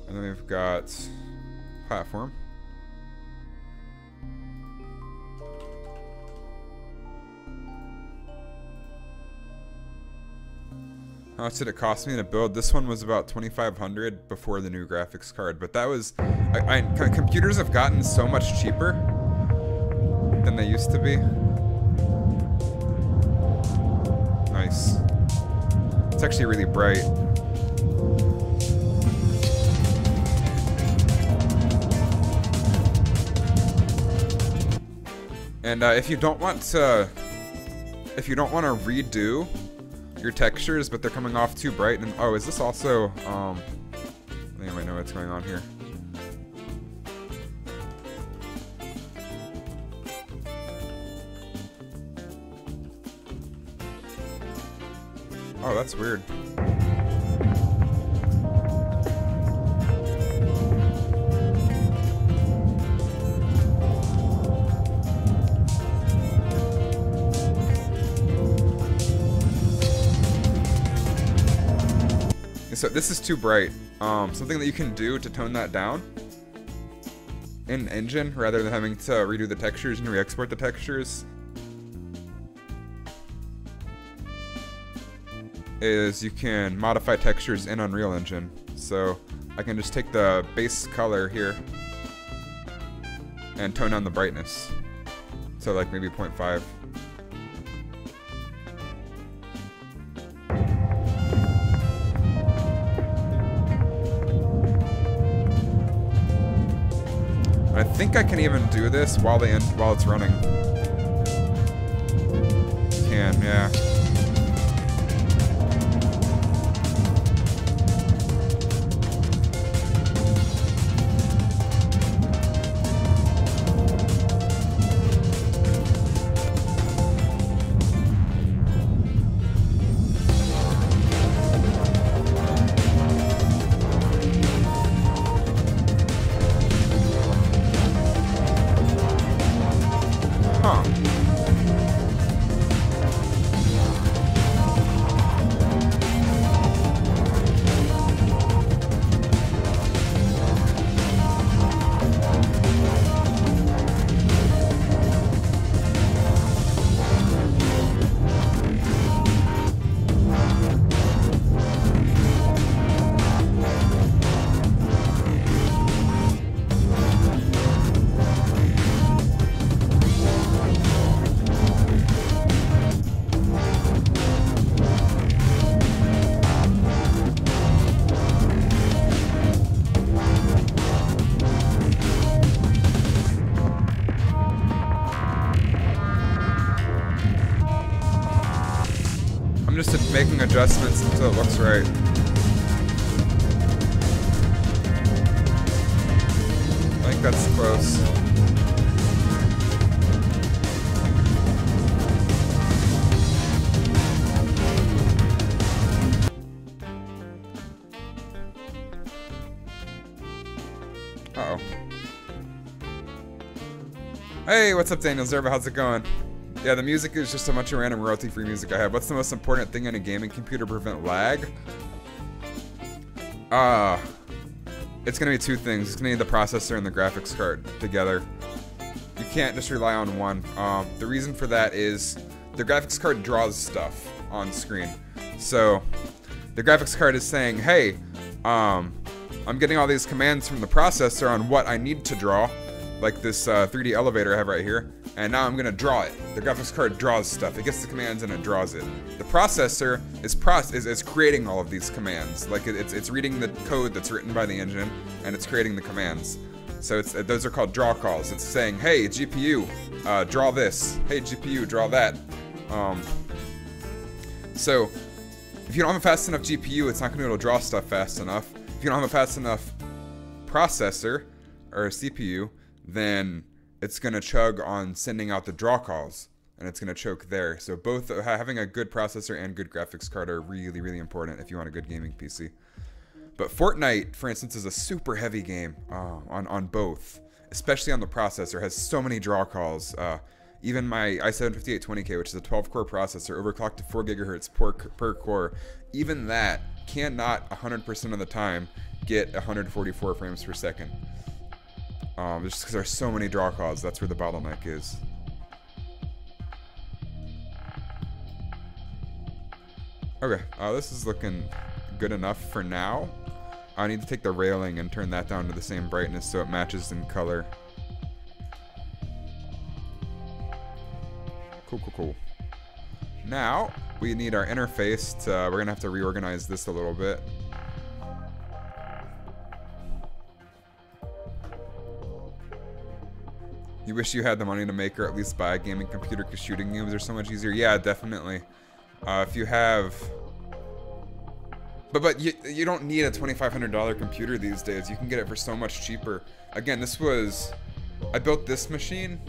And then we've got platform. How much did it cost me to build? This one was about $2,500 before the new graphics card, but that was... computers have gotten so much cheaper than they used to be. Nice. It's actually really bright. And if you don't want to redo your textures, but they're coming off too bright, and oh, is this also I think I might know what's going on here. Oh, that's weird. So this is too bright. Something that you can do to tone that down in Engine, rather than having to redo the textures and re-export the textures, is you can modify textures in Unreal Engine. So I can just take the base color here and tone down the brightness. So like maybe 0.5. I think I can even do this while it's running. Can, yeah. adjustments until it looks right. I think that's close. Uh-oh. Hey, what's up, Daniel Zerba? How's it going? Yeah, the music is just a bunch of random royalty-free music I have. What's the most important thing in a gaming computer to prevent lag? It's gonna be two things. It's gonna need the processor and the graphics card together. You can't just rely on one. The reason for that is the graphics card draws stuff on screen. So the graphics card is saying, hey, I'm getting all these commands from the processor on what I need to draw, like this 3D elevator I have right here, and now I'm gonna draw it. The graphics card draws stuff. It gets the commands and it draws it. The processor is creating all of these commands. Like it's reading the code that's written by the engine and it's creating the commands. So those are called draw calls. It's saying, hey GPU, draw this. Hey GPU, draw that. So if you don't have a fast enough GPU, it's not gonna be able to draw stuff fast enough. If you don't have a fast enough processor or a CPU, then it's going to chug on sending out the draw calls, and it's going to choke there. So both having a good processor and good graphics card are really, really important if you want a good gaming PC. But Fortnite, for instance, is a super heavy game on both, especially on the processor. It has so many draw calls. Even my i7-5820K, which is a 12-core processor, overclocked to 4 gigahertz per core, even that cannot 100% of the time get 144 frames per second. Just because there's so many draw calls, that's where the bottleneck is. Okay, this is looking good enough for now. I need to take the railing and turn that down to the same brightness so it matches in color. Cool. Now, we need our interface to, we're gonna have to reorganize this a little bit. You wish you had the money to make or at least buy a gaming computer because shooting games are so much easier. Yeah, definitely. If you have... But you don't need a $2,500 computer these days. You can get it for so much cheaper. Again, this was... I built this machine,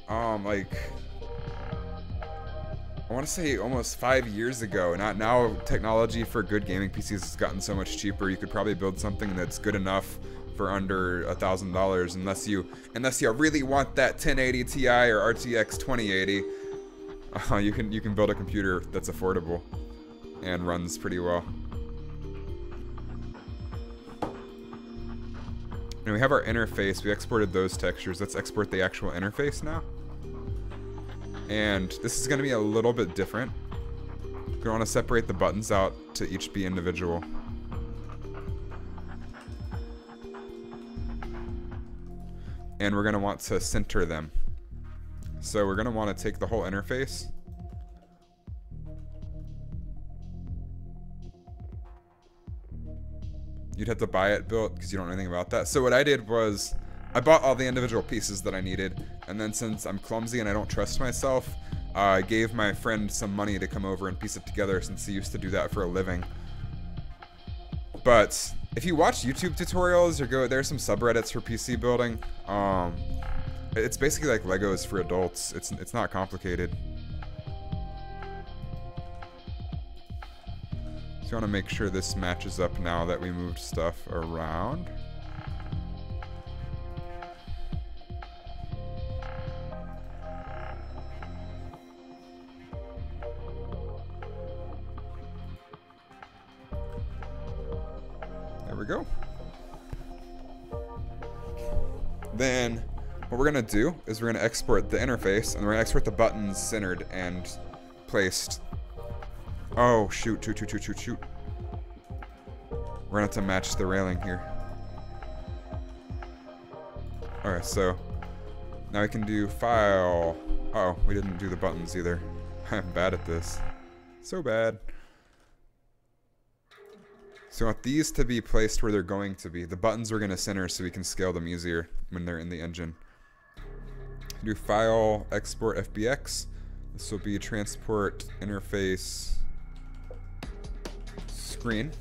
like... I want to say almost 5 years ago. Now technology for good gaming PCs has gotten so much cheaper. You could probably build something that's good enough for under $1,000 unless you really want that 1080 Ti or RTX 2080. You can build a computer that's affordable and runs pretty well. And we have our interface. We exported those textures. Let's export the actual interface now. And this is going to be a little bit different. We're going to want to separate the buttons out to each be individual. And we're going to want to center them. So we're going to want to take the whole interface. You'd have to buy it built because you don't know anything about that. So what I did was I bought all the individual pieces that I needed. And then since I'm clumsy and I don't trust myself, I gave my friend some money to come over and piece it together since he used to do that for a living. But if you watch YouTube tutorials or there's some subreddits for PC building. It's basically like Legos for adults. It's not complicated. So you want to make sure this matches up now that we moved stuff around. There we go. Then what we're gonna do is we're gonna export the interface and we're gonna export the buttons centered and placed. Oh shoot. We're gonna have to match the railing here. Alright, so now we can do file. Uh oh, we didn't do the buttons either. I'm bad at this. So bad. So I want these to be placed where they're going to be. The buttons we're going to center so we can scale them easier when they're in the engine. Do file, export FBX. This will be transport interface screen.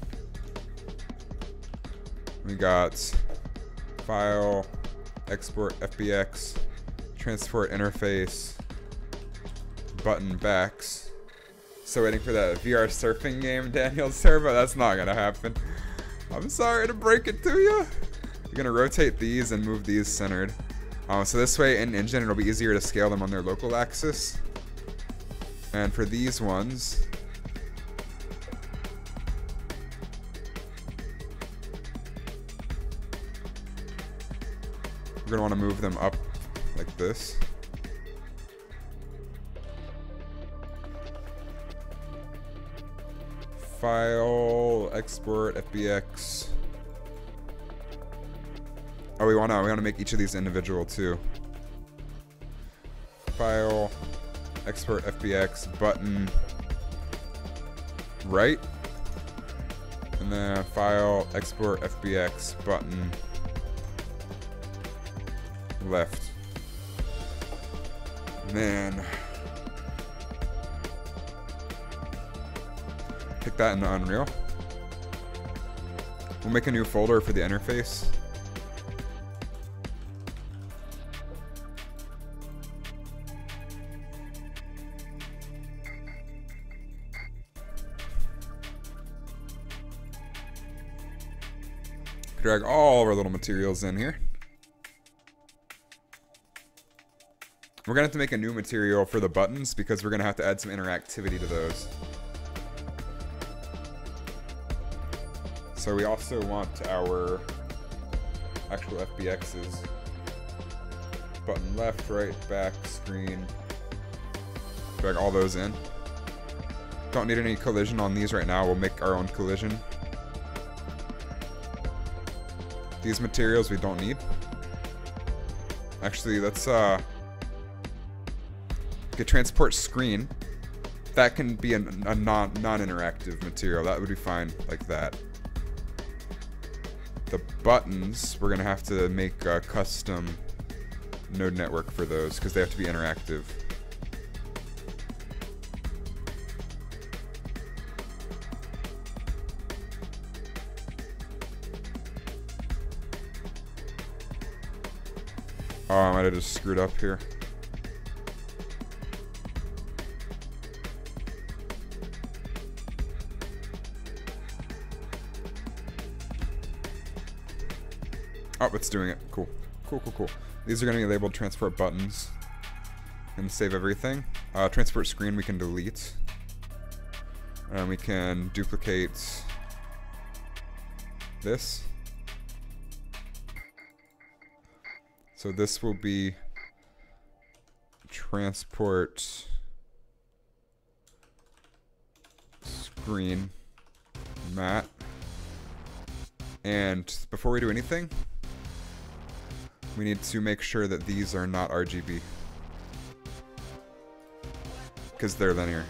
We got file, export FBX, transport interface, button backs. So waiting for that VR surfing game, Daniel Servo. That's not gonna happen. I'm sorry to break it to you. You're gonna rotate these and move these centered. So this way in Engine it'll be easier to scale them on their local axis. And for these ones, we're gonna want to move them up like this. File, export, FBX. Oh, we wanna make each of these individual too. File, export, FBX, button, right, and then file, export, FBX, button, left. And then pick that into Unreal. We'll make a new folder for the interface. Drag all of our little materials in here. We're gonna have to make a new material for the buttons because we're gonna have to add some interactivity to those. So we also want our actual FBXs. Button left, right, back, screen. Drag all those in. Don't need any collision on these right now. We'll make our own collision. These materials we don't need. Actually, let's get transport screen. That can be a non-interactive material. That would be fine like that. The buttons, we're gonna have to make a custom node network for those because they have to be interactive. Oh, I might have just screwed up here. Oh, it's doing it. Cool. Cool. These are going to be labeled transport buttons. And save everything. Transport screen we can delete. And we can duplicate this. So this will be transport screen mat. And before we do anything, we need to make sure that these are not RGB because they're linear.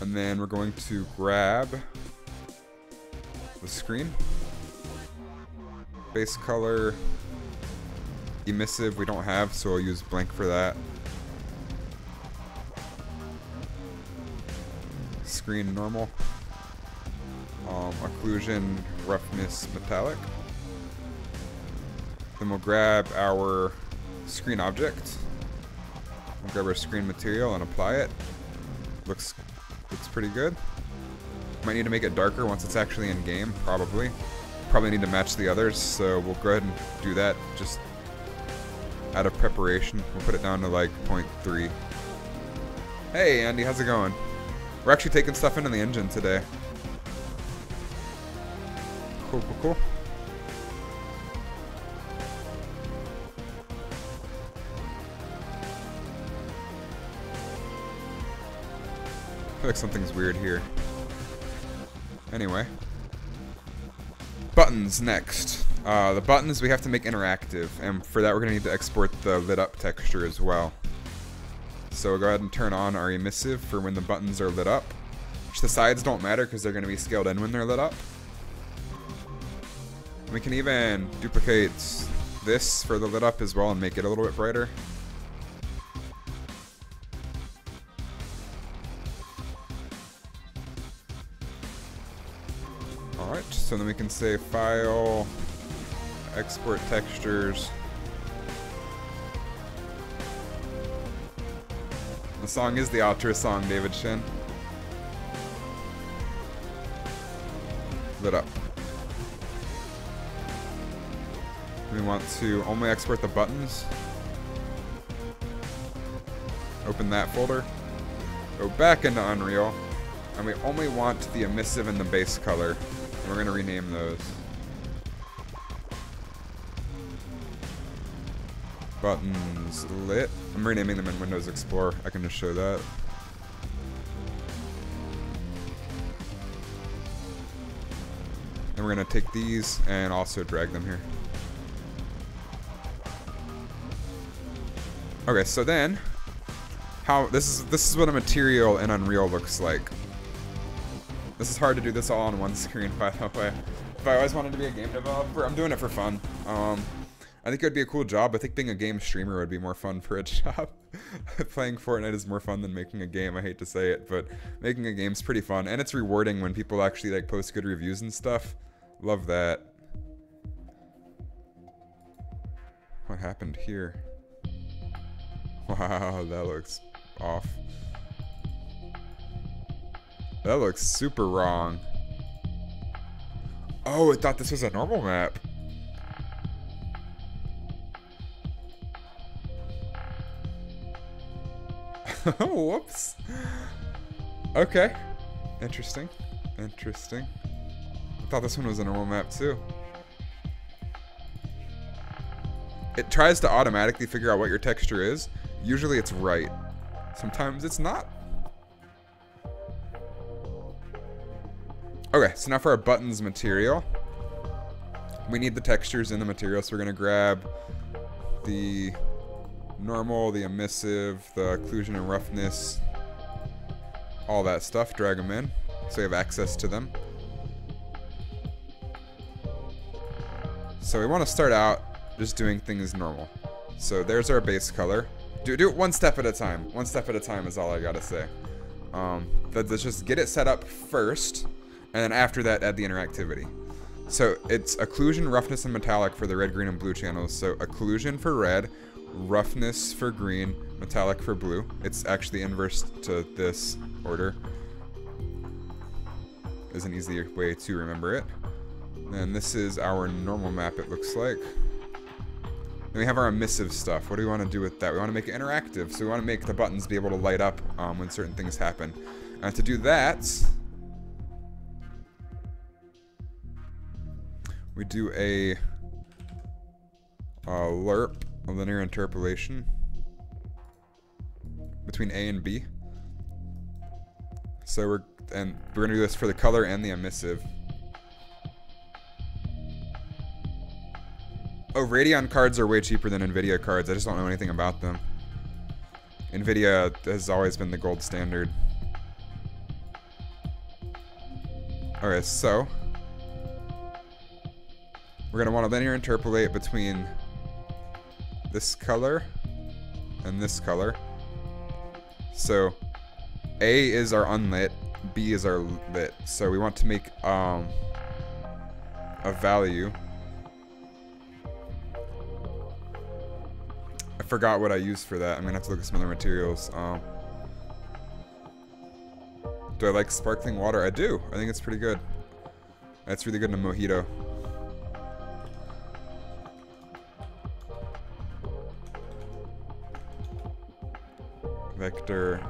And then we're going to grab the screen. Base color, emissive we don't have, so I'll use blank for that. Screen normal. Occlusion, roughness, metallic. Then we'll grab our screen object. We'll grab our screen material and apply it. Looks pretty good. Might need to make it darker once it's actually in game, probably. Probably need to match the others, so we'll go ahead and do that just out of preparation. We'll put it down to like 0.3. Hey Andy, how's it going? We're actually taking stuff into the engine today. Cool. I feel like something's weird here. Anyway. Buttons next. The buttons we have to make interactive, and for that we're going to need to export the lit up texture as well. So we'll go ahead and turn on our emissive for when the buttons are lit up. Which the sides don't matter because they're going to be scaled in when they're lit up. We can even duplicate this for the lit up as well and make it a little bit brighter. Alright, so then we can say File, Export Textures. The song is the outro song, David Shin. Lit up. We want to only export the buttons. Open that folder. Go back into Unreal. And we only want the emissive and the base color. And we're going to rename those. Buttons lit. I'm renaming them in Windows Explorer. I can just show that. And we're going to take these and also drag them here. Okay, so then this is what a material in Unreal looks like. This is hard to do this all on one screen, by the way. If I always wanted to be a game developer, I'm doing it for fun. I think it would be a cool job. I think being a game streamer would be more fun for a job. Playing Fortnite is more fun than making a game. I hate to say it, but making a game's pretty fun, and it's rewarding when people actually like post good reviews and stuff. Love that. What happened here? Wow, that looks off. That looks super wrong. Oh, I thought this was a normal map. Oh, whoops. Okay. Interesting. Interesting. I thought this one was a normal map too. It tries to automatically figure out what your texture is. Usually it's right. Sometimes it's not. Okay, so now for our buttons material. We need the textures in the material, so we're going to grab the normal, the emissive, the occlusion and roughness, all that stuff, drag them in so we have access to them. So we want to start out just doing things normal. So there's our base color. Do it one step at a time. One step at a time is all I gotta say. Let's just get it set up first, and then after that add the interactivity. So it's occlusion, roughness, and metallic for the red, green, and blue channels. So occlusion for red, roughness for green, metallic for blue. It's actually inverse to this order. Is an easier way to remember it. And this is our normal map, it looks like. Then we have our emissive stuff. What do we want to do with that? We want to make it interactive. So we want to make the buttons be able to light up when certain things happen. And to do that, we do a lerp, a linear interpolation, between A and B. So we're gonna do this for the color and the emissive. Oh, Radeon cards are way cheaper than Nvidia cards. I just don't know anything about them. Nvidia has always been the gold standard. Okay, so we're gonna want to linear interpolate between this color and this color. So A is our unlit, B is our lit. So we want to make a value. I forgot what I used for that. I'm gonna have to look at some other materials. Do I like sparkling water? I do. I think it's pretty good. It's really good in a mojito. Vector.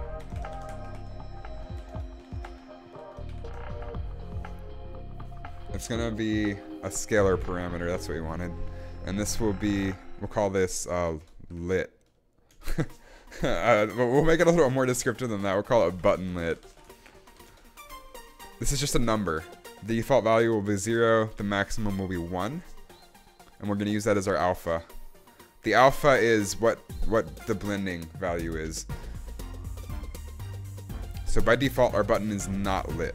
It's gonna be a scalar parameter. That's what we wanted. And this will be, we'll call this lit. We'll make it a little more descriptive than that. We'll call it button lit. This is just a number. The default value will be 0. The maximum will be 1. And we're going to use that as our alpha. The alpha is what the blending value is. So by default, our button is not lit.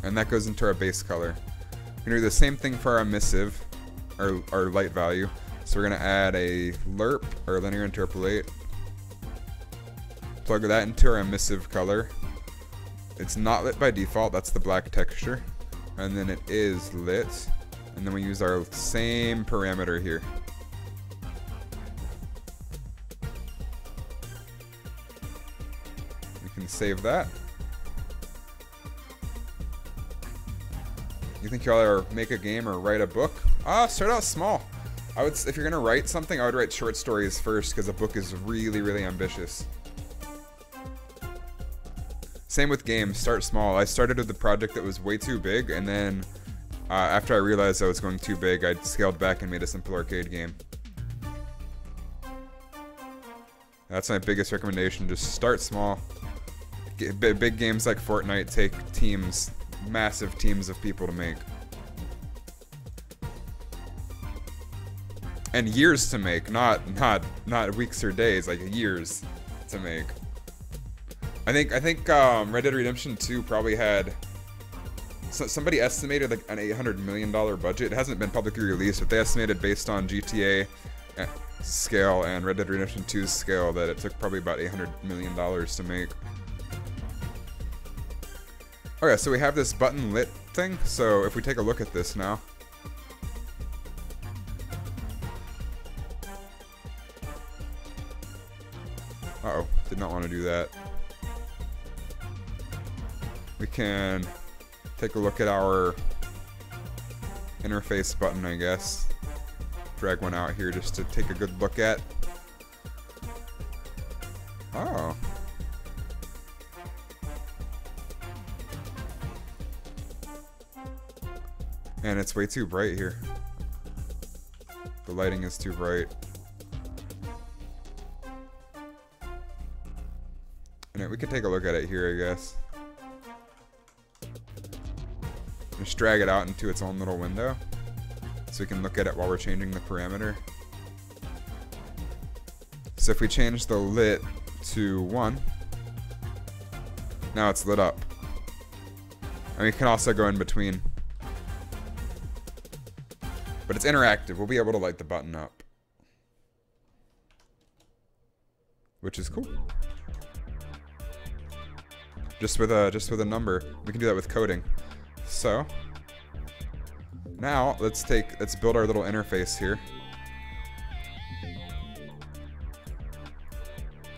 And that goes into our base color. We're gonna do the same thing for our emissive, our light value. So we're gonna add a lerp, or linear interpolate. Plug that into our emissive color. It's not lit by default, that's the black texture. And then it is lit. And then we use our same parameter here. We can save that. You think y'all ever make a game or write a book? Start out small. If you're gonna write something, I would write short stories first, because a book is really, really ambitious. Same with games, start small. I started with a project that was way too big, and then after I realized I was going too big, I scaled back and made a simple arcade game. That's my biggest recommendation, just start small. Big games like Fortnite take teams, massive teams of people to make. And years to make, not weeks or days, like years to make. I think Red Dead Redemption 2 probably had, somebody estimated like an $800 million budget. It hasn't been publicly released, but they estimated based on GTA scale and Red Dead Redemption 2's scale that it took probably about $800 million to make. Okay, so we have this button lit thing. So if we take a look at this now. Uh-oh, did not want to do that. We can take a look at our interface button, I guess. Drag one out here just to take a good look at. Oh. And it's way too bright here. The lighting is too bright. And we could take a look at it here, I guess. Just drag it out into its own little window, so we can look at it while we're changing the parameter. So if we change the lit to 1, now it's lit up. And we can also go in between. But it's interactive. We'll be able to light the button up, which is cool. Just with a number. We can do that with coding. So now let's build our little interface here.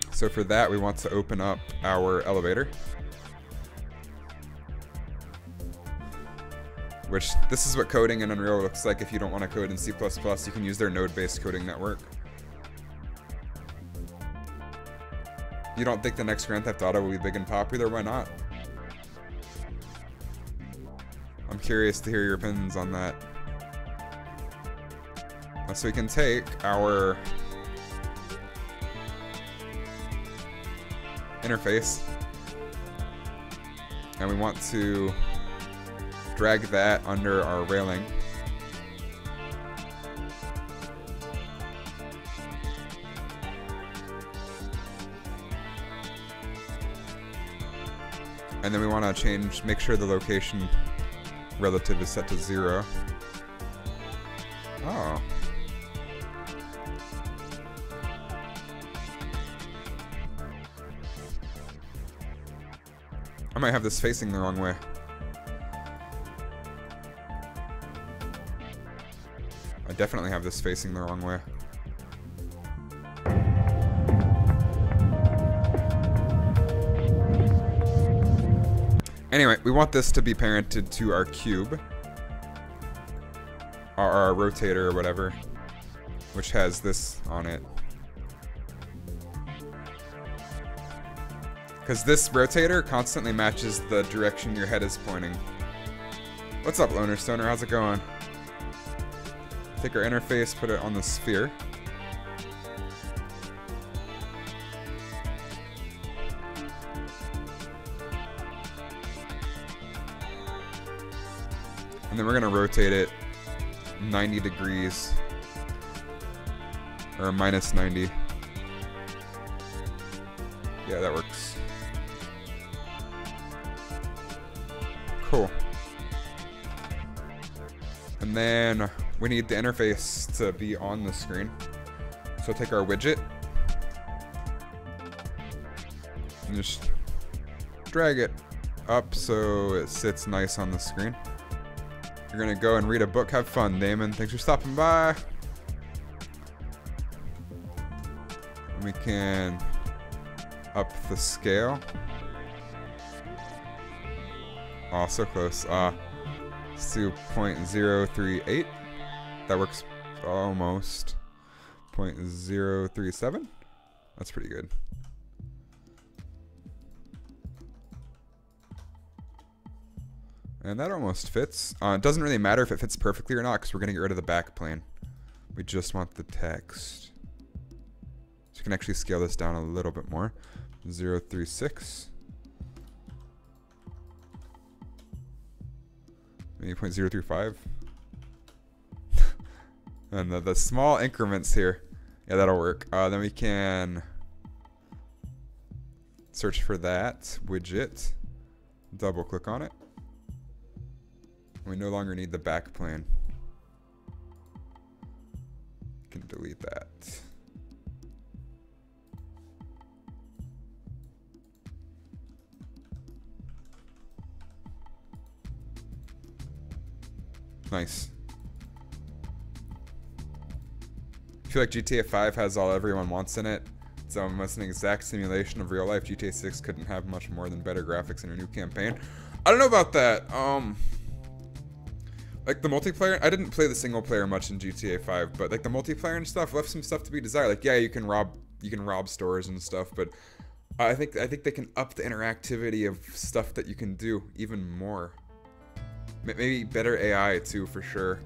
So for that, we want to open up our elevator, which this is what coding in Unreal looks like. If you don't want to code in C++, you can use their node-based coding network. You don't think the next Grand Theft Auto will be big and popular? Why not? I'm curious to hear your opinions on that. So we can take our interface and we want to drag that under our railing. And then we want to make sure the location relative is set to 0. Oh. I might have this facing the wrong way. I definitely have this facing the wrong way. Anyway, we want this to be parented to our cube, or our rotator or whatever, which has this on it. Because this rotator constantly matches the direction your head is pointing. What's up, Loner Stoner? How's it going? Take our interface, put it on the sphere. And then we're going to rotate it 90 degrees, or minus 90. Yeah, that works. Cool. And then we need the interface to be on the screen. So take our widget and just drag it up so it sits nice on the screen. You're gonna go and read a book. Have fun, Damon. Thanks for stopping by. We can up the scale. Oh, so close. Let's do 0.038. That works almost. 0.037. That's pretty good. And that almost fits. It doesn't really matter if it fits perfectly or not because we're going to get rid of the back plane. We just want the text. So you can actually scale this down a little bit more. 0.036. Maybe 0.035. And the small increments here. Yeah, that'll work. Then we can search for that widget. Double click on it. We no longer need the back plane. Can delete that. Nice. I feel like GTA 5 has all everyone wants in it. It's almost an exact simulation of real life. GTA 6 couldn't have much more than better graphics in a new campaign. I don't know about that. Like the multiplayer, I didn't play the single player much in GTA 5, but like the multiplayer and stuff left some stuff to be desired. Like yeah, you can rob stores and stuff, but I think they can up the interactivity of stuff that you can do even more. Maybe better AI too, for sure.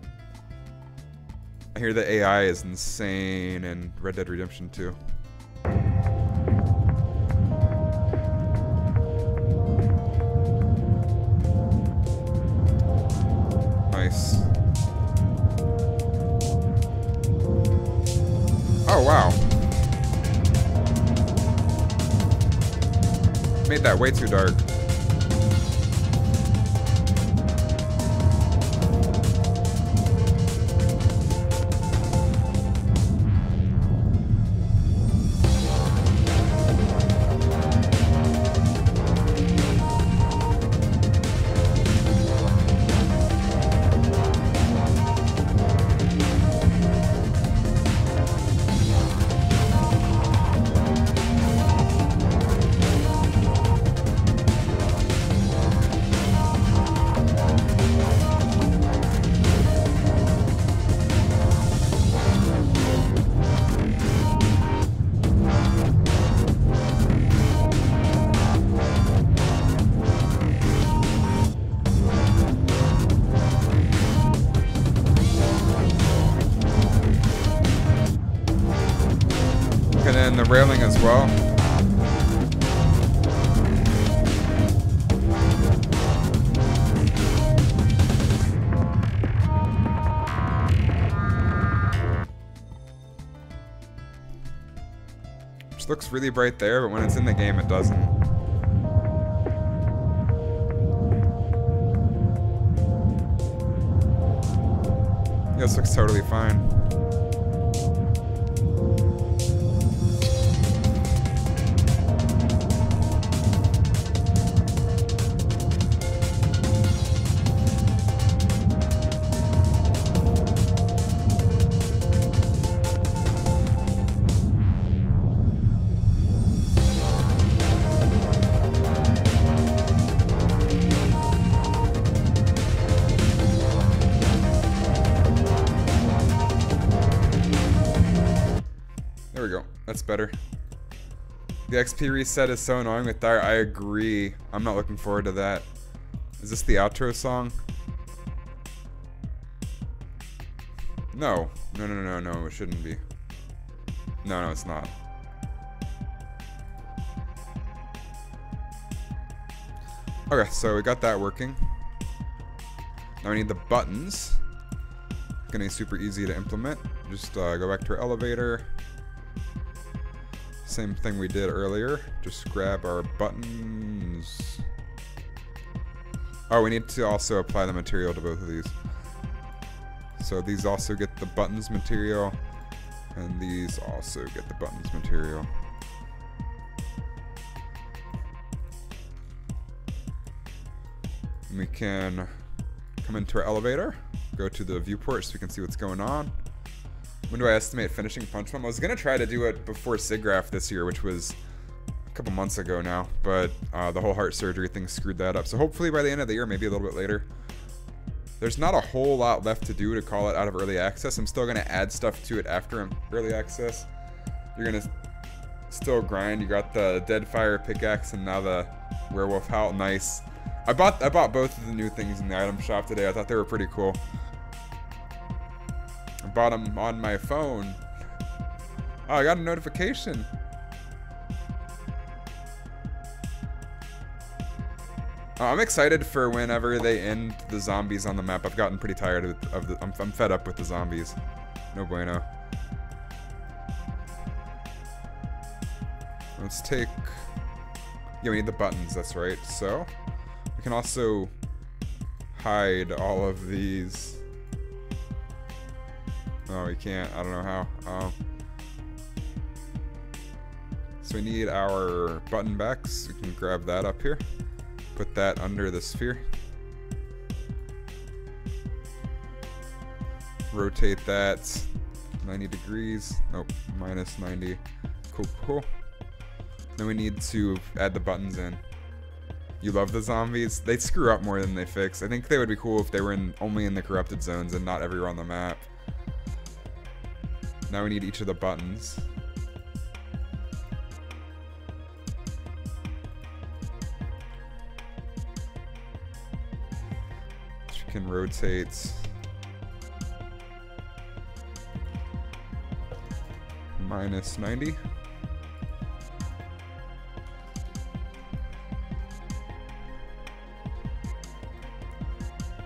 I hear the AI is insane in Red Dead Redemption 2. Nice. Oh, wow. Made that way too dark. And then the railing as well. Which looks really bright there, but when it's in the game it doesn't. Yeah, this looks totally fine. There we go. That's better. The XP reset is so annoying with Dire. I agree. I'm not looking forward to that. Is this the outro song? No. No, it shouldn't be. No, it's not. Okay, so we got that working. Now we need the buttons. It's gonna be super easy to implement. Just go back to our elevator. Same thing we did earlier. Just grab our buttons. Oh, we need to also apply the material to both of these. So these also get the buttons material, and these also get the buttons material. And we can come into our elevator, go to the viewport so we can see what's going on. When do I estimate finishing Punch Bum? I was going to try to do it before SIGGRAPH this year, which was a couple months ago now, but the whole heart surgery thing screwed that up. So hopefully by the end of the year, maybe a little bit later. There's not a whole lot left to do to call it out of early access. I'm still going to add stuff to it after early access. You're going to still grind. You got the Deadfire pickaxe and now the Werewolf Howl. Nice. I bought both of the new things in the item shop today. I thought they were pretty cool. I bought them on my phone. Oh, I got a notification. I'm excited for whenever they end the zombies on the map. I've gotten pretty tired of the... I'm fed up with the zombies. No bueno. Let's take... Yeah, we need the buttons, that's right. So, we can also hide all of these. Oh, we can't. I don't know how. So we need our button backs. We can grab that up here. Put that under the sphere. Rotate that 90 degrees. Nope, minus 90. Cool, cool. Then we need to add the buttons in. You love the zombies? They screw up more than they fix. I think they would be cool if they were only in the corrupted zones and not everywhere on the map. Now we need each of the buttons. Can rotate minus 90.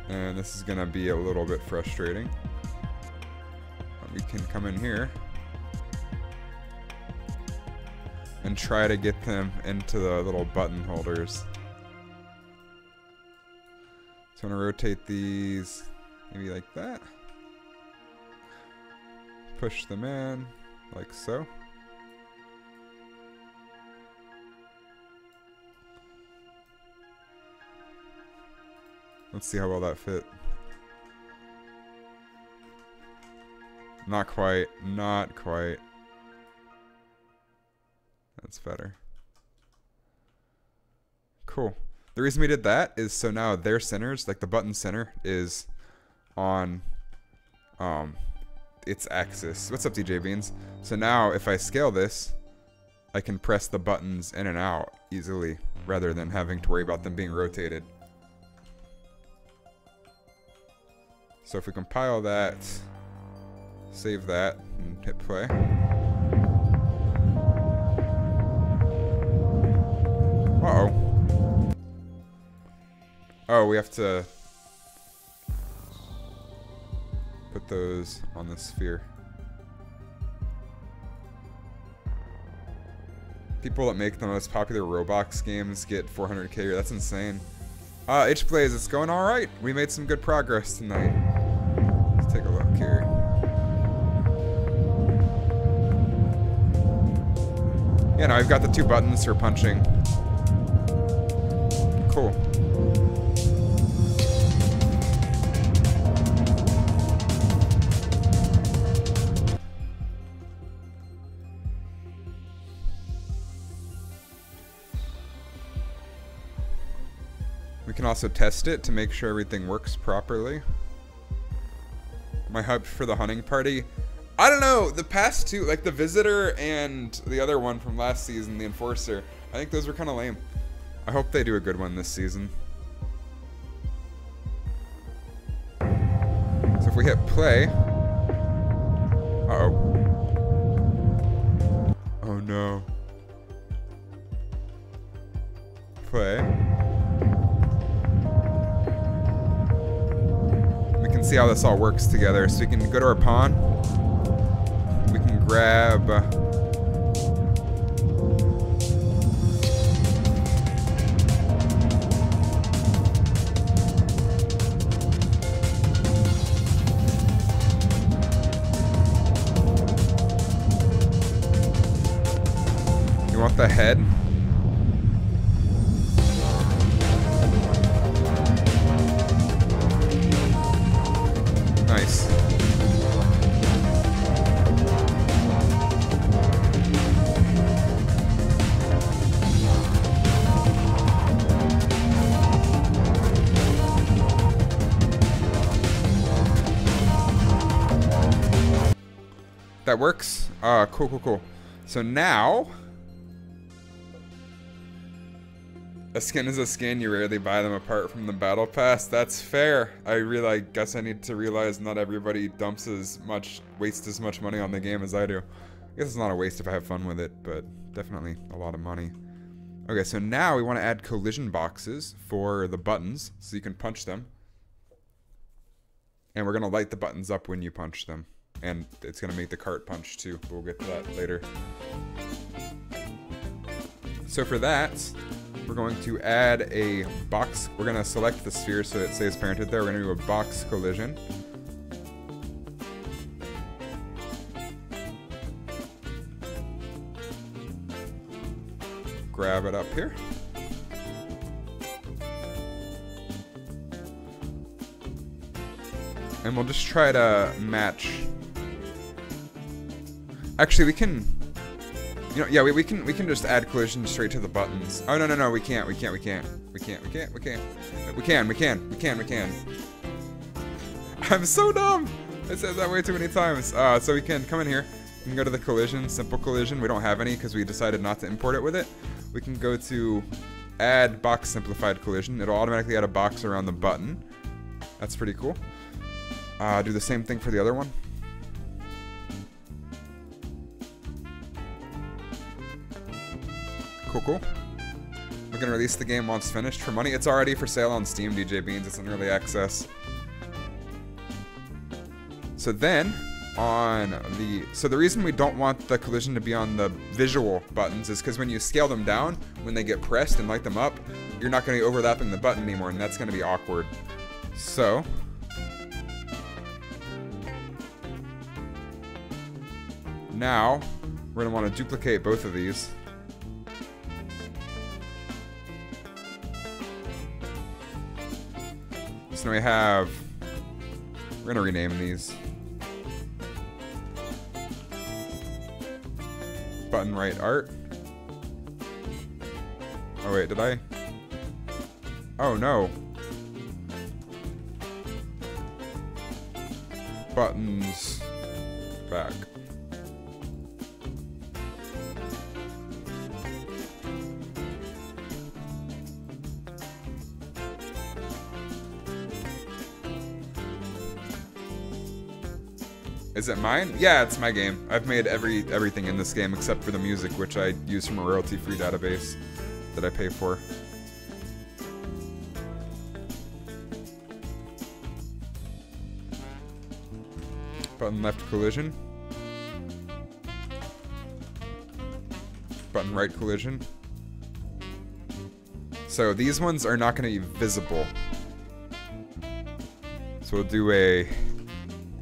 And this is gonna be a little bit frustrating. We can come in here and try to get them into the little button holders. So I'm going to rotate these maybe like that. Push them in like so. Let's see how well that fit. Not quite. Not quite. That's better. Cool. The reason we did that is so now their centers, like the button center, is on its axis. What's up, DJ Beans? So now if I scale this, I can press the buttons in and out easily rather than having to worry about them being rotated. So if we compile that, save that, and hit play. Uh-oh. Oh, we have to put those on the sphere. People that make the most popular Roblox games get 400k. That's insane. H-Blaze, it's going alright. We made some good progress tonight. Let's take a look here. Yeah, no, I've got the two buttons for punching. Cool. We can also test it to make sure everything works properly. Am I hyped for the hunting party? I don't know. The past two, like the Visitor and the other one from last season, the Enforcer, I think those were kind of lame. I hope they do a good one this season. So if we hit play... Uh-oh. Oh no. Play. See how this all works together. So we can go to our pawn. We can grab want the head. Nice. That works? Cool, cool, cool. So now, a skin is a skin. You rarely buy them apart from the battle pass. That's fair. I guess I need to realize not everybody wastes as much money on the game as I do. I guess it's not a waste if I have fun with it, but definitely a lot of money. Okay, so now we want to add collision boxes for the buttons, so you can punch them. And we're going to light the buttons up when you punch them. And it's going to make the cart punch too, but we'll get to that later. So for that, we're going to add a box. We're going to select the sphere so it says parented there. We're going to do a box collision. Grab it up here. And we'll just try to match. Actually, we can, yeah, we can just add collision straight to the buttons. Oh, no, we can't. I'm so dumb. I said that way too many times. So we can come in here. We can go to the collision, simple collision. We don't have any because we decided not to import it with it. We can go to add box simplified collision. It'll automatically add a box around the button. That's pretty cool. Do the same thing for the other one. Cool. We're gonna release the game once finished for money. It's already for sale on Steam, DJ Beans. It's in early access. So then, the reason we don't want the collision to be on the visual buttons is because when you scale them down, when they get pressed and light them up, you're not gonna be overlapping the button anymore, and that's gonna be awkward. So, now, we're gonna want to duplicate both of these. So now we have, we're gonna rename these. Button right art. Oh wait, did I? Oh no. Buttons back. Is it mine? Yeah, it's my game. I've made everything in this game except for the music, which I use from a royalty-free database that I pay for. Button left collision. Button right collision. So these ones are not going to be visible. So we'll do a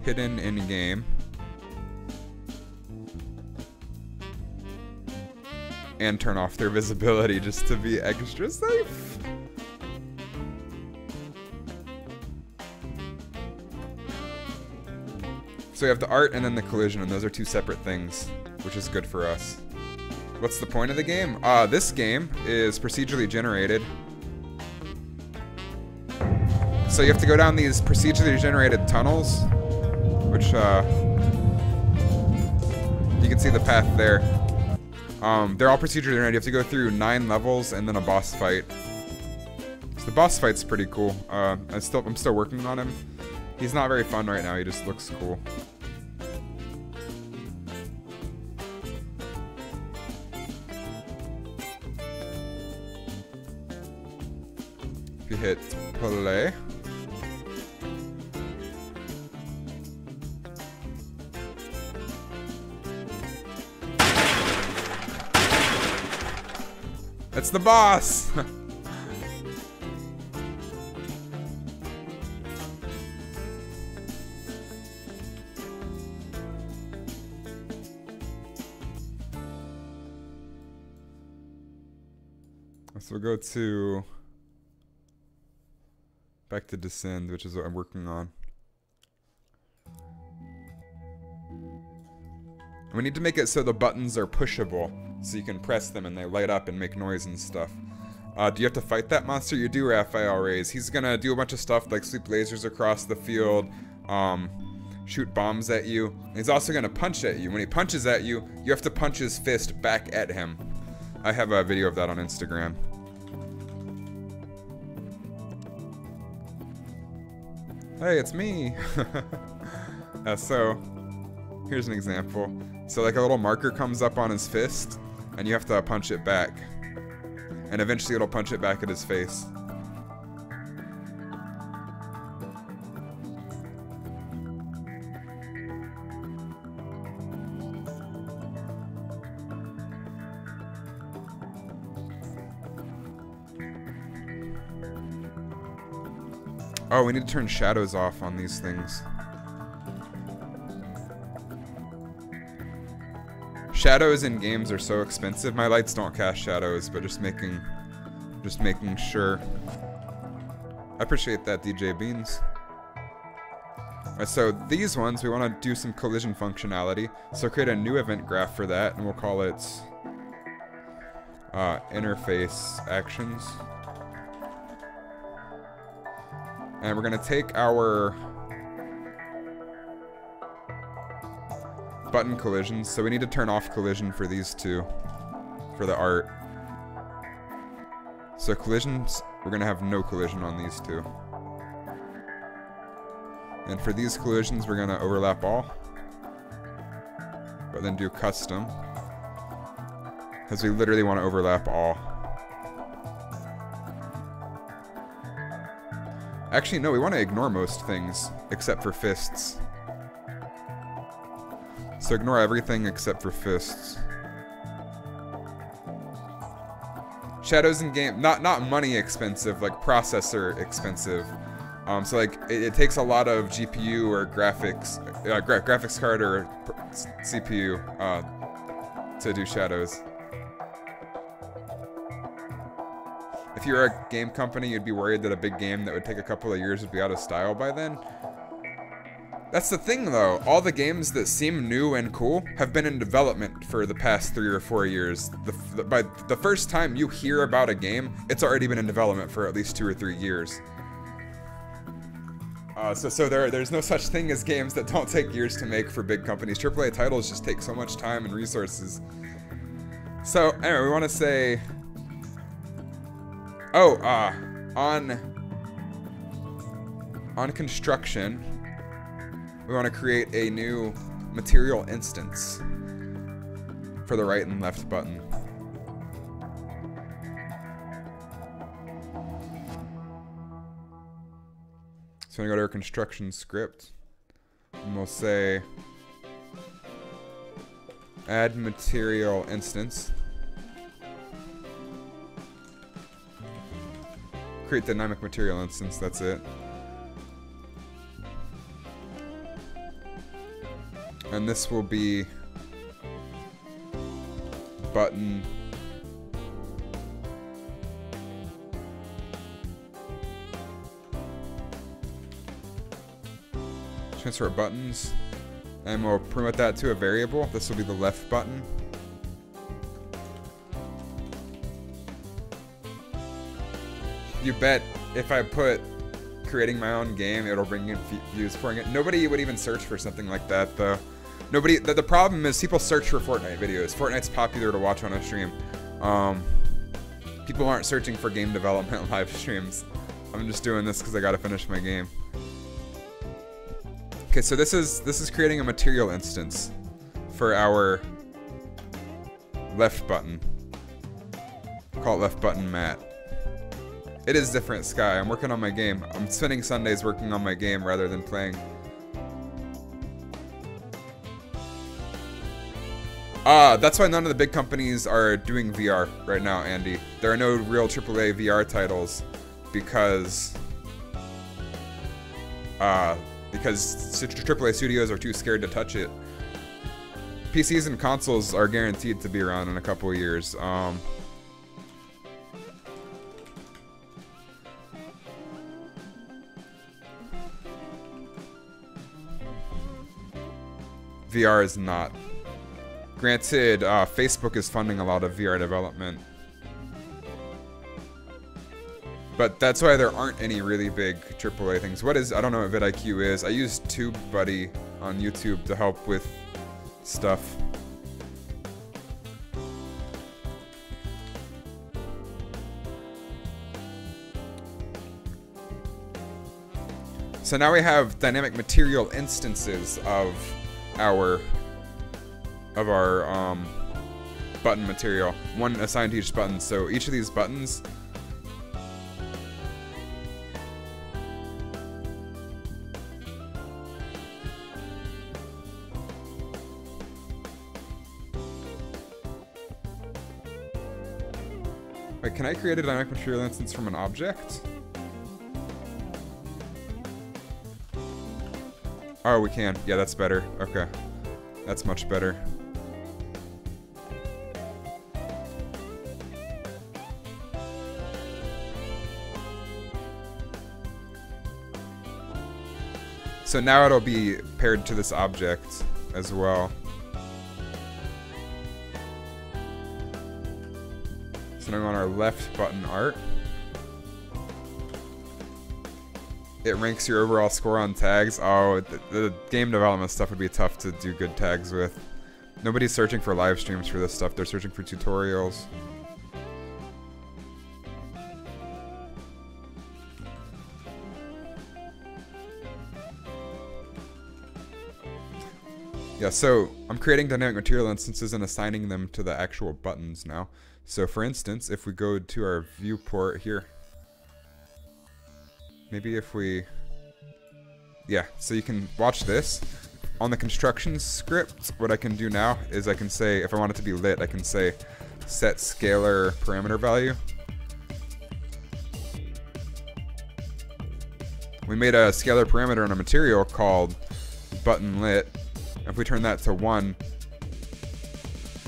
hidden in-game. And turn off their visibility just to be extra safe. So we have the art and then the collision, and those are two separate things, which is good for us. What's the point of the game? This game is procedurally generated. So you have to go down these procedurally generated tunnels, which you can see the path there. They're all procedurally generated. You have to go through 9 levels and then a boss fight. So the boss fight's pretty cool. I'm still working on him. He's not very fun right now. He just looks cool. If you hit play. It's the boss! So we'll go to back to Descend, which is what I'm working on. We need to make it so the buttons are pushable, so you can press them and they light up and make noise and stuff. Do you have to fight that monster? You do, Raphael Rays. He's gonna do a bunch of stuff like sweep lasers across the field, shoot bombs at you. And he's also gonna punch at you. When he punches at you, you have to punch his fist back at him. I have a video of that on Instagram. Hey, it's me! So, here's an example. So like a little marker comes up on his fist, and you have to punch it back. And eventually it'll punch it back at his face. Oh, we need to turn shadows off on these things. Shadows in games are so expensive. My lights don't cast shadows, but just making sure. I appreciate that, DJ Beans. Alright, so these ones, we want to do some collision functionality. So create a new event graph for that, and we'll call it interface actions. And we're going to take our button collisions. So we need to turn off collision for these two, for the art. So collisions, we're going to have no collision on these two. And for these collisions, we're going to overlap all. But then do custom. Because we literally want to overlap all. Actually, no, we want to ignore most things, except for fists. So ignore everything except for fists. Shadows in game, not money expensive, like processor expensive. So like, it takes a lot of GPU or graphics, graphics card or CPU to do shadows. If you were a game company, you'd be worried that a big game that would take a couple of years would be out of style by then. That's the thing though, all the games that seem new and cool have been in development for the past 3 or 4 years. By the first time you hear about a game, it's already been in development for at least 2 or 3 years. So there's no such thing as games that don't take years to make for big companies. AAA titles just take so much time and resources. So anyway, we want to say, on construction, we want to create a new material instance for the right and left button. So we're going to go to our construction script, and we'll say add material instance. Create dynamic material instance, that's it. And this will be button transfer buttons, and we'll promote that to a variable. This will be the left button. You bet if I put creating my own game, it'll bring in views for it. Nobody would even search for something like that though. Nobody. The problem is people search for Fortnite videos. Fortnite's popular to watch on a stream. People aren't searching for game development live streams. I'm just doing this because I gotta finish my game. Okay, so this is creating a material instance for our left button. Call it left button mat. It is different, Sky. I'm working on my game. I'm spending Sundays working on my game rather than playing. That's why none of the big companies are doing VR right now, Andy. There are no real AAA VR titles because AAA studios are too scared to touch it. PCs and consoles are guaranteed to be around in a couple of years. VR is not. Granted, Facebook is funding a lot of VR development. But that's why there aren't any really big AAA things. What is, I don't know what vidIQ is. I use TubeBuddy on YouTube to help with stuff. So now we have dynamic material instances of our button material, one assigned to each button. So each of these buttons wait, can I create a dynamic material instance from an object? Oh, we can. Yeah, that's better. Okay. That's much better. So now it'll be paired to this object as well. So now on our left button art, it ranks your overall score on tags. Oh, the game development stuff would be tough to do good tags with. Nobody's searching for live streams for this stuff. They're searching for tutorials. Yeah, so I'm creating dynamic material instances and assigning them to the actual buttons now. So for instance, if we go to our viewport here, maybe if we, yeah, so you can watch this. On the construction script, what I can do now is I can say, if I want it to be lit, I can say set scalar parameter value. We made a scalar parameter on a material called button lit. If we turn that to 1,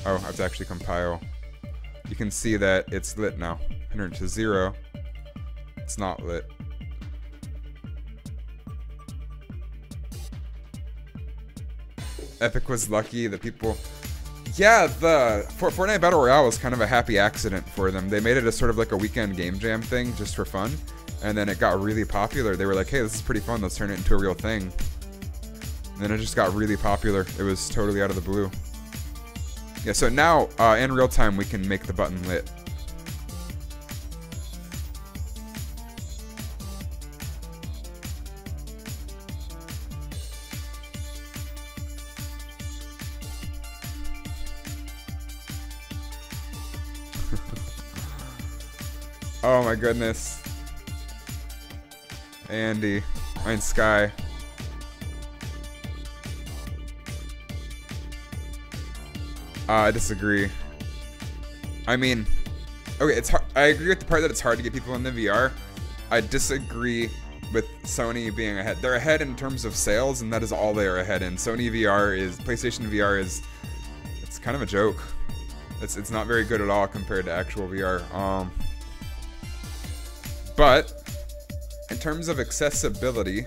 oh, I have to actually compile. You can see that it's lit now. Turn it to 0, it's not lit. Epic was lucky that people... Yeah, the Fortnite Battle Royale was kind of a happy accident for them. They made it a sort of like a weekend game jam thing just for fun. And then it got really popular. They were like, hey, this is pretty fun. Let's turn it into a real thing. And then it just got really popular. It was totally out of the blue. Yeah, so now in real time we can make the button lit. Oh my goodness. Andy. Mine's Sky. I disagree. I mean, okay, it's hard. I agree with the part that it's hard to get people into VR. I disagree with Sony being ahead. They're ahead in terms of sales, and that is all they are ahead in. Sony VR is, PlayStation VR is, it's kind of a joke. It's not very good at all compared to actual VR. But in terms of accessibility,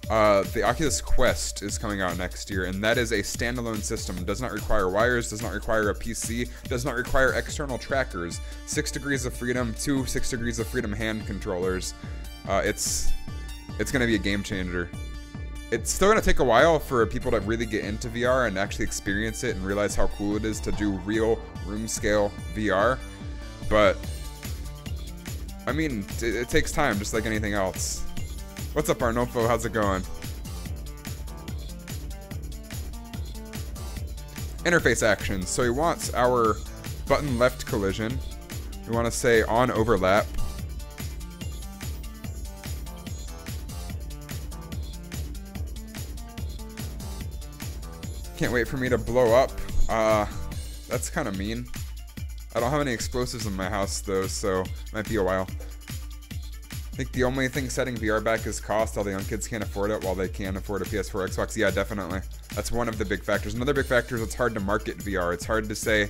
the Oculus Quest is coming out next year, and that is a standalone system. It does not require wires, does not require a PC, does not require external trackers. 6 degrees of freedom, 2 6 degrees of freedom hand controllers. It's going to be a game changer. It's still going to take a while for people to really get into VR and actually experience it and realize how cool it is to do real room scale VR. But, I mean, it takes time just like anything else. What's up, Arnolfo? How's it going? Interface actions. So he wants our button left collision. We want to say on overlap. Can't wait for me to blow up. That's kind of mean. I don't have any explosives in my house though, so it might be a while. I think the only thing setting VR back is cost. All the young kids can't afford it while they can afford a PS4, Xbox. Yeah, definitely. That's one of the big factors. Another big factor is it's hard to market VR. It's hard to say...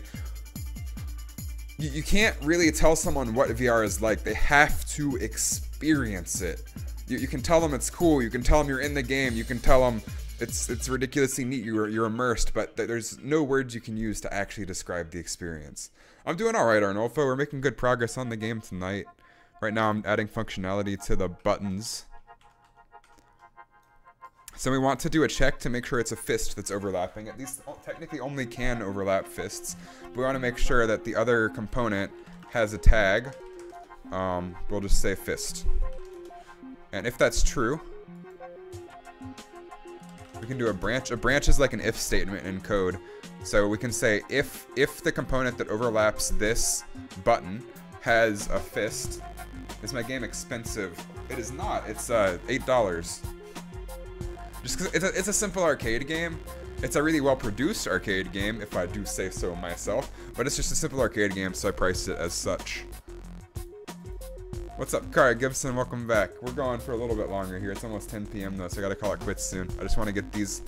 You can't really tell someone what VR is like. They have to experience it. You can tell them it's cool. You can tell them you're in the game. You can tell them it's ridiculously neat. You're immersed, but there's no words you can use to actually describe the experience. I'm doing all right, Arnolfo. We're making good progress on the game tonight. Right now, I'm adding functionality to the buttons. So we want to do a check to make sure it's a fist that's overlapping. At least technically only can overlap fists. But we want to make sure that the other component has a tag. We'll just say fist. And if that's true, we can do a branch. A branch is like an if statement in code. So we can say if the component that overlaps this button has a fist. Is my game expensive? It is not. It's $8. Just because it's a simple arcade game. It's a really well-produced arcade game, if I do say so myself. But it's just a simple arcade game, so I priced it as such. What's up, Kara Gibson? Welcome back. We're going for a little bit longer here. It's almost 10 p.m. though, so I gotta call it quits soon. I just want to get these...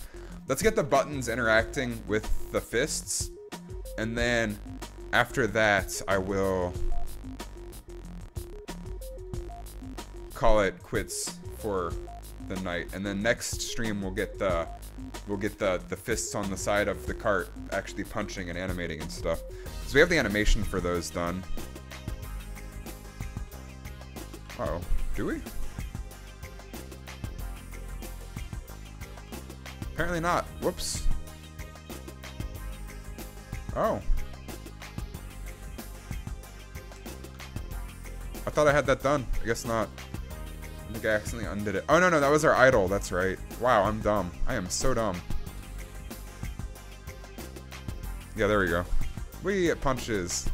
Let's get the buttons interacting with the fists. And then, after that, I will... call it quits for the night, and then next stream we'll get the fists on the side of the cart actually punching and animating and stuff. So we have the animation for those done. Uh-oh, do we? Apparently not. Whoops. Oh. I thought I had that done. I guess not. I think I accidentally undid it. Oh, no, that was our idol. That's right. Wow, I'm dumb. I am so dumb. Yeah, there we go. It punches.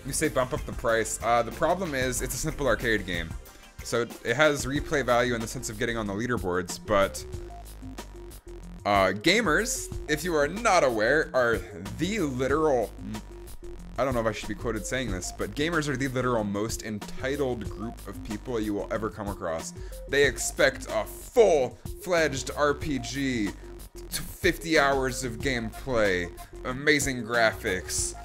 You say bump up the price. The problem is it's a simple arcade game. So it has replay value in the sense of getting on the leaderboards, but gamers, if you are not aware, are the literal... I don't know if I should be quoted saying this, but gamers are the literal most entitled group of people you will ever come across. They expect a full-fledged RPG, 50 hours of gameplay, amazing graphics,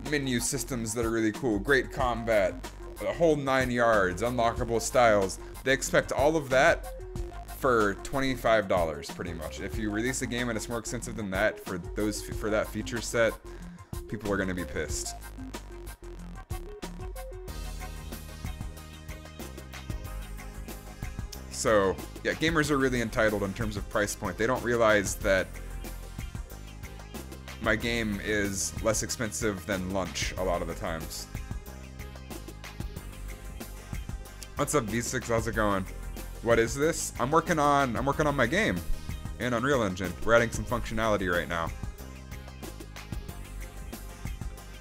menu systems that are really cool, great combat, the whole 9 yards, unlockable styles. They expect all of that for $25 pretty much. If you release a game and it's more expensive than that for that feature set, people are going to be pissed. So, yeah, gamers are really entitled in terms of price point. They don't realize that my game is less expensive than lunch a lot of the times. What's up, V6? How's it going? What is this? I'm working on my game in Unreal Engine. We're adding some functionality right now.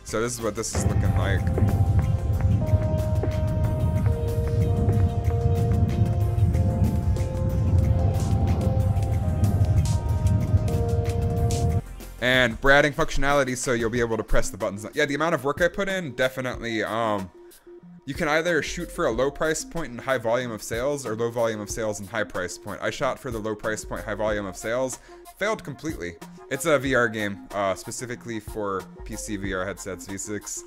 So this is what this is looking like. And we're adding functionality so you'll be able to press the buttons. Yeah, the amount of work I put in, definitely, you can either shoot for a low price point and high volume of sales, or low volume of sales and high price point. I shot for the low price point, high volume of sales. Failed completely. It's a VR game, specifically for PC VR headsets, V6.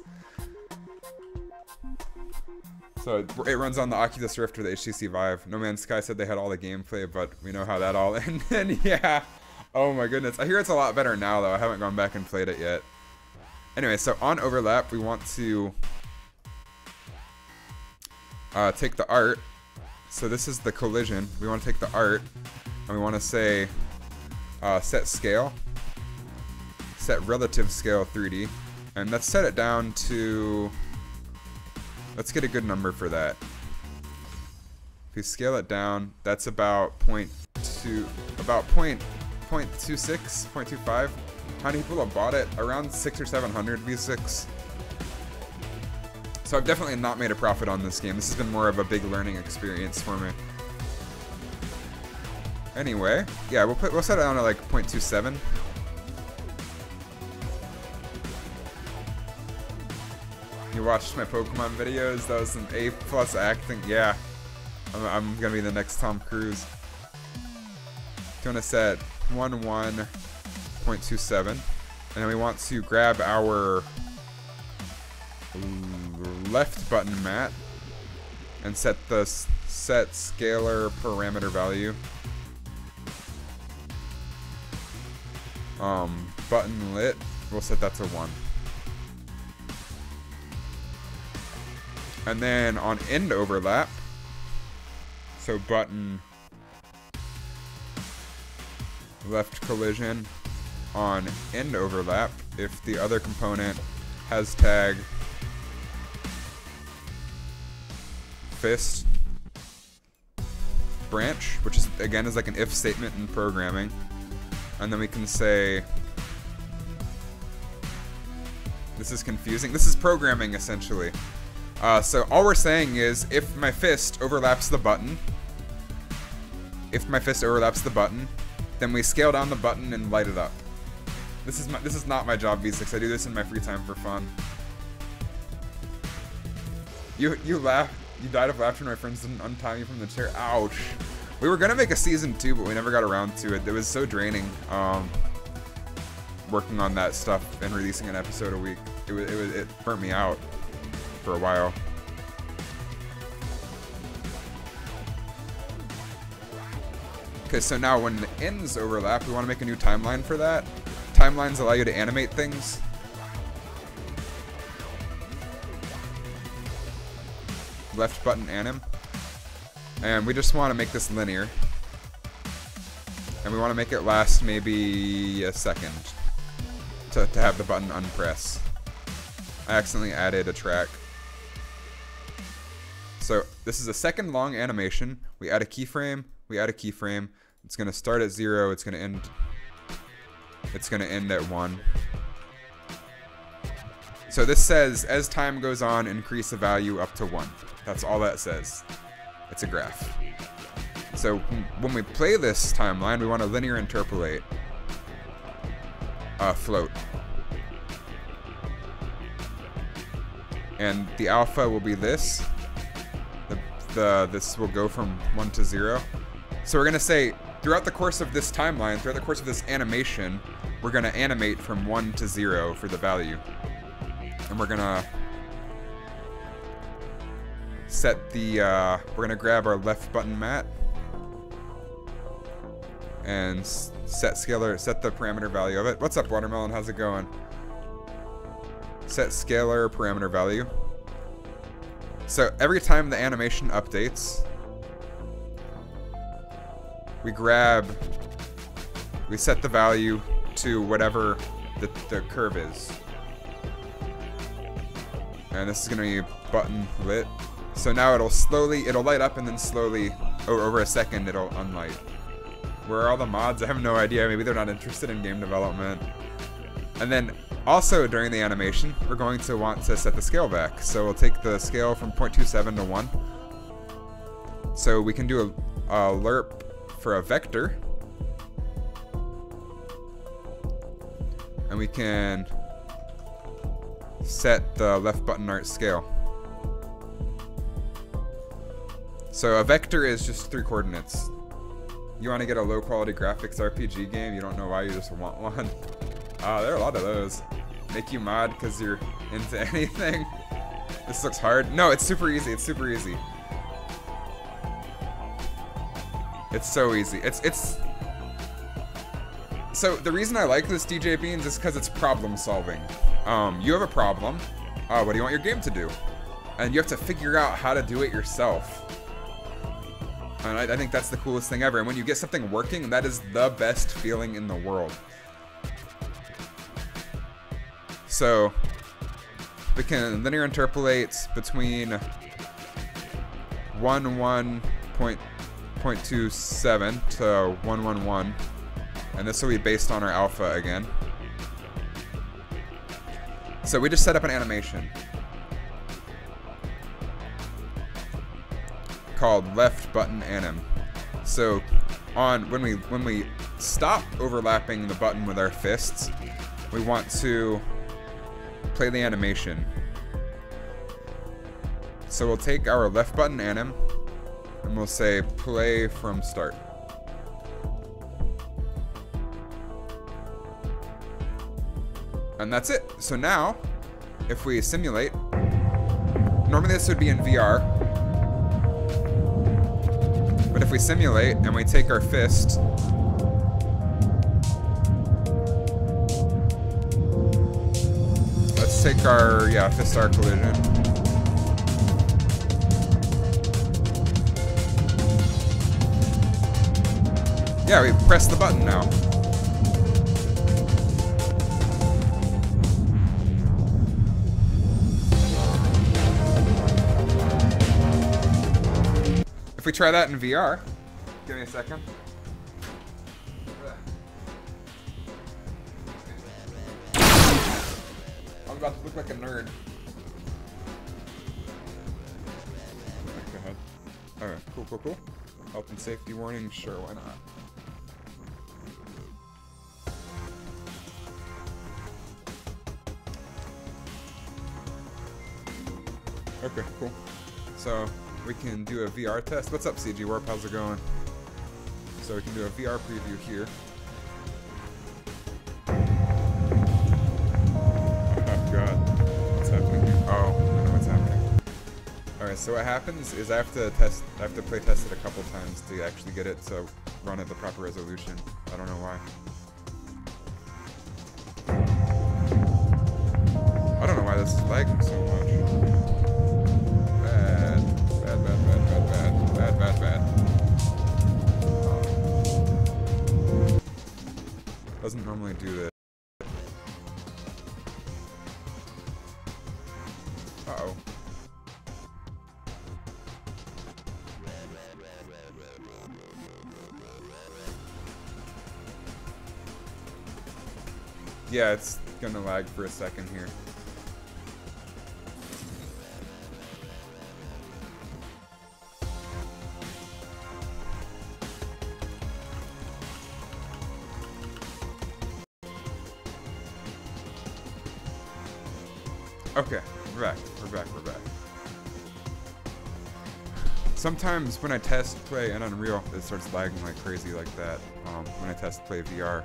So it runs on the Oculus Rift or the HTC Vive. No Man's Sky said they had all the gameplay, but we know how that all ended. Yeah. Oh my goodness. I hear it's a lot better now, though. I haven't gone back and played it yet. Anyway, so on overlap, we want to take the art. So this is the collision. We want to take the art, and we want to say set scale, set relative scale 3D, and let's set it down to, let's get a good number for that. If we scale it down, that's about 0.26, 0.25. How many people have bought it? Around 600 or 700 V6. So I've definitely not made a profit on this game. This has been more of a big learning experience for me. Anyway, yeah, we'll set it down to like 0.27. You watched my Pokemon videos? That was some A+ acting. Yeah, I'm gonna be the next Tom Cruise. Gonna set 11.27, and then we want to grab our left button mat and set the set scalar parameter value. Button lit, we'll set that to 1. And then on end overlap, so button left collision on end overlap, if the other component has tag fist branch, which is again is like an if statement in programming, and then we can say, this is confusing, this is programming essentially. So all we're saying is if my fist overlaps the button, then we scale down the button and light it up. This is not my job V6. I do this in my free time for fun. You laugh. You died of laughter when my friends didn't untie me from the chair. Ouch. We were gonna make a season 2, but we never got around to it. It was so draining. Working on that stuff and releasing an episode a week. It burnt me out for a while. Okay, so now when the ends overlap, we want to make a new timeline for that. Timelines allow you to animate things. Left button anim. And we just want to make this linear. And we want to make it last maybe a second to have the button unpress. I accidentally added a track. So this is a second long animation. We add a keyframe, we add a keyframe. It's gonna start at 0, it's gonna end at 1. So this says, as time goes on, increase the value up to 1. That's all that says. It's a graph. So when we play this timeline, we want to linear interpolate float. And the alpha will be this. This will go from 1 to 0. So we're gonna say, throughout the course of this timeline, throughout the course of this animation, we're gonna animate from 1 to 0 for the value. And we're gonna set the, we're gonna grab our left button mat and set the parameter value of it. What's up, Watermelon? How's it going? Set scalar parameter value. So every time the animation updates, we set the value to whatever the curve is. And this is gonna be button lit. So now it'll light up and then slowly, over a second, it'll unlight. Where are all the mods? I have no idea. Maybe they're not interested in game development. And then also during the animation, we're going to want to set the scale back. So we'll take the scale from 0.27 to 1. So we can do a lerp for a vector. And we can set the left button art scale. So a vector is just 3 coordinates. You want to get a low quality graphics RPG game, you don't know why, you just want one. There are a lot of those. Make you mod because you're into anything. This looks hard. No, it's super easy. It's super easy. It's so easy. So the reason I like this, DJ Beans, is because it's problem solving. You have a problem. What do you want your game to do? And you have to figure out how to do it yourself. And I think that's the coolest thing ever. And when you get something working, that is the best feeling in the world. So we can linear interpolate between 1.27 to 111, and this will be based on our alpha again. So we just set up an animation called left button anim. So when we stop overlapping the button with our fists, we want to play the animation. So we'll take our left button anim and we'll say play from start. And that's it. So now, if we simulate, normally this would be in VR, if we simulate and we take our fist, let's take our, yeah, fist star collision. Yeah, we press the button now. If we try that in VR, give me a second. I'm about to look like a nerd. Go ahead. Alright, cool, cool, cool. Health and safety warning, sure, why not? Okay, cool. So we can do a VR test. What's up, CG Warp? How's it going? So we can do a VR preview here. Oh god, what's happening here? Oh, I know what's happening. All right, so what happens is I have to play test it a couple times to actually get it to run at the proper resolution. I don't know why. I don't know why this is lagging so much. Bad. Doesn't normally do this. Uh-oh. Yeah, it's gonna lag for a second here. Okay, we're back. Sometimes when I test play in Unreal, it starts lagging like crazy like that. When I test play VR.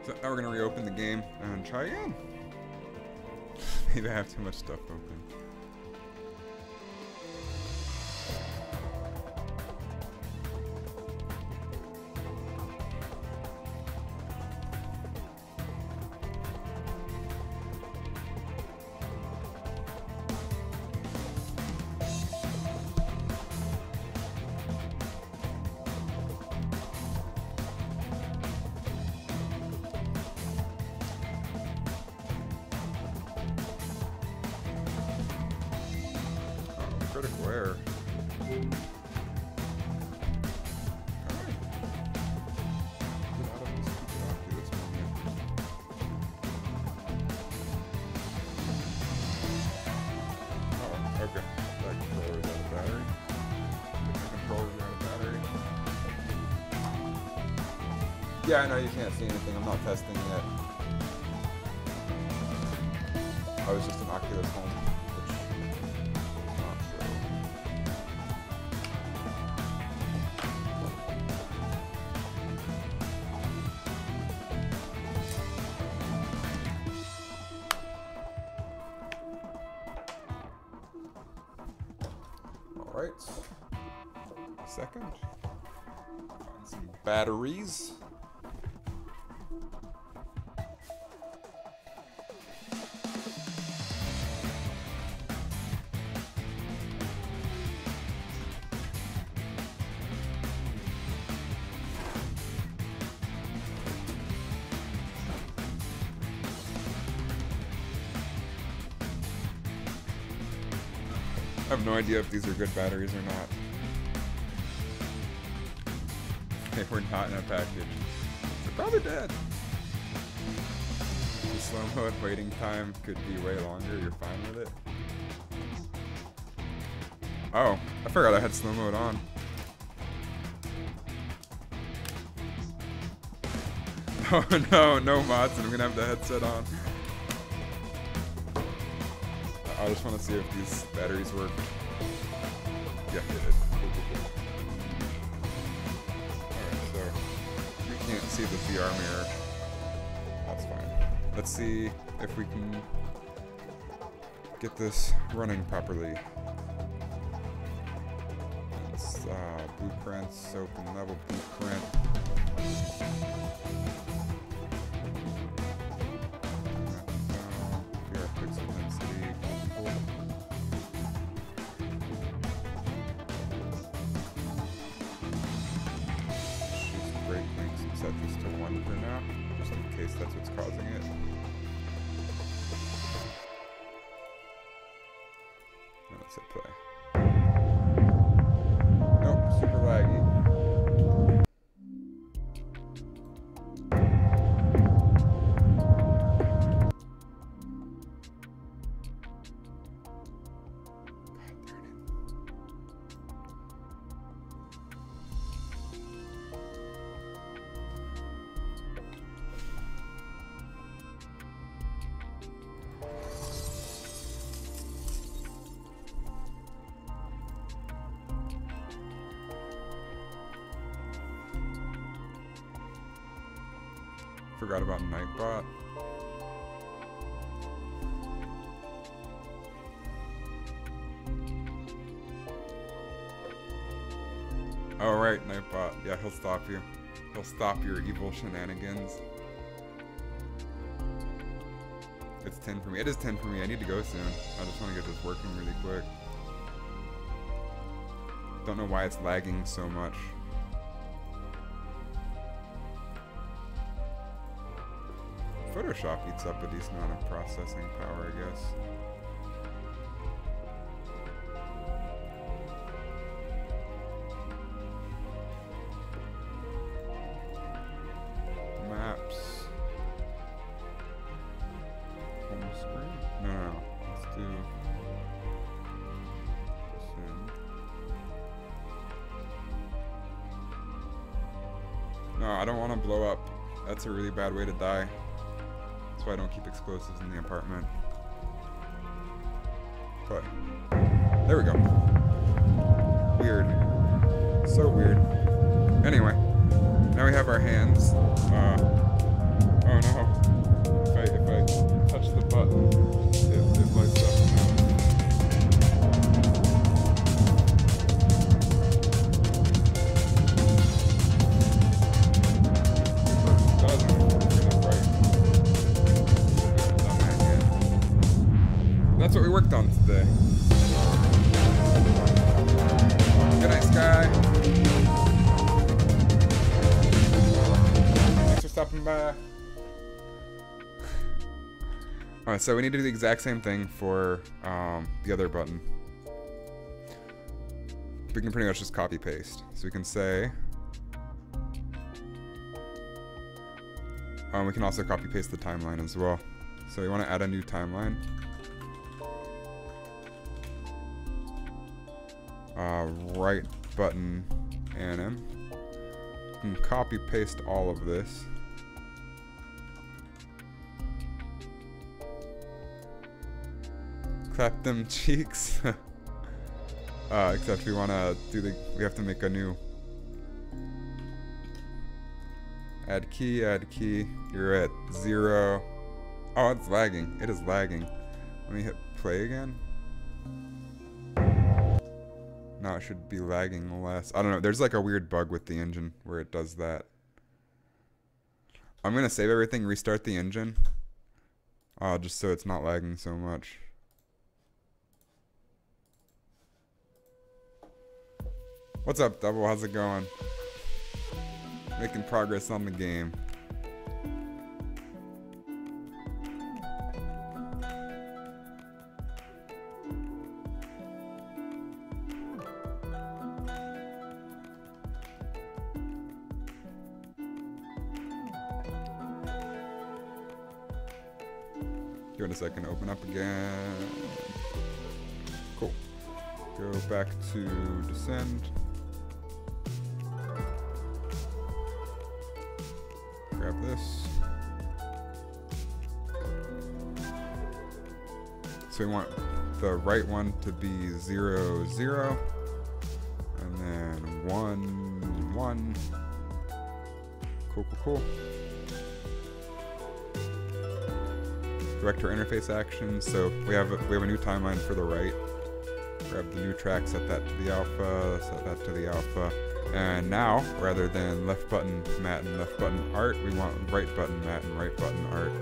So now we're gonna reopen the game and try again. Maybe I have too much stuff open. Critical error. Oh, okay. That controller's out of battery. The controller's out of battery. Yeah, I know you can't see anything. I'm not testing yet. I was just an Oculus Home. Alright, second, find some batteries. I have no idea if these are good batteries or not. They were not in a package. They're probably dead. The slow mode waiting time could be way longer. You're fine with it? Oh, I forgot I had slow mode on. Oh no, no mods, and I'm gonna have the headset on. I just want to see if these batteries work. Yeah, they did. Cool. see the VR mirror. That's fine. Let's see if we can get this running properly. It's blueprints, open level blueprint. VR pixel density. Cool. Set this to 1 for now, just in case that's what's causing it. Now let's hit play. Nope, super laggy. Forgot about Nightbot. Oh right, Nightbot. Yeah, he'll stop you. He'll stop your evil shenanigans. It's 10 for me. It is 10 for me. I need to go soon. I just want to get this working really quick. Don't know why it's lagging so much. Photoshop eats up a decent amount of processing power, I guess. Maps. Home screen? No. Let's do Descend. No, I don't want to blow up. That's a really bad way to die. That's why I don't keep explosives in the apartment. But there we go. Weird. So weird. Anyway, now we have our hands. Oh no. If I touch the button, it lights up now. That's what we worked on today. Good night, Sky. Thanks for stopping by. Alright, so we need to do the exact same thing for the other button. We can pretty much just copy paste. So we can say... we can also copy paste the timeline as well. So we want to add a new timeline. Right button anim. You can copy paste all of this. Clap them cheeks. Except we want to do we have to make a new add key. You're at 0. Oh, it's lagging. It is lagging. Let me hit play again. No, it should be lagging less. I don't know. There's like a weird bug with the engine where it does that. I'm going to save everything, restart the engine. Just so it's not lagging so much. What's up, Double? How's it going? Making progress on the game. Give it a second to open up again. Cool. Go back to Descend. Grab this. So we want the right one to be 0, 0. And then 1, 1. Cool, cool, cool. Director interface actions. So we have a new timeline for the right. Grab the new track, set that to the alpha, set that to the alpha. And now, rather than left button matte and left button art, we want right button matte and right button art.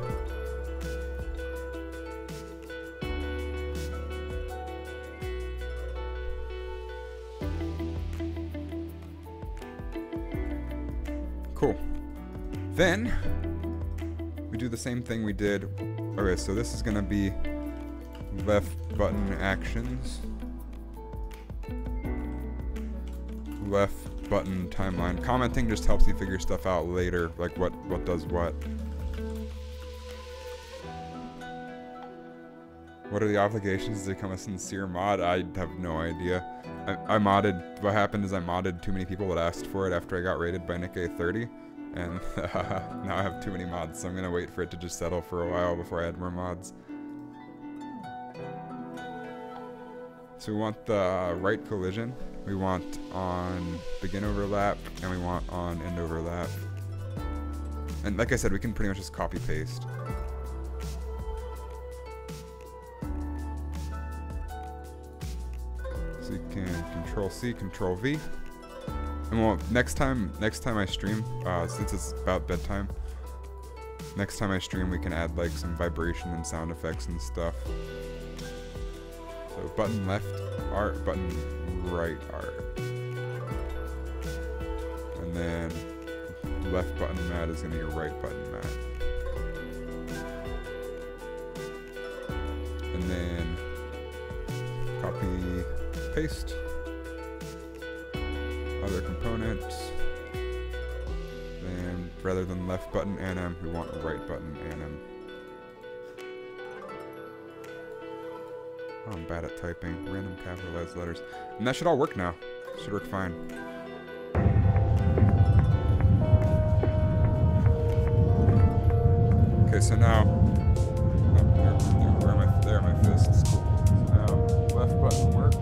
Cool. Then we do the same thing we did. Okay, so this is gonna be left button actions, left button timeline. Commenting just helps me figure stuff out later, like what does what. What are the obligations to become a sincere mod? I have no idea. I modded, what happened is I modded too many people that asked for it after I got rated by Nick A30. And now I have too many mods, so I'm gonna wait for it to just settle for a while before I add more mods. So we want the right collision, we want on begin overlap, and we want on end overlap. And like I said, we can pretty much just copy paste. So you can Control C, Control V. And well, next time I stream, since it's about bedtime, next time I stream we can add like some vibration and sound effects and stuff. So button left art, button right art. And then left button matte is gonna be right button matte. And then copy, paste. Other components. Then rather than left button anim, we want right button anim. Oh, I'm bad at typing. Random capitalized letters. And that should all work now. Should work fine. Okay, so now there are my fists. Cool. So now left button works.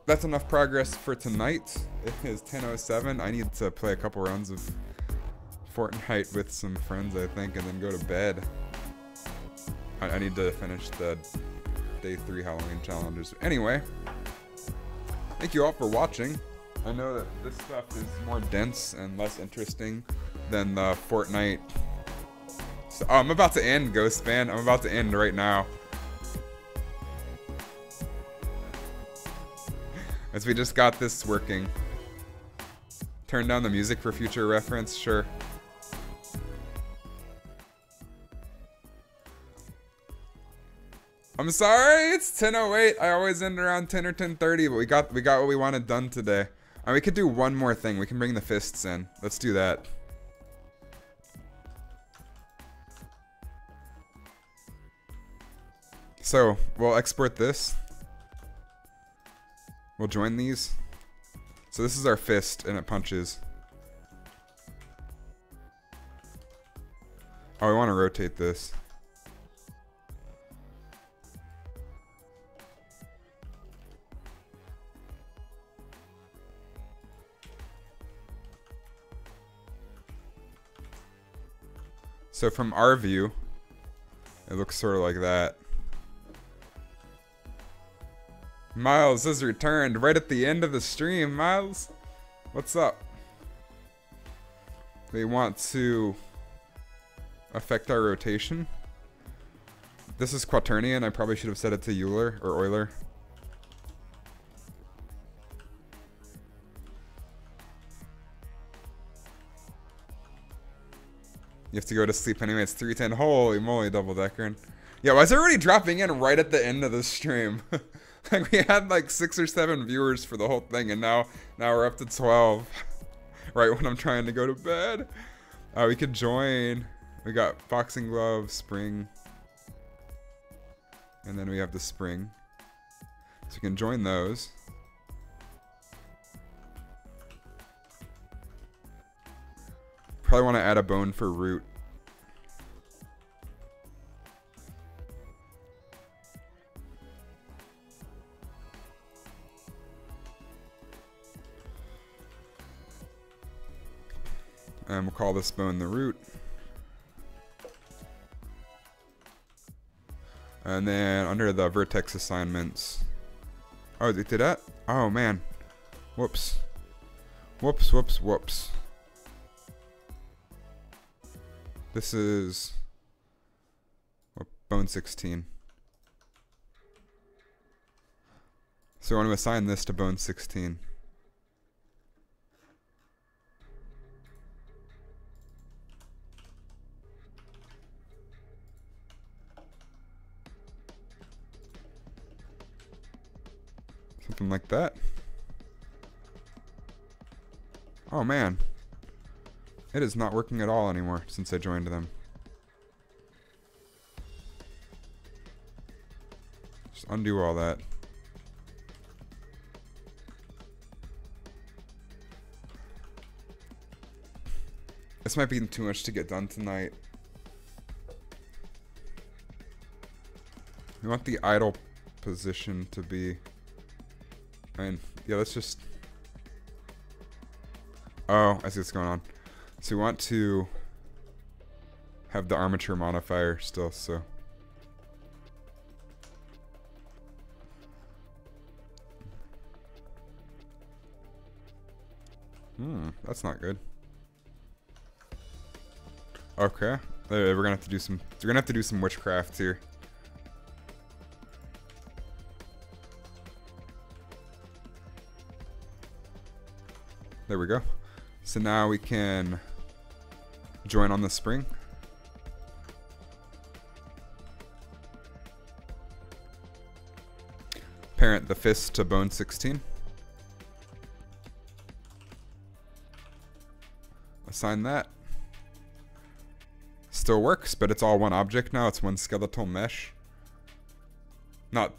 That's enough progress for tonight. It is 10:07. I need to play a couple rounds of Fortnite with some friends, I think, and then go to bed. I need to finish the day 3 Halloween challenges. Anyway, thank you all for watching. I know that this stuff is more dense and less interesting than the Fortnite. So, oh, I'm about to end, Ghost Fan. I'm about to end right now. As we just got this working. Turn down the music for future reference, sure. I'm sorry, it's 10:08. I always end around 10 or 10:30, but we got what we wanted done today. And we could do one more thing. We can bring the fists in. Let's do that. So, we'll export this. We'll join these. So this is our fist, and it punches. Oh, I want to rotate this. So from our view, it looks sort of like that. Miles has returned right at the end of the stream. Miles, what's up? They want to affect our rotation. This is Quaternion. I probably should have set it to Euler or Euler. You have to go to sleep anyway. It's 3:10. Holy moly, double decker. Yeah, why is everybody dropping in right at the end of the stream? Like we had like 6 or 7 viewers for the whole thing, and now we're up to 12. right when I'm trying to go to bed. We could join. We got boxing glove, spring. And then we have the spring. So we can join those. Probably want to add a bone for root. And we'll call this bone the root. And then under the vertex assignments. Oh, they did that? Oh, man. Whoops. Whoops, whoops, whoops. This is bone 16. So I want to assign this to bone 16. Something like that. Oh man. It is not working at all anymore since I joined them. Just undo all that. This might be too much to get done tonight. We want the idle position to be... I mean, yeah, let's just... Oh, I see what's going on. So we want to have the armature modifier still, so... That's not good. Okay. We're gonna have to do some... We're gonna have to do some witchcraft here. There we go. So now we can join on the spring. Parent the fist to bone 16. Assign that. Still works, but it's all one object now. It's one skeletal mesh. Not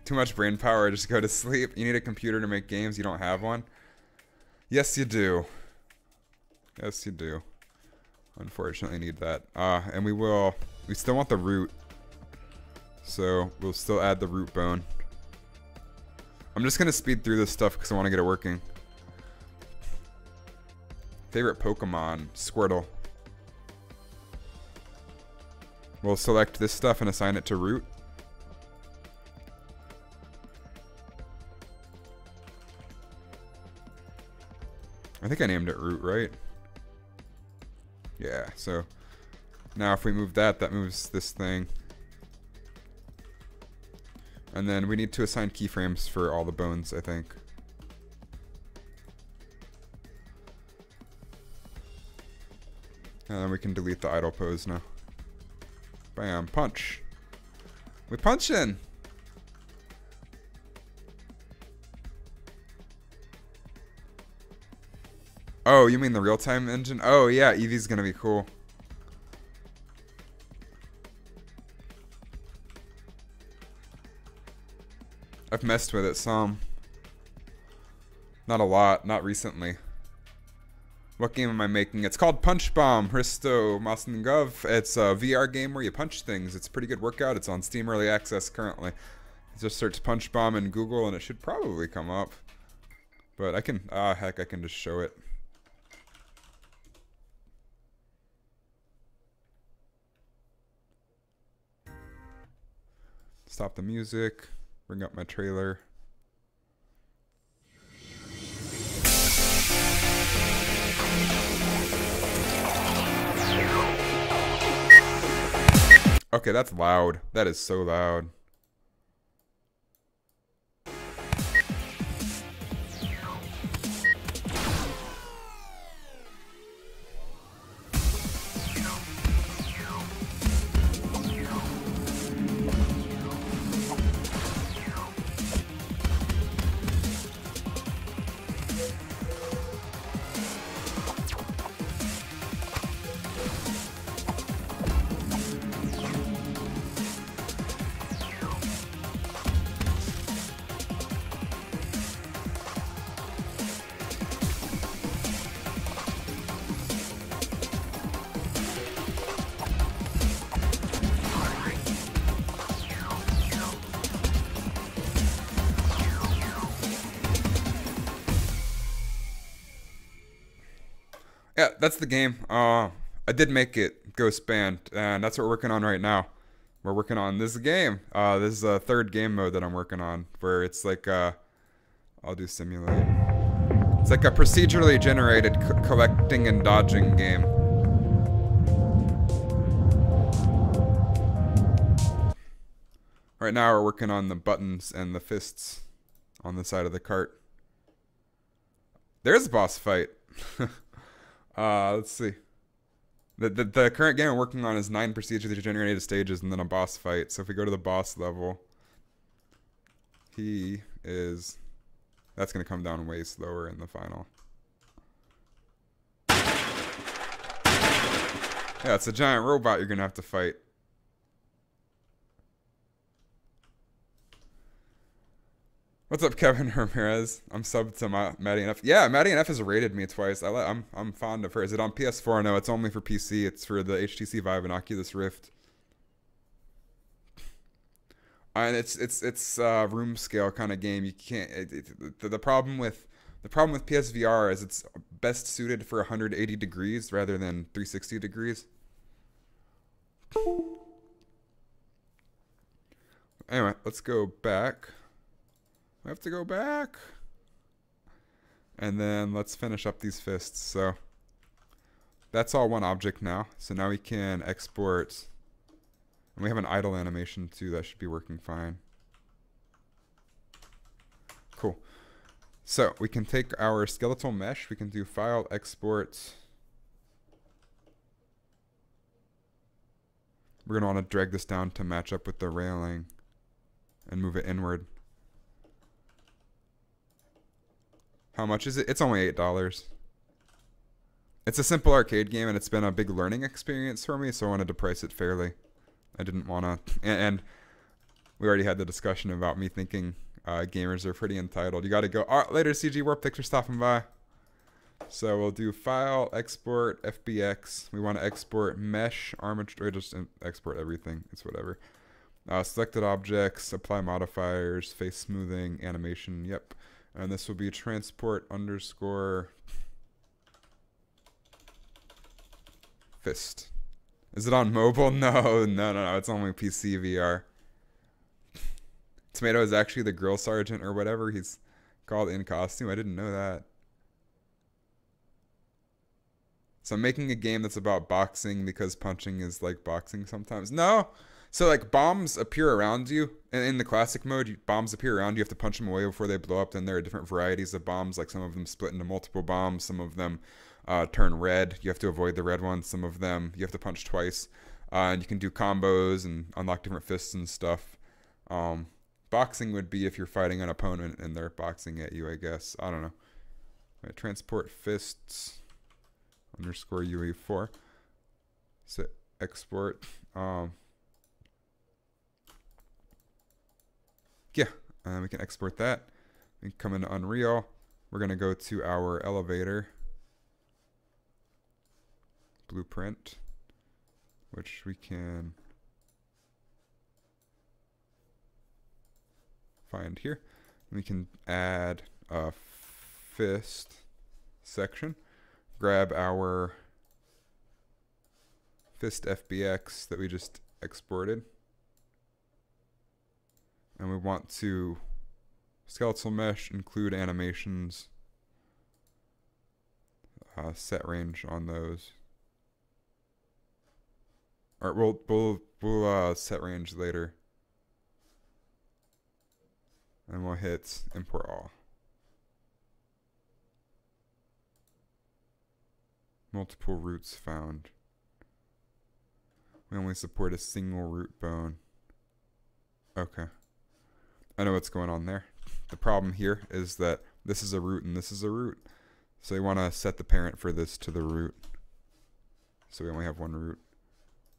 too much brain power, just go to sleep. You need a computer to make games, you don't have one. Yes, you do. Yes, you do. Unfortunately, need that. And we still want the root. So we'll still add the root bone. I'm just gonna speed through this stuff because I want to get it working. Favorite Pokemon, Squirtle. We'll select this stuff and assign it to root. I think I named it root, right? Yeah, so now if we move that, that moves this thing. And then we need to assign keyframes for all the bones, I think. And then we can delete the idle pose now. Bam, punch. We punching! Oh, you mean the real-time engine? Oh, yeah, Eevee's gonna be cool. I've messed with it some. Not a lot, not recently. What game am I making? It's called Punch Bomb, Hristo Masengov. It's a VR game where you punch things. It's a pretty good workout. It's on Steam Early Access currently. Just search Punch Bomb in Google and it should probably come up. But I can, heck, I can just show it. Stop the music, bring up my trailer. Okay, that's loud. That is so loud. Yeah, that's the game. I did make it Ghost Band, and that's what we're working on right now. We're working on this game. This is a third game mode that I'm working on, where it's like I'll do simulate. It's like a procedurally generated collecting and dodging game. Right now we're working on the buttons and the fists on the side of the cart. There's a boss fight. Let's see. The current game I'm working on is 9 procedurally generated stages and then a boss fight. So if we go to the boss level, that's going to come down way slower in the final. Yeah, it's a giant robot you're going to have to fight. What's up, Kevin Ramirez? I'm subbed to Maddie NF. Yeah, Maddie NF has rated me twice. I'm fond of her. Is it on PS4? No, it's only for PC. It's for the HTC Vive and Oculus Rift. And it's room scale kind of game. You can't. The problem with PSVR is it's best suited for 180 degrees rather than 360 degrees. Anyway, let's go back. I have to go back. And then let's finish up these fists. So that's all one object now. So now we can export. And we have an idle animation too. That should be working fine. Cool. So we can take our skeletal mesh. We can do file, export. We're going to want to drag this down to match up with the railing and move it inward. How much is it? It's only $8. It's a simple arcade game, and it's been a big learning experience for me, so I wanted to price it fairly. I didn't want to... And we already had the discussion about me thinking gamers are pretty entitled. You got to go... All right, later, CG Warp. Thanks for stopping by. So we'll do File, Export, FBX. We want to export Mesh, Armature, just export everything. It's whatever. Selected objects, apply modifiers, face smoothing, animation, yep. And this will be transport underscore fist. Is it on mobile? No. It's only PC VR. Tomato is actually the grill sergeant or whatever he's called in costume. I didn't know that. So I'm making a game that's about boxing because punching is like boxing sometimes. No. So like bombs appear around you, and in the classic mode, bombs appear around you. You have to punch them away before they blow up. Then there are different varieties of bombs. Like some of them split into multiple bombs. Some of them turn red. You have to avoid the red ones. Some of them you have to punch twice. And you can do combos and unlock different fists and stuff. Boxing would be if you're fighting an opponent and they're boxing at you, I guess. I don't know. Right, transport fists underscore UE4. So export. Yeah, we can export that. We can come into Unreal. We're going to go to our elevator blueprint, which we can find here. We can add a fist section. Grab our fist FBX that we just exported. And we want to skeletal mesh, include animations, set range on those. Or we'll set range later. And we'll hit import all. Multiple roots found. We only support a single root bone. Okay. I know what's going on there. The problem here is that this is a root and this is a root. So we want to set the parent for this to the root. So we only have one root.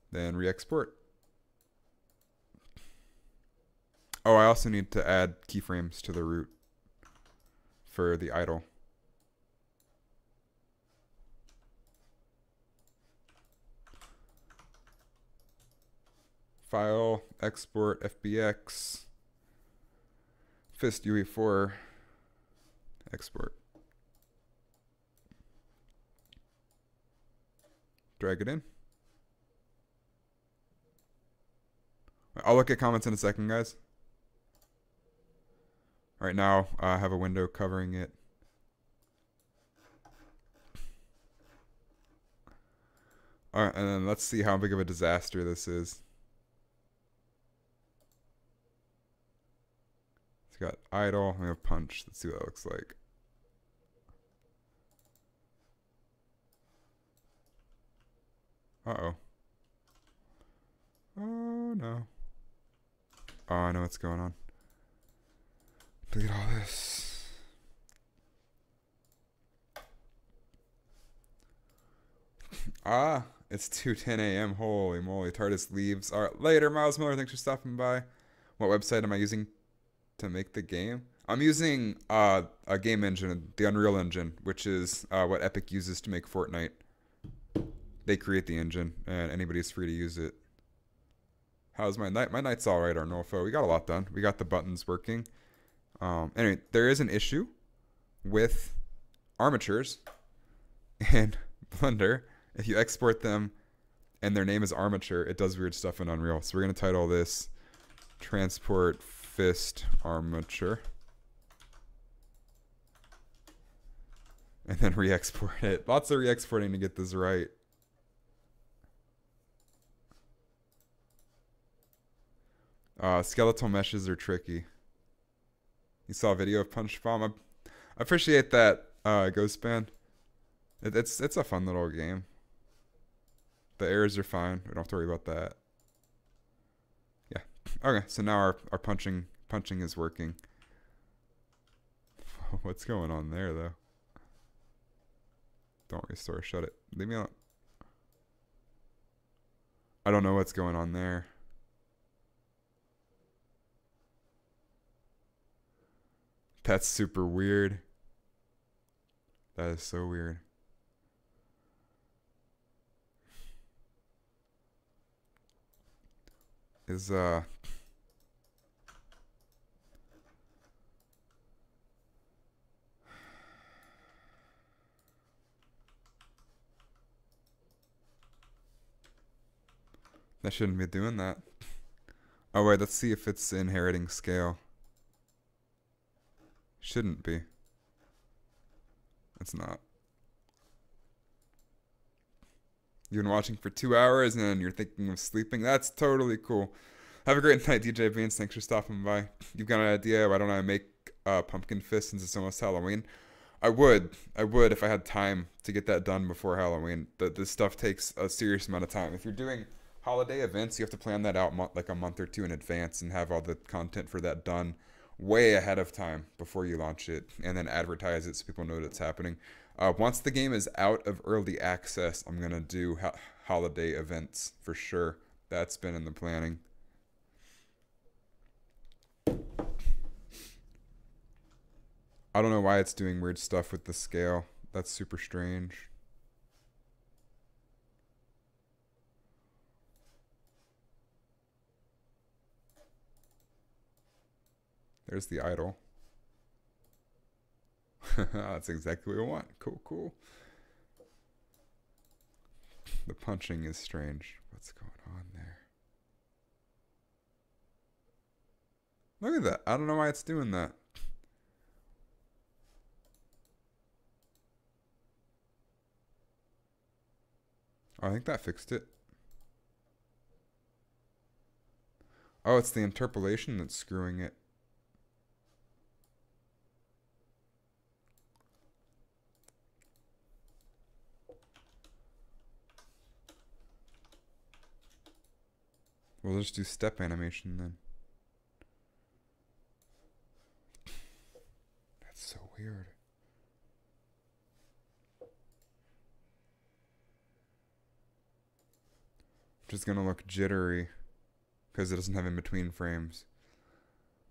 Then re-export. Oh, I also need to add keyframes to the root for the idle. File, export, FBX. Fist UE4 export. Drag it in. I'll look at comments in a second, guys. Right now, I have a window covering it. All right, and then let's see how big of a disaster this is. It's got idle. We have punch. Let's see what that looks like. Uh-oh. Oh, no. Oh, I know what's going on. Delete all this. Ah, it's 2:10 a.m. Holy moly. TARDIS leaves. All right, later, Miles Miller. Thanks for stopping by. What website am I using to make the game? I'm using a game engine, the Unreal Engine, which is what Epic uses to make Fortnite. They create the engine, and anybody's free to use it. How's my night? My night's all right, Arnolfo. We got a lot done. We got the buttons working. Anyway, there is an issue with armatures in Blender. If you export them and their name is armature, it does weird stuff in Unreal. So we're going to title this Transport Fist Armature. And then re-export it. Lots of re-exporting to get this right. Skeletal meshes are tricky. You saw a video of Punch Bomb. I appreciate that, Ghost Band. It's a fun little game. The errors are fine. We don't have to worry about that. Yeah. Okay, so now our punching is working. What's going on there, though? Don't restore. Shut it. Leave me alone. I don't know what's going on there. That's super weird. That is so weird. That shouldn't be doing that. Oh wait, let's see if it's inheriting scale. Shouldn't be. It's not. You've been watching for 2 hours and you're thinking of sleeping. That's totally cool. Have a great night, DJ Beans. Thanks for stopping by. You've got an idea? Why don't I make pumpkin fist since it's almost Halloween? I would if I had time to get that done before Halloween. This stuff takes a serious amount of time. If you're doing holiday events, you have to plan that out like a month or two in advance and have all the content for that done way ahead of time before you launch it, and then advertise it so people know that it's happening. Once the game is out of early access, I'm gonna do holiday events for sure. That's been in the planning. I don't know why it's doing weird stuff with the scale. That's super strange. There's the idle. That's exactly what we want. Cool, cool. The punching is strange. What's going on there? Look at that. I don't know why it's doing that. I think that fixed it. Oh, it's the interpolation that's screwing it. We'll just do step animation then. That's so weird. Just gonna look jittery because it doesn't have in between frames.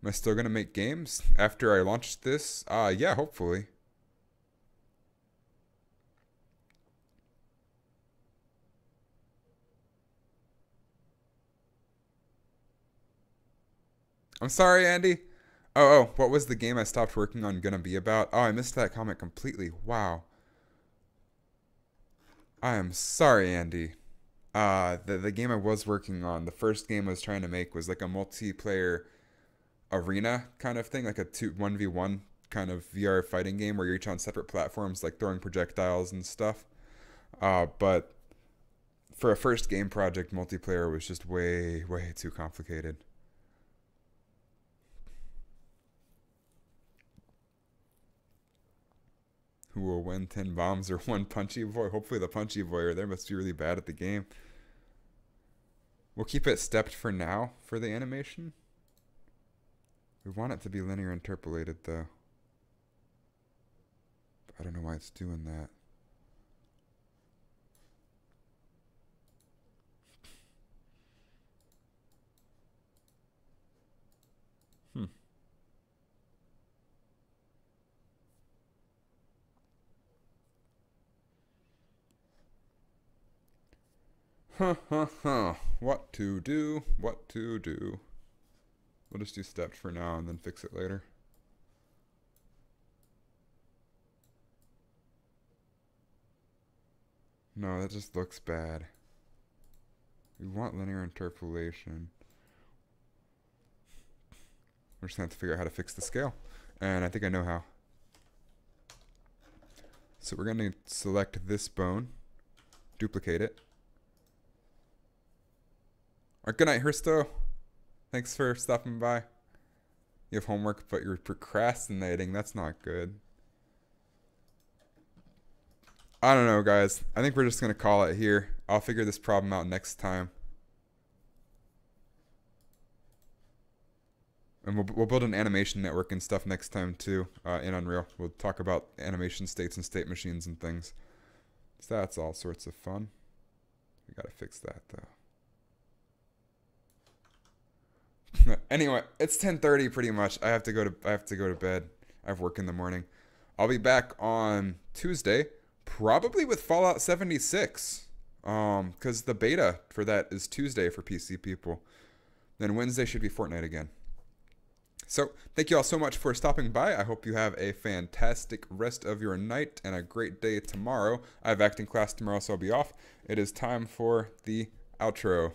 Am I still gonna make games after I launch this? Yeah, hopefully. I'm sorry, Andy. Oh, what was the game I stopped working on gonna be about? Oh, I missed that comment completely. Wow. I am sorry, Andy. The game I was working on, the first game I was trying to make was like a multiplayer arena kind of thing, like a 1v1 kind of VR fighting game where you're each on separate platforms, like throwing projectiles and stuff. But for a first game project, multiplayer was just way, way too complicated. Who will win 10 bombs or one punchy boy? Hopefully the punchy boy, or they must be really bad at the game. We'll keep it stepped for now for the animation. We want it to be linear interpolated though. I don't know why it's doing that. Huh, huh, huh. What to do? What to do? We'll just do steps for now and then fix it later. No, that just looks bad. We want linear interpolation. We're just going to have to figure out how to fix the scale. And I think I know how. So we're going to select this bone, duplicate it. All right, good night, Hersto. Thanks for stopping by. You have homework, but you're procrastinating. That's not good. I don't know, guys. I think we're just going to call it here. I'll figure this problem out next time. And we'll build an animation network and stuff next time, too, in Unreal. We'll talk about animation states and state machines and things. So that's all sorts of fun. We got to fix that, though. Anyway, it's 10:30 pretty much. I have to go to bed. I have work in the morning. I'll be back on Tuesday, probably with Fallout 76. Cuz the beta for that is Tuesday for PC people. Then Wednesday should be Fortnite again. So, thank you all so much for stopping by. I hope you have a fantastic rest of your night and a great day tomorrow. I have acting class tomorrow, so I'll be off. It is time for the outro.